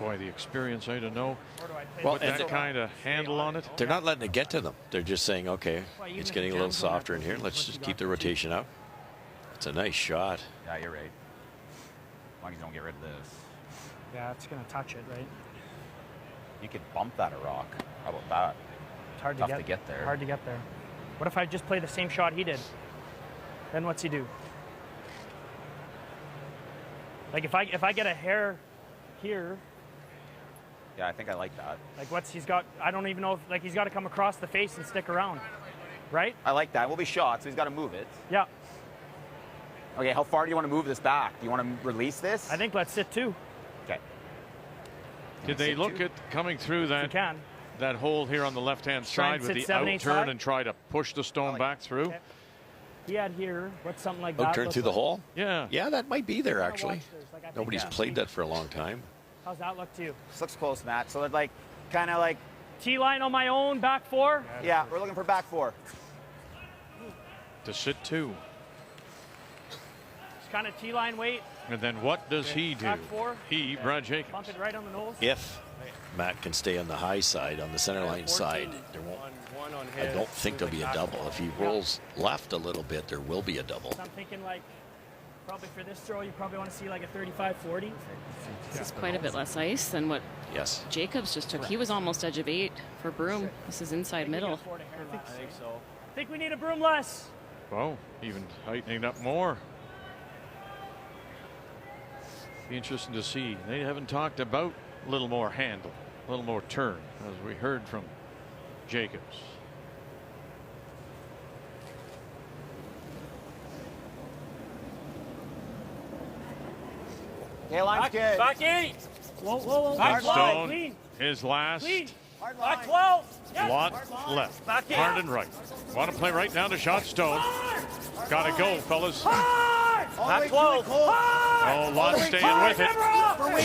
Boy, the experience, I don't know. Where do I play? Well, With that kind of handle on it. They're not letting it get to them. They're just saying, okay, it's getting a little softer in here. Let's just keep the rotation up. It's a nice shot. Yeah, you're right. As long as you don't get rid of this. Yeah, it's going to touch it, right? You could bump that a rock. How about that? It's hard Tough to get there. Hard to get there. What if I just play the same shot he did? Then what's he do? Like if I get a hair here, Yeah, I think I like that. like what's he's got? I don't even know if like he's got to come across the face and stick around, right? I like that. We'll be shot, so he's got to move it. Yeah. Okay, how far do you want to move this back? Do you want to release this? I think let's sit 2. Okay. Did they look at coming through that hole here on the left-hand Try side and with sit the 7, 8 out turn side? and try to push the stone back through? Okay. He had here, what's something like Oh, that? turn look through the like? hole? Yeah. Yeah, that might be there, actually. Like, I think Nobody's played that for a long time. How's that look to you? This looks close, Matt. So, like, kind of like... T-line on my own, back 4? Yeah, we're looking for back 4. To sit 2. It's kind of T-line weight. And then what does he do? Back 4. He, Brad Jacobs. Bump it right on the nose. If Matt can stay on the high side, on the center line side, there won't. I don't think there'll be a double. If he rolls left a little bit, there will be a double. So I'm thinking like, probably for this throw, you probably want to see like a 35-40. This is quite a bit less ice than what Jacobs just took. He was almost edge of 8 for Broom. This is inside middle. I think so. I think we need a broom less. Oh, even tightening up more. Be interesting to see. They haven't talked about a little more handle, a little more turn, as we heard from Jacobs. Yeah, line's good. Back 8. Whoa. Back Dunstone, clean. his last. Clean. Back 12. Yes. Lot left. Back in. Hard and right. Want to play right down to shot Stone. Got to go, fellas. Back 12. Oh, Lot staying with it.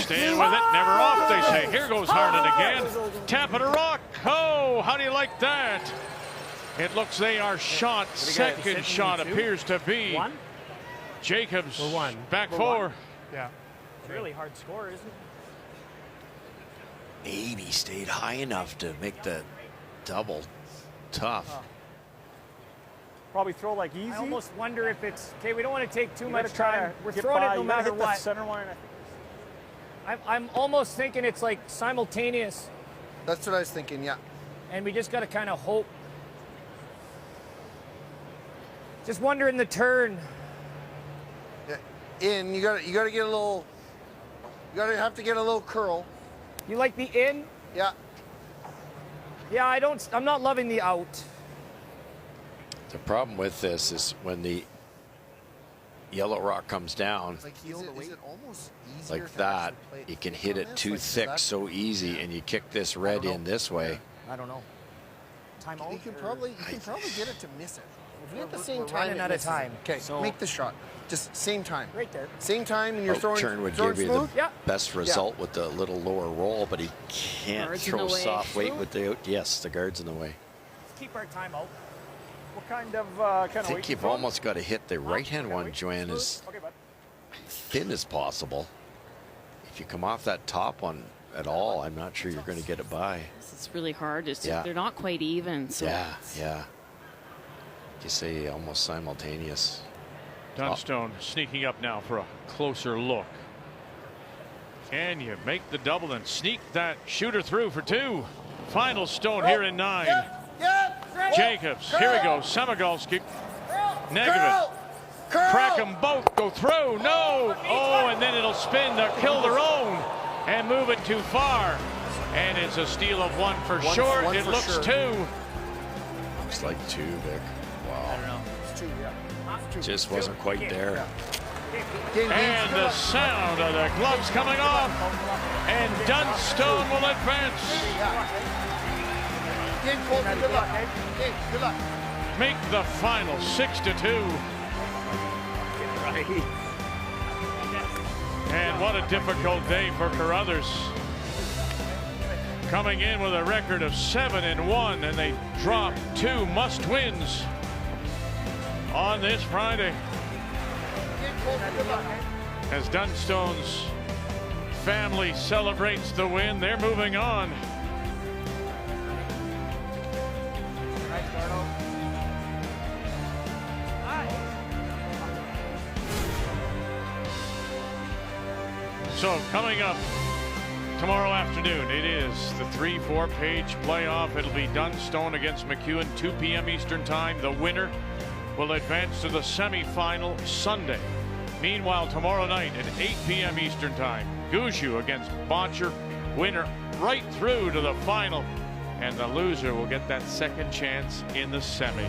Staying with it. Never off, they say. Here goes Harden again. Tap it a rock. Oh, how do you like that? It looks they are shot. Second shot appears to be Jacobs. Back four. Yeah. It's a really hard score, isn't it? Maybe stayed high enough to make the double tough. Probably throw like easy. I almost wonder if it's okay. We don't want to take too much try time. to We're get throwing by. it no You gotta matter hit the what. center line. I'm almost thinking it's like simultaneous. That's what I was thinking. Yeah. And we just got to kind of hope. Just wondering the turn. Yeah. In, you got to get a little. You have to get a little curl. You like the in? Yeah. Yeah, I'm not loving the out. The problem with this is when the yellow rock comes down Like is it almost easier like to that, actually play it you can fake hit on it this? too Like, is thick that- so easy, and you kick this red in this way. I don't know. Time out. You can probably get it to miss it. If we at the We're same time, running out of time. Okay, So- make the shot. Just same time. Right there. Same time, and you're throwing. Turn would throwing give you smooth. the best result with the little lower roll, but he can't Guards in throw the way. soft weight with the yes, the guard's in the way. Let's keep our time out. What kind of I weight think you you've throwing? almost got to hit the right hand one, Joanne, as Okay, bud. thin as possible. If you come off that top one at all, I'm not sure you're going to get it by. It's really hard. Yeah. They're not quite even. So Yeah. You say almost simultaneous. Dunstone sneaking up now for a closer look. Can you make the double and sneak that shooter through for two? Final stone here in 9. Jacobs, here we go. Samogolski, Negative. Crack them both, go through. No! Oh, and then it'll spin to kill their own and move it too far. And it's a steal of one for short. one It for looks sure. two. Looks like two, Vic. Wow. I don't know. It's two, yeah. Just wasn't quite there. And the sound of the gloves coming off. And Dunstone will advance. Good luck. Good luck. Make the final 6-2. And what a difficult day for Carruthers. Coming in with a record of 7-1, and they drop 2 must-wins on this Friday. As Dunstone's family celebrates the win, they're moving on. So coming up tomorrow afternoon, it is the 3-4 page playoff. It'll be Dunstone against MacEwan, 2 p.m. Eastern time. The winner will advance to the semifinal Sunday. Meanwhile, tomorrow night at 8 p.m. Eastern time, Gushu against Botcher. Winner right through to the final. And the loser will get that second chance in the semi.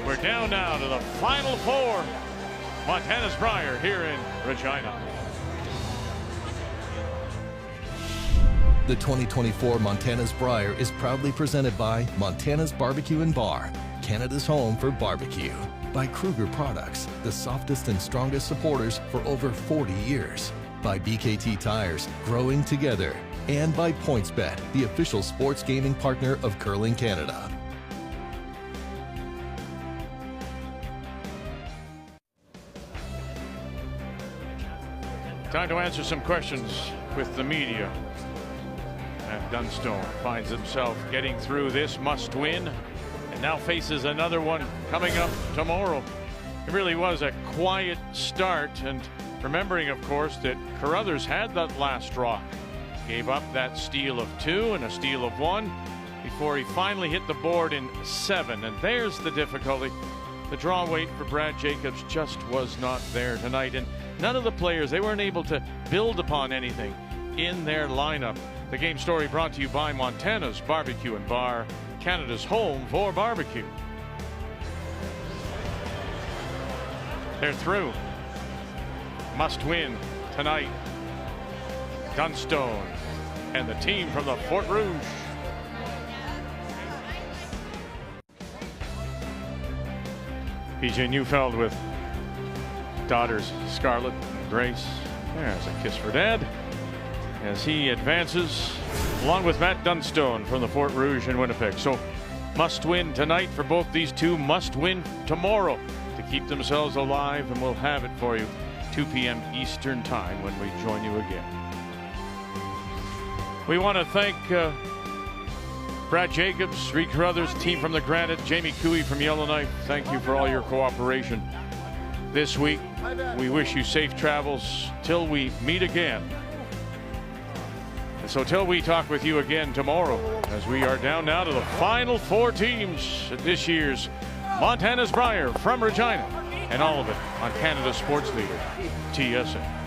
We're down now to the final 4. Montana's Brier here in Regina. The 2024 Montana's Brier is proudly presented by Montana's Barbecue and Bar, Canada's home for barbecue. By Kruger Products, the softest and strongest supporters for over 40 years. By BKT Tires, growing together. And by PointsBet, the official sports gaming partner of Curling Canada. Time to answer some questions with the media. And Dunstone finds himself getting through this must-win and now faces another one coming up tomorrow. It really was a quiet start, and remembering, of course, that Carruthers had that last rock. Gave up that steal of 2 and a steal of 1 before he finally hit the board in 7. And there's the difficulty. The draw weight for Brad Jacobs just was not there tonight. And none of the players, they weren't able to build upon anything in their lineup. The game story brought to you by Montana's Barbecue and Bar, Canada's home for barbecue. They're through. Must win tonight. Dunstone and the team from the Fort Rouge. PJ Neufeld with daughters Scarlett and Grace. There's a kiss for Dad as he advances along with Matt Dunstone from the Fort Rouge in Winnipeg. So must win tonight for both these two, must win tomorrow to keep themselves alive, and we'll have it for you 2 p.m. Eastern time when we join you again. We want to thank Brad Jacobs, Reed Carruthers, team from the Granite, Jamie Cooey from Yellowknife. Thank you for all your cooperation this week. We wish you safe travels till we meet again. And so till we talk with you again tomorrow, as we are down now to the final 4 teams at this year's Montana's Brier from Regina, and all of it on Canada's Sports Leader, TSN.